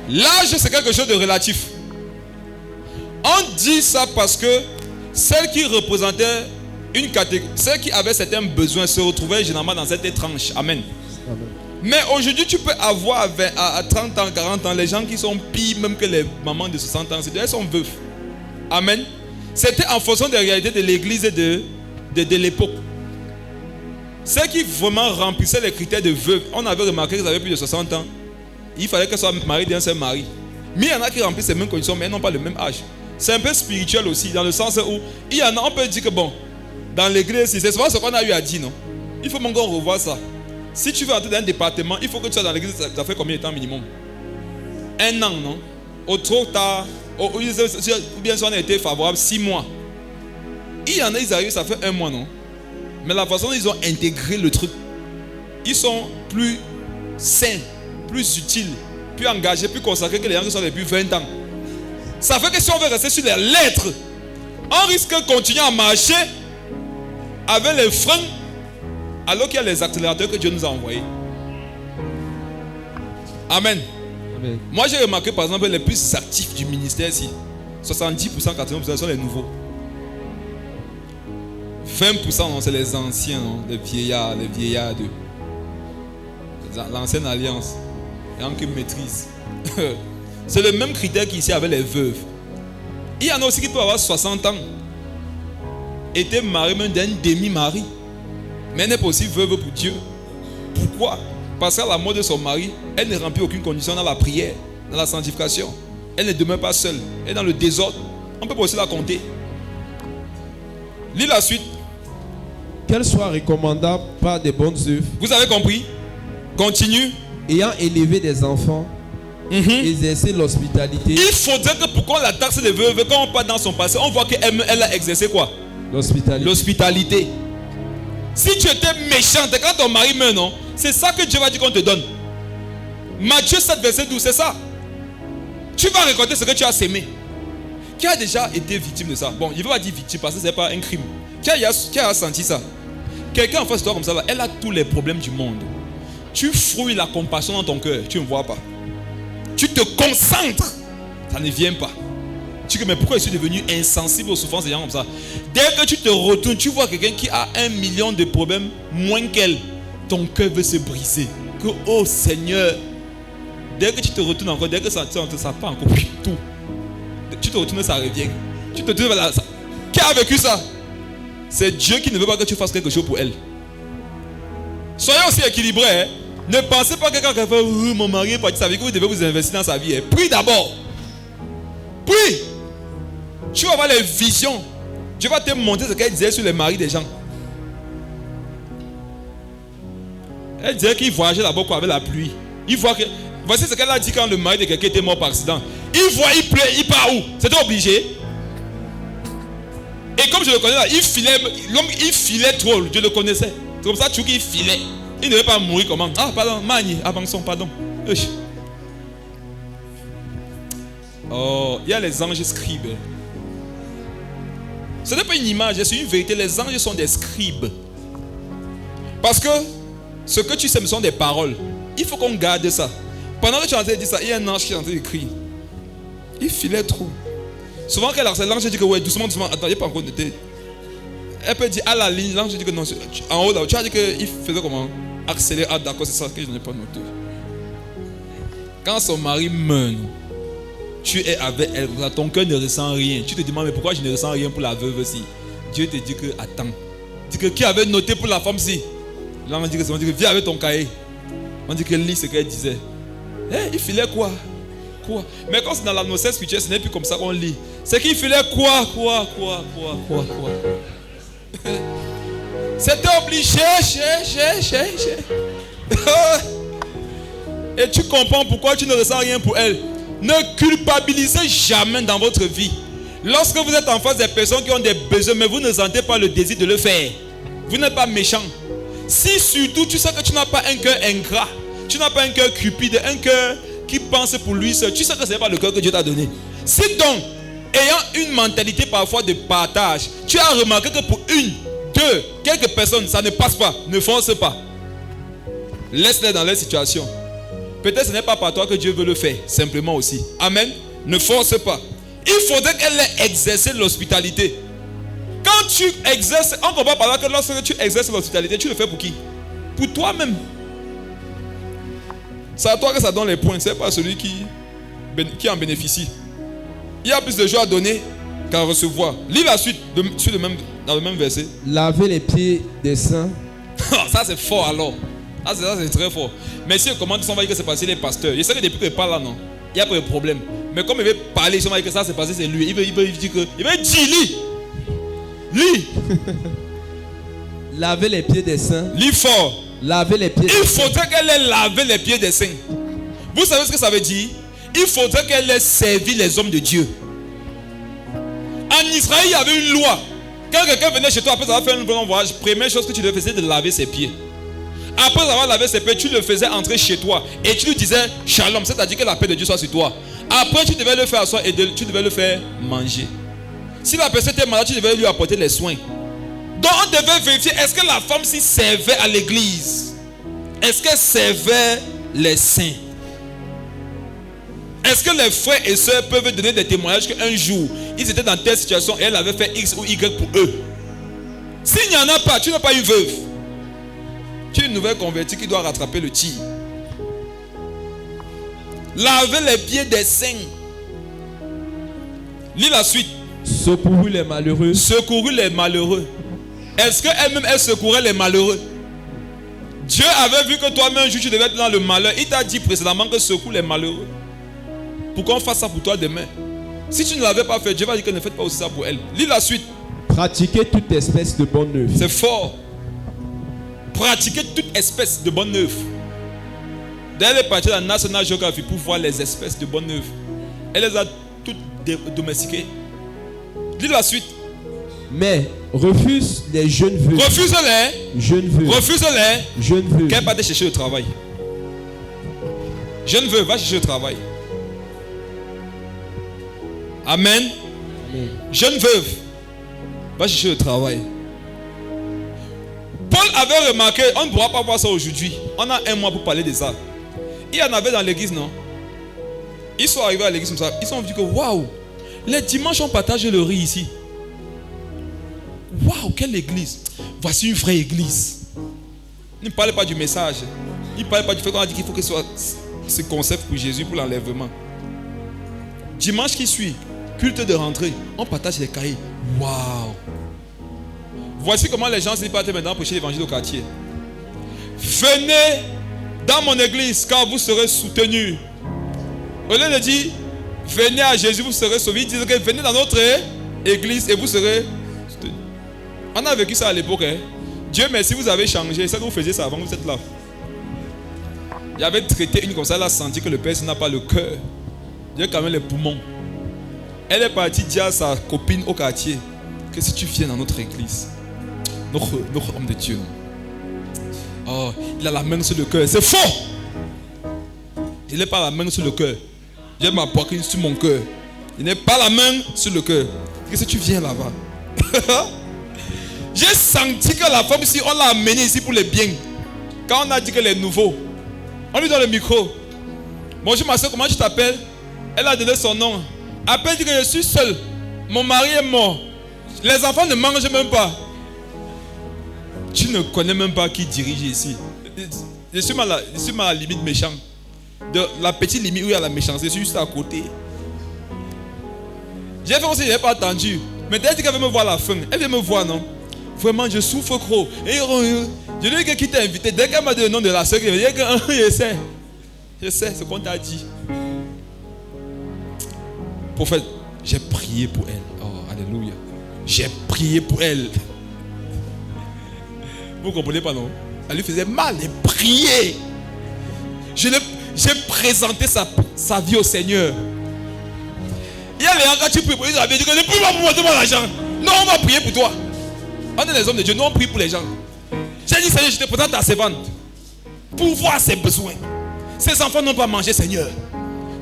L'âge, c'est quelque chose de relatif. On dit ça parce que celles qui représentaient une catégorie, celles qui avaient certains besoins se retrouvaient généralement dans cette tranche. Amen.
Amen.
Mais aujourd'hui, tu peux avoir à 30 ans, 40 ans, les gens qui sont pires même que les mamans de 60 ans, elles sont veuves. Amen. C'était en fonction des réalités de l'église et de l'époque. Ceux qui vraiment remplissaient les critères de veuve, on avait remarqué qu'ils avaient plus de 60 ans. Il fallait qu'elles soient mariées d'un seul mari. Mais il y en a qui remplissent les mêmes conditions, mais elles n'ont pas le même âge. C'est un peu spirituel aussi, dans le sens où il y en a, on peut dire que bon, dans l'église, c'est souvent ce qu'on a eu à dire, non? Il faut encore revoir ça. Si tu veux entrer dans un département, il faut que tu sois dans l'église, ça fait combien de temps minimum? 1 an, non? Au trop tard, ou bien si on a été favorable, 6 mois. Il y en a, ils arrivent, ça fait 1 mois, non? Mais la façon dont ils ont intégré le truc, ils sont plus sains, plus utiles, plus engagés, plus consacrés que les gens qui sont depuis 20 ans. Ça fait que si on veut rester sur les lettres, on risque de continuer à marcher avec les freins, alors qu'il y a les accélérateurs que Dieu nous a envoyés. Amen.
Amen.
Moi j'ai remarqué par exemple les plus actifs du ministère ici, 70%, 80% sont les nouveaux. 20% non, c'est les anciens, non, les vieillards de l'ancienne alliance. Et en qui maîtrise. C'est le même critère qu'ici avec les veuves. Il y en a aussi qui peuvent avoir 60 ans, étaient mariés même d'un demi-mari, mais elle n'est pas aussi veuve pour Dieu. Pourquoi? Parce qu'à la mort de son mari, elle ne remplit aucune condition dans la prière, dans la sanctification. Elle ne demeure pas seule. Elle est dans le désordre. On peut pas aussi la compter. Lis la suite.
Qu'elle soit recommandable par de bonnes œuvres.
Vous avez compris? Continue.
Ayant élevé des enfants, exercer l'hospitalité.
Il faudrait que pourquoi la taxe des veuves, quand on part dans son passé, on voit qu'elle a exercé quoi? L'hospitalité. Si tu étais méchante quand ton mari meurt, non? C'est ça que Dieu va dire qu'on te donne. Matthieu 7, verset 12, c'est ça. Tu vas récolter ce que tu as sémé. Qui a déjà été victime de ça? Bon, il ne veut pas dire victime parce que ce n'est pas un crime. Qui a senti ça? Quelqu'un en face de toi comme ça, là, elle a tous les problèmes du monde. Tu fouilles la compassion dans ton cœur, tu ne vois pas. Tu te concentres, ça ne vient pas. Tu dis mais pourquoi je suis devenu insensible aux souffrances des gens comme ça? Dès que tu te retournes, tu vois quelqu'un qui a 1 million de problèmes moins qu'elle. Ton cœur veut se briser. Que oh Seigneur, dès que tu te retournes encore, dès que ça part encore tout. Tu te retournes, ça revient. Tu te retournes là. Qui a vécu ça? C'est Dieu qui ne veut pas que tu fasses quelque chose pour elle. Soyez aussi équilibrés. Hein? Ne pensez pas que quelqu'un qui fait mon mari est parti, ça veut dire que vous devez vous investir dans sa vie. Hein? Prie d'abord. Prie. Tu vas avoir les visions. Dieu va te montrer ce qu'elle disait sur les maris des gens. Elle disait qu'il voyageait d'abord avec la pluie. Il voit que. Voici ce qu'elle a dit quand le mari de quelqu'un était mort par accident. Il voit, il pleut, il part où? C'était obligé. Et comme je le connais là, l'homme il filait trop, je le connaissais. C'est comme ça tu qu'il filait. Il ne devait pas mourir comment? Ah pardon, Mani, avançons, pardon. Oh, il y a les anges scribes. Ce n'est pas une image, c'est une vérité. Les anges sont des scribes. Parce que ce que tu sais, ce sont des paroles. Il faut qu'on garde ça. Pendant que tu es en train de dire ça, il y a un ange qui est en train d'écrire. Il filait trop. Souvent, quand l'ange dit que ouais, doucement, doucement, attends, il n'y a pas encore noté. Elle peut dire à la ligne, l'ange dit que non, en haut là, tu as dit qu'il faisait comment? Accélérer, ah d'accord, c'est ça que je n'ai pas noté. Quand son mari meurt, tu es avec elle, ton cœur ne ressent rien. Tu te demandes, mais pourquoi je ne ressens rien pour la veuve si? Dieu te dit que, attends. Dit que qui avait noté pour la femme si? L'ange dit que viens avec ton cahier. On dit que lit ce qu'elle disait. Il filait quoi? quoi. Mais quand c'est dans l'atmosphère spirituelle, ce n'est plus comme ça qu'on lit. C'est qu'il fallait quoi. C'était obligé, Et tu comprends pourquoi tu ne ressens rien pour elle. Ne culpabilisez jamais dans votre vie. Lorsque vous êtes en face des personnes qui ont des besoins, mais vous ne sentez pas le désir de le faire, vous n'êtes pas méchant. Si surtout tu sais que tu n'as pas un cœur ingrat, tu n'as pas un cœur cupide, un cœur qui pense pour lui seul, tu sais que ce n'est pas le cœur que Dieu t'a donné. Si donc, ayant une mentalité parfois de partage, tu as remarqué que pour une, deux, quelques personnes, ça ne passe pas, ne force pas. Laisse-les dans leur situation. Peut-être ce n'est pas par toi que Dieu veut le faire, simplement aussi. Amen. Ne force pas. Il faudrait qu'elle ait exercé l'hospitalité. Quand tu exerces, on comprend par là que lorsque tu exerces l'hospitalité, tu le fais pour qui? Pour toi-même. C'est à toi que ça donne les points, c'est pas celui qui en bénéficie. Il y a plus de joie à donner qu'à recevoir. Lis la suite dans le même verset.
Laver les pieds des saints.
Ça c'est fort alors. Ça c'est très fort. Mais si on commence, on va dire que c'est passé les pasteurs. Je sais que depuis qu'il parle là, non, il n'y a pas de problème. Mais comme il veut parler, on va dire que ça c'est passé, c'est lui. Il veut dire que. Il veut dire, lis.
Laver les pieds des saints.
Lis fort.
Laver les pieds.
Il faudrait qu'elle ait lavé les pieds des saints. Vous savez ce que ça veut dire? Il faudrait qu'elle ait servi les hommes de Dieu. En Israël, il y avait une loi. Quand quelqu'un venait chez toi après avoir fait un long voyage, première chose que tu devais faire, c'est de laver ses pieds. Après avoir lavé ses pieds, tu le faisais entrer chez toi et tu lui disais shalom, c'est-à-dire que la paix de Dieu soit sur toi. Après, tu devais le faire asseoir et tu devais le faire manger. Si la personne était malade, tu devais lui apporter les soins. Donc, on devait vérifier, est-ce que la femme s'y servait à l'église? Est-ce qu'elle servait les saints? Est-ce que les frères et sœurs peuvent donner des témoignages qu'un jour, ils étaient dans telle situation et elle avait fait X ou Y pour eux? S'il n'y en a pas, tu n'es pas une veuve. Tu es une nouvelle convertie qui doit rattraper le tir. Laver les pieds des saints. Lis la suite.
Secouru les malheureux.
Secouru les malheureux. Est-ce qu'elle-même, elle secourait les malheureux? Dieu avait vu que toi-même, un jour, tu devais être dans le malheur. Il t'a dit précédemment que secoue les malheureux. Pourquoi on fasse ça pour toi demain? Si tu ne l'avais pas fait, Dieu va dire que ne faites pas aussi ça pour elle. Lis la suite.
Pratiquer toute espèce de bonne œuvre.
C'est fort. Pratiquer toute espèce de bonne œuvre. D'ailleurs, elle est partie dans la National Geographic pour voir les espèces de bonne œuvre. Elle les a toutes domestiquées. Lis la suite.
Mais refuse les jeunes veuves.
Refuse-les.
Jeunes veuves.
Refuse-les.
Jeunes veuves.
Qu'elle parte chercher le travail. Jeune veuve, va chercher le travail. Amen.
Amen.
Jeune veuve, va chercher le travail. Paul avait remarqué, on ne pourra pas voir ça aujourd'hui. On a un mois pour parler de ça. Il y en avait dans l'église, non? Ils sont arrivés à l'église comme ça. Ils sont dit que waouh, les dimanches on partage le riz ici. Waouh, quelle église! Voici une vraie église. Il ne parlait pas du message. Il ne parlait pas du fait qu'on a dit qu'il faut que ce soit ce concept pour Jésus, pour l'enlèvement. Dimanche qui suit, culte de rentrée, on partage les cahiers. Waouh! Voici comment les gens se partent maintenant prêcher l'évangile au quartier. Venez dans mon église car vous serez soutenus. Au lieu de dire venez à Jésus, vous serez sauvés, ils disent que venez dans notre église et vous serez soutenus. On a vécu ça à l'époque. Hein? Dieu merci, vous avez changé. C'est que vous faisiez ça avant, vous êtes là. Il avait traité une comme ça, elle a senti que le père n'a pas le cœur. Dieu a quand même les poumons. Elle est partie dire à sa copine au quartier que si tu viens dans notre église, notre homme de Dieu, oh, il a la main sur le cœur. C'est faux. Il n'est pas la main sur le cœur. Dieu m'a poignardé sur mon cœur. Il n'est pas la main sur le cœur. Que si tu viens là-bas. J'ai senti que la femme ici, on l'a amenée ici pour les biens. Quand on a dit que les nouveaux, on lui donne le micro. Bonjour ma soeur, comment tu t'appelles? Elle a donné son nom. Après, elle dit que je suis seule. Mon mari est mort. Les enfants ne mangent même pas. Tu ne connais même pas qui dirige ici. Je suis mal à la limite méchant. De la petite limite où il y a la méchanceté, je suis juste à côté. J'ai fait aussi, je n'avais pas attendu. Mais elle dit qu'elle veut me voir à la fin. Elle vient me voir, non? Vraiment, je souffre trop. Et je lui ai dit qui t'a invité. Dès qu'elle m'a dit le nom de la soeur, je sais, c'est ce qu'on t'a dit. Prophète, j'ai prié pour elle. Oh, alléluia. J'ai prié pour elle. Vous comprenez pas, non? Elle lui faisait mal, elle priait. J'ai présenté sa vie au Seigneur. Il y a les gens, quand tu pries pour eux, ils avaient dit que ne prie pas pour moi, demande l'argent. Non, on va prier pour toi. On est les hommes de Dieu, nous on prie pour les gens. J'ai dit, Seigneur, je te présente ta servante pour voir ses besoins. Ses enfants n'ont pas mangé, Seigneur.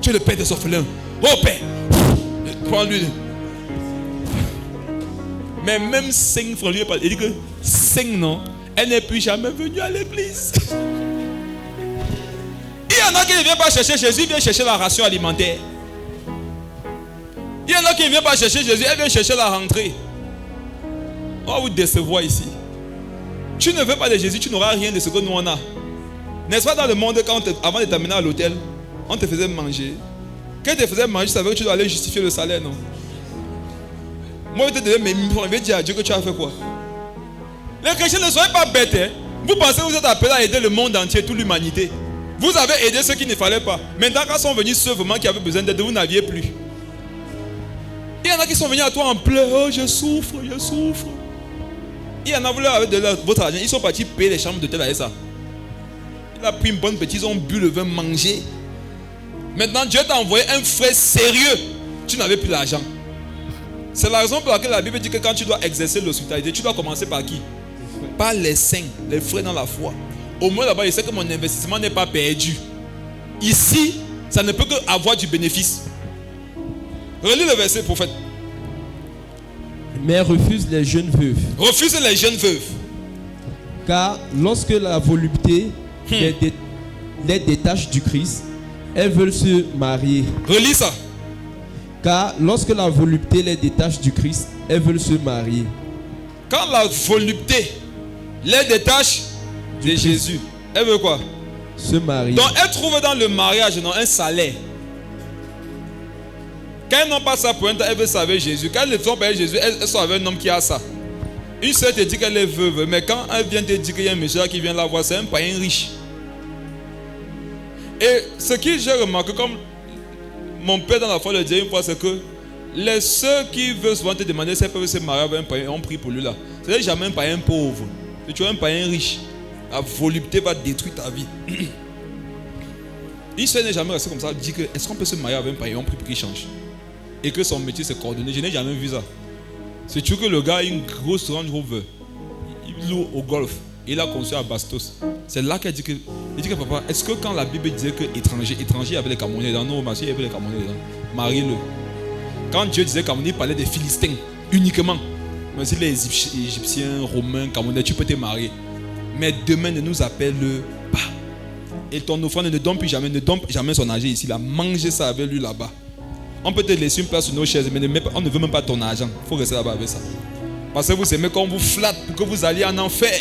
Tu es le père des orphelins. Oh Père, prends-lui. Mais même 5 francs, lui, il dit que 5 non, elle n'est plus jamais venue à l'église. Il y en a qui ne viennent pas chercher Jésus, ils viennent chercher la ration alimentaire. Il y en a qui ne viennent pas chercher Jésus, elle vient chercher la rentrée. On va vous décevoir ici. Tu ne veux pas de Jésus, tu n'auras rien de ce que nous on a. N'est-ce pas dans le monde, quand avant de t'amener à l'hôtel, on te faisait manger. Quand tu te faisais manger, tu savais que tu dois aller justifier le salaire, non? Moi, je te disais, mais je vais dire à Dieu que tu as fait quoi? Les chrétiens ne soyez pas bêtes. Hein? Vous pensez que vous êtes appelés à aider le monde entier, toute l'humanité. Vous avez aidé ceux qui ne fallait pas. Maintenant, quand sont venus ceux vraiment qui avaient besoin d'aide, vous n'aviez plus. Il y en a qui sont venus à toi en pleurs. Oh, je souffre, je souffre. Il y en a voulu avec votre argent. Ils sont partis payer les chambres d'hôtel avec ça. Il a pris une bonne petite, ils ont bu le vin, mangé. Maintenant, Dieu t'a envoyé un frère sérieux. Tu n'avais plus l'argent. C'est la raison pour laquelle la Bible dit que quand tu dois exercer l'hospitalité, tu dois commencer par qui? Par les saints, les frères dans la foi. Au moins là-bas, il sait que mon investissement n'est pas perdu. Ici, ça ne peut qu'avoir du bénéfice. Relis le verset, prophète.
Mais refuse les jeunes veuves.
Refuse les jeunes veuves.
Car lorsque la volupté les détache du Christ, elles veulent se marier.
Relis ça.
Car lorsque la volupté les détache du Christ, elles veulent se marier.
Quand la volupté les détache de Jésus, elle veut quoi?
Se marier.
Donc elle trouve dans le mariage un salaire. Quand elles n'ont pas ça pour un temps, elles veulent servir Jésus. Quand elles sont avec Jésus, elles sont avec un homme qui a ça. Une sœur te dit qu'elle est veuve, mais quand elle vient te dire qu'il y a un monsieur qui vient la voir, c'est un païen riche. Et ce que j'ai remarqué, comme mon père dans la foi le disait une fois, c'est que les sœurs qui veulent souvent te demander si elles peuvent se marier avec un païen, on prie pour lui là. C'est jamais un païen pauvre. Tu es un païen riche. La volupté va détruire ta vie. Une sœur n'est jamais restée comme ça, dit que est-ce qu'on peut se marier avec un païen, on prie pour qu'il change. Et que son métier c'est coordonné. Je n'ai jamais vu ça. C'est sûr que le gars a une grosse Range Rover. Il loue au golf. Il a conçu à Bastos. C'est là qu'elle dit que, il dit que papa, est-ce que quand la Bible disait que étranger, il y avait les Camerounais dans nos marchés, il y avait les Camerounais dedans. Marie-le. Quand Dieu disait Camerounais, il parlait des Philistins uniquement. Mais si les Égyptiens, Romains, Camerounais, tu peux te marier. Mais demain ne nous appelle pas. Et ton offrande ne donne plus jamais, ne donne jamais son argent ici. Là, mangez ça avec lui là-bas. On peut te laisser une place sur nos chaises, mais on ne veut même pas ton argent. Il faut rester là-bas avec ça. Parce que vous aimez qu'on vous flatte pour que vous alliez en enfer.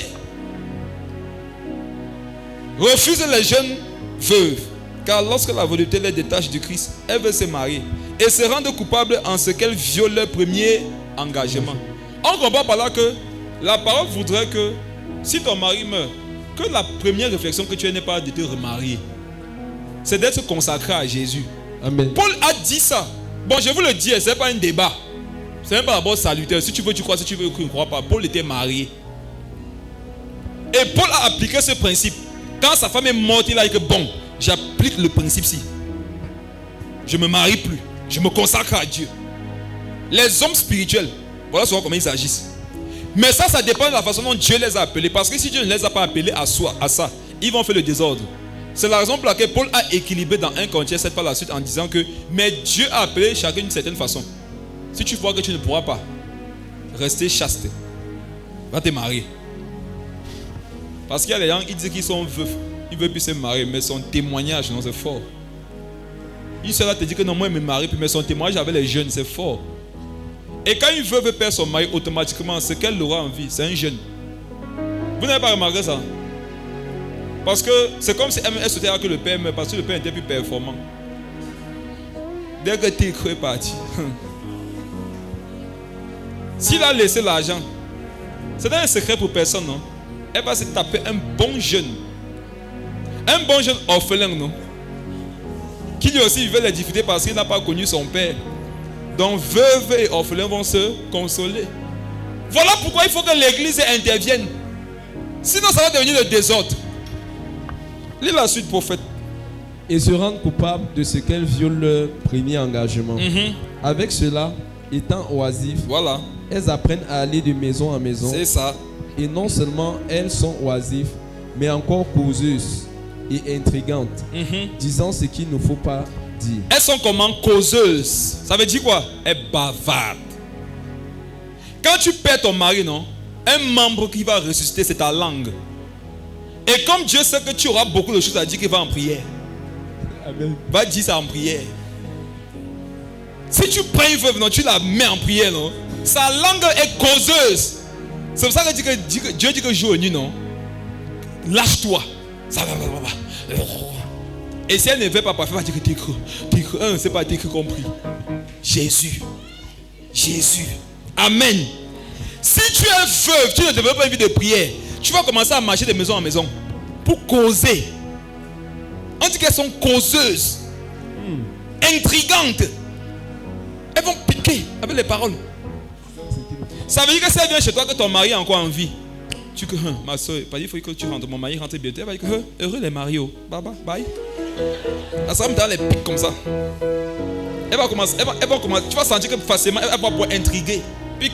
Refuse les jeunes veuves, car lorsque la volupté les détache du Christ, elles veulent se marier et se rendre coupables en ce qu'elles violent leur premier engagement. On comprend par là que la parole voudrait que si ton mari meurt, que la première réflexion que tu aies n'est pas de te remarier, c'est d'être consacré à Jésus.
Amen.
Paul a dit ça. Bon, je vous le dis, ce n'est pas un débat. Ce n'est pas d'abord salutaire. Si tu veux, tu crois. Si tu veux, tu ne crois pas. Paul était marié. Et Paul a appliqué ce principe. Quand sa femme est morte, il a dit que bon, j'applique le principe-ci. Je ne me marie plus. Je me consacre à Dieu. Les hommes spirituels, voilà souvent comment ils agissent. Mais ça dépend de la façon dont Dieu les a appelés. Parce que si Dieu ne les a pas appelés à ça, ils vont faire le désordre. C'est la raison pour laquelle Paul a équilibré dans 1 Corinthiens 7 par la suite en disant que mais Dieu a appelé chacun d'une certaine façon. Si tu vois que tu ne pourras pas rester chaste, va te marier. Parce qu'il y a des gens qui disent qu'ils sont veufs, ils ne veulent plus se marier, mais son témoignage, non, c'est fort. Une seule te dit que non, moi je me marie, mais son témoignage avec les jeunes, c'est fort. Et quand une veuve perd son mari, automatiquement, ce qu'elle aura en vie, c'est un jeune. Vous n'avez pas remarqué ça? Parce que c'est comme si elle souhaitait que le père meure, parce que le père était plus performant. Dès que tu es cru parti. S'il a laissé l'argent, c'est un secret pour personne, non? Elle va se taper un bon jeune orphelin, non? Qui lui aussi vivait les difficultés parce qu'il n'a pas connu son père. Donc veuves et orphelins vont se consoler. Voilà pourquoi il faut que l'église intervienne. Sinon ça va devenir le désordre. Lis la suite, prophète.
Et se rendent coupables de ce qu'elles violent leur premier engagement. Avec cela, étant oisives,
Voilà,
elles apprennent à aller de maison en maison.
c'est ça.
Et non seulement elles sont oisives, mais encore causeuses et intrigantes, disant ce qu'il ne faut pas dire.
Elles sont comment? Causeuses. Ça veut dire quoi? Elles bavardent. Quand tu perds ton mari, non? Un membre qui va ressusciter, c'est ta langue. Et comme Dieu sait que tu auras beaucoup de choses à dire, qu'il va en prière.
Amen.
Va dire ça en prière. Si tu prends une veuve, non, tu la mets en prière, non? Sa langue est causeuse. C'est pour ça que Dieu dit que joue au nu, non? Lâche-toi. Ça va. Et si elle ne veut pas parfait, elle va dire que t'es cru. C'est pas t'es cru compris. Jésus. Amen. Si tu es veuve, tu ne développes pas une vie de prière, tu vas commencer à marcher de maison en maison pour causer. On dit qu'elles sont causeuses, intrigantes. Elles vont piquer avec les paroles. Ça veut dire que si elle vient chez toi, que ton mari est encore en vie, tu dis que ma soeur, il faut que tu rentres, mon mari rentre bientôt. Elle va dire que heureux les mariés. Bye. Elle sera dans les pics comme ça. Elle va commencer, tu vas sentir que facilement, elle va pouvoir intriguer. Pic.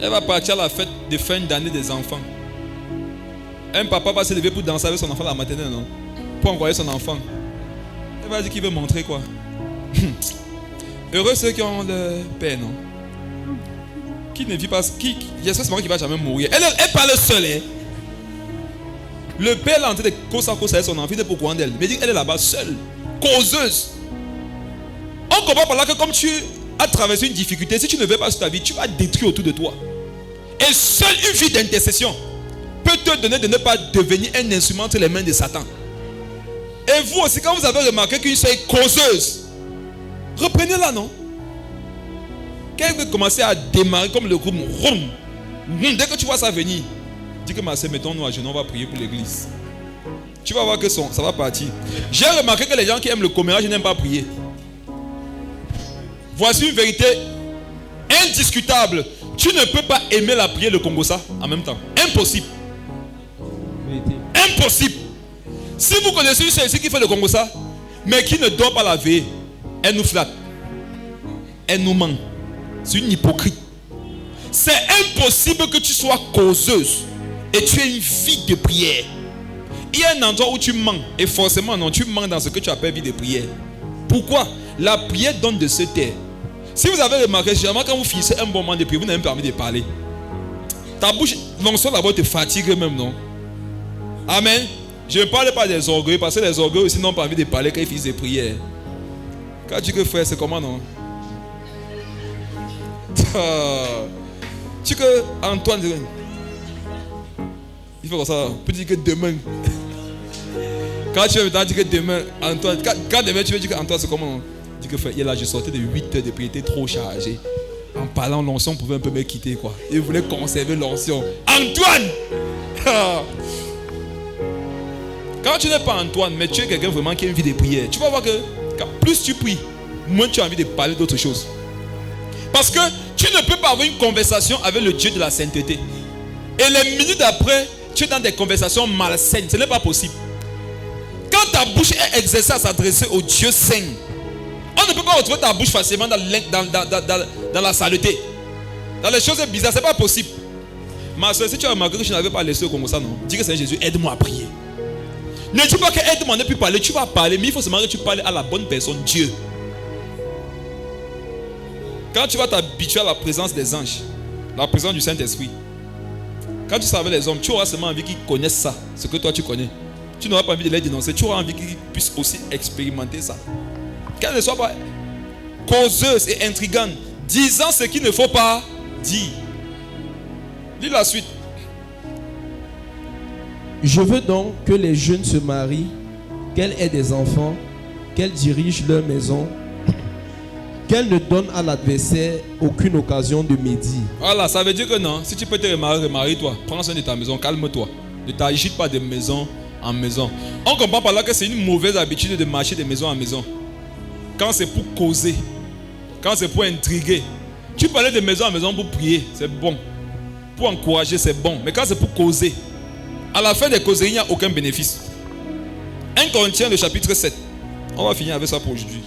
Elle va partir à la fête de fin d'année des enfants. Un papa va se lever pour danser avec son enfant la matinée, non? Pour envoyer son enfant. Elle va dire qu'il veut montrer quoi? Heureux ceux qui ont le père, non? Qui ne vit pas. J'espère seulement qu'il ne va jamais mourir. Elle parle seule. Hein? Le père est en train de cause avec son enfant. Il n'est pas au courant d'elle. Mais elle est là-bas seule. Causeuse. On comprend par là que comme tu as traversé une difficulté, si tu ne veux pas sur ta vie, tu vas détruire autour de toi. Et seule une vie d'intercession peut te donner de ne pas devenir un instrument entre les mains de Satan. Et vous aussi, quand vous avez remarqué qu'une soeur est causeuse, reprenez-la, non? Quand elle veut commencer à démarrer comme le groupe, dès que tu vois ça venir, dis que ma soeur, mettons-nous à genoux, on va prier pour l'église. Tu vas voir que ça va partir. J'ai remarqué que les gens qui aiment le commérage n'aiment pas prier. Voici une vérité indiscutable. Tu ne peux pas aimer la prière et le Congo-ça en même temps. Impossible. Impossible. Si vous connaissez une seule ici qui fait le Congo-ça, mais qui ne dort pas la veille, elle nous flatte. Elle nous ment. C'est une hypocrite. C'est impossible que tu sois causeuse et tu aies une vie de prière. Il y a un endroit où tu mens. Et forcément, non, tu mens dans ce que tu appelles vie de prière. Pourquoi? La prière donne de se taire. Si vous avez remarqué, généralement quand vous finissez un bon moment de prière, vous n'avez même pas envie de parler. Ta bouche, l'onction d'abord te fatigue même, non? Amen. Je ne parle pas des orgueils, parce que les orgueils aussi n'ont pas envie de parler quand ils finissent des prières. Quand tu dis que frère, c'est comment, non? Tu dis que Antoine, il faut comme ça, peut dire que demain. Quand tu veux dire que demain, Antoine, quand demain tu veux dire que Antoine, c'est comment? Dis que frère, là je sortais de 8 heures de prière, j'étais trop chargé. En parlant l'onction, on pouvait un peu me quitter quoi. Il voulait conserver l'onction. Antoine! Quand tu n'es pas Antoine, mais tu es quelqu'un vraiment qui a une vie de prière, tu vas voir que plus tu pries, moins tu as envie de parler d'autre chose. Parce que tu ne peux pas avoir une conversation avec le Dieu de la sainteté. Et les minutes après, tu es dans des conversations malsaines. Ce n'est pas possible. Quand ta bouche est exercée à s'adresser au Dieu saint, on ne peut pas retrouver ta bouche facilement dans la saleté. Dans les choses bizarres, ce n'est pas possible. Ma soeur, si tu as remarqué que je n'avais pas laissé comme ça, non? Dis que Seigneur Jésus, aide-moi à prier. Ne dis pas que aide-moi, ne plus parler. Tu vas parler, mais il faut seulement que tu parles à la bonne personne, Dieu. Quand tu vas t'habituer à la présence des anges, la présence du Saint-Esprit, quand tu seras avec les hommes, tu auras seulement envie qu'ils connaissent ça, ce que toi tu connais. Tu n'auras pas envie de les dénoncer, tu auras envie qu'ils puissent aussi expérimenter ça. Qu'elles ne soient pas causeuses et intrigantes, disant ce qu'il ne faut pas dire. Lis la suite.
Je veux donc que les jeunes se marient, qu'elles aient des enfants, qu'elles dirigent leur maison, qu'elles ne donnent à l'adversaire aucune occasion de médire.
Voilà, ça veut dire que non, si tu peux te remarier, remarie-toi. Prends soin de ta maison, calme-toi. Ne t'agite pas de maison en maison. On comprend par là que c'est une mauvaise habitude de marcher de maison en maison. quand c'est pour causer, quand c'est pour intriguer. Tu parlais de maison en maison pour prier, c'est bon. Pour encourager, c'est bon. Mais quand c'est pour causer, à la fin des causeries, il n'y a aucun bénéfice. 1 Corinthiens, le chapitre 7. On va finir avec ça pour aujourd'hui.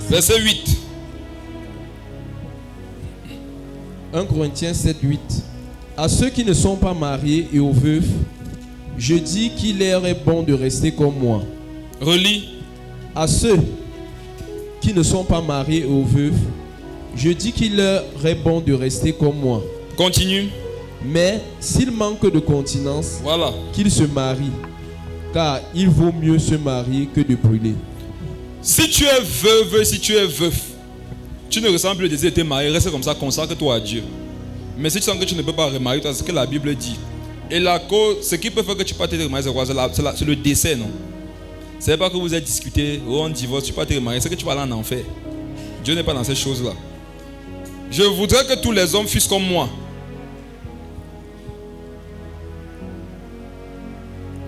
Verset 8.
1 Corinthiens 7, 8. À ceux qui ne sont pas mariés et aux veufs, je dis qu'il leur est bon de rester comme moi.
Relis.
À ceux qui ne sont pas mariés et aux veufs, je dis qu'il leur est bon de rester comme moi.
Continue.
Mais s'ils manquent de continence,
Voilà.
qu'ils se marient, car il vaut mieux se marier que de brûler.
Si tu es veuve, si tu es veuf, tu ne ressens plus le désir de te marier, reste comme ça, consacre-toi à Dieu. Mais si tu sens que tu ne peux pas remarier, c'est ce que la Bible dit. Et la cause, ce qui peut faire que tu ne peux pas te remarier, c'est quoi? C'est le décès, non? C'est pas que vous êtes discuté, ou on divorce, tu ne peux pas te remarier, c'est que tu vas aller en enfer. Dieu n'est pas dans ces choses-là. Je voudrais que tous les hommes fussent comme moi.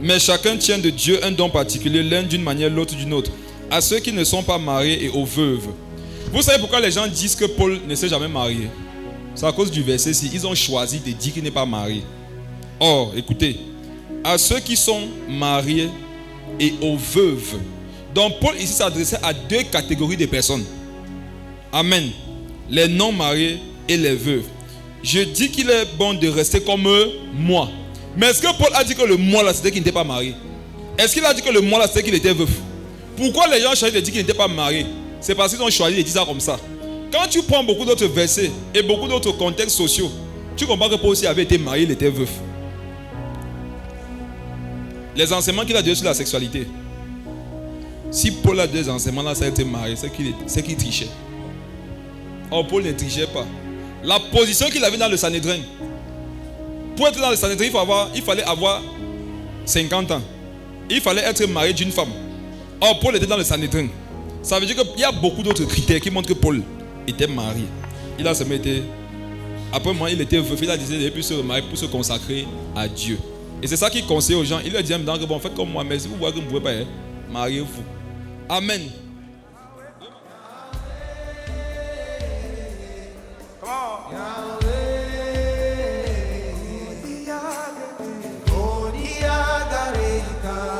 Mais chacun tient de Dieu un don particulier, l'un d'une manière, l'autre d'une autre. À ceux qui ne sont pas mariés et aux veuves. Vous savez pourquoi les gens disent que Paul ne s'est jamais marié? C'est à cause du verset ci. Ils ont choisi de dire qu'il n'est pas marié. Or, écoutez, à ceux qui sont mariés et aux veuves. Donc Paul ici s'adressait à deux catégories de personnes. Amen. Les non mariés et les veuves. Je dis qu'il est bon de rester comme moi. Mais est-ce que Paul a dit que le moi là c'était qu'il n'était pas marié? Est-ce qu'il a dit que le moi là c'était qu'il était veuf? Pourquoi les gens choisissent de dire qu'il n'était pas marié? C'est parce qu'ils ont choisi de dire ça comme ça. Quand tu prends beaucoup d'autres versets et beaucoup d'autres contextes sociaux, tu comprends que Paul aussi avait été marié, il était veuf. Les enseignements qu'il a donnés sur la sexualité. Si Paul a deux enseignements là, ça a été marié, c'est qu'il trichait. Or Paul ne trichait pas. La position qu'il avait dans le Sanhédrin. Pour être dans le Sanhédrin, il fallait avoir 50 ans. Il fallait être marié d'une femme. Or Paul était dans le Sanhédrin. Ça veut dire qu'il y a beaucoup d'autres critères qui montrent que Paul était marié. Il a seulement été... Après moi, il était veuf. Il a décidé de plus se remarier pour se consacrer à Dieu. Et c'est ça qu'il conseille aux gens. Il leur dit maintenant que bon, faites comme moi, mais si vous voyez que vous ne pouvez pas, mariez-vous. Amen.
Yahweh,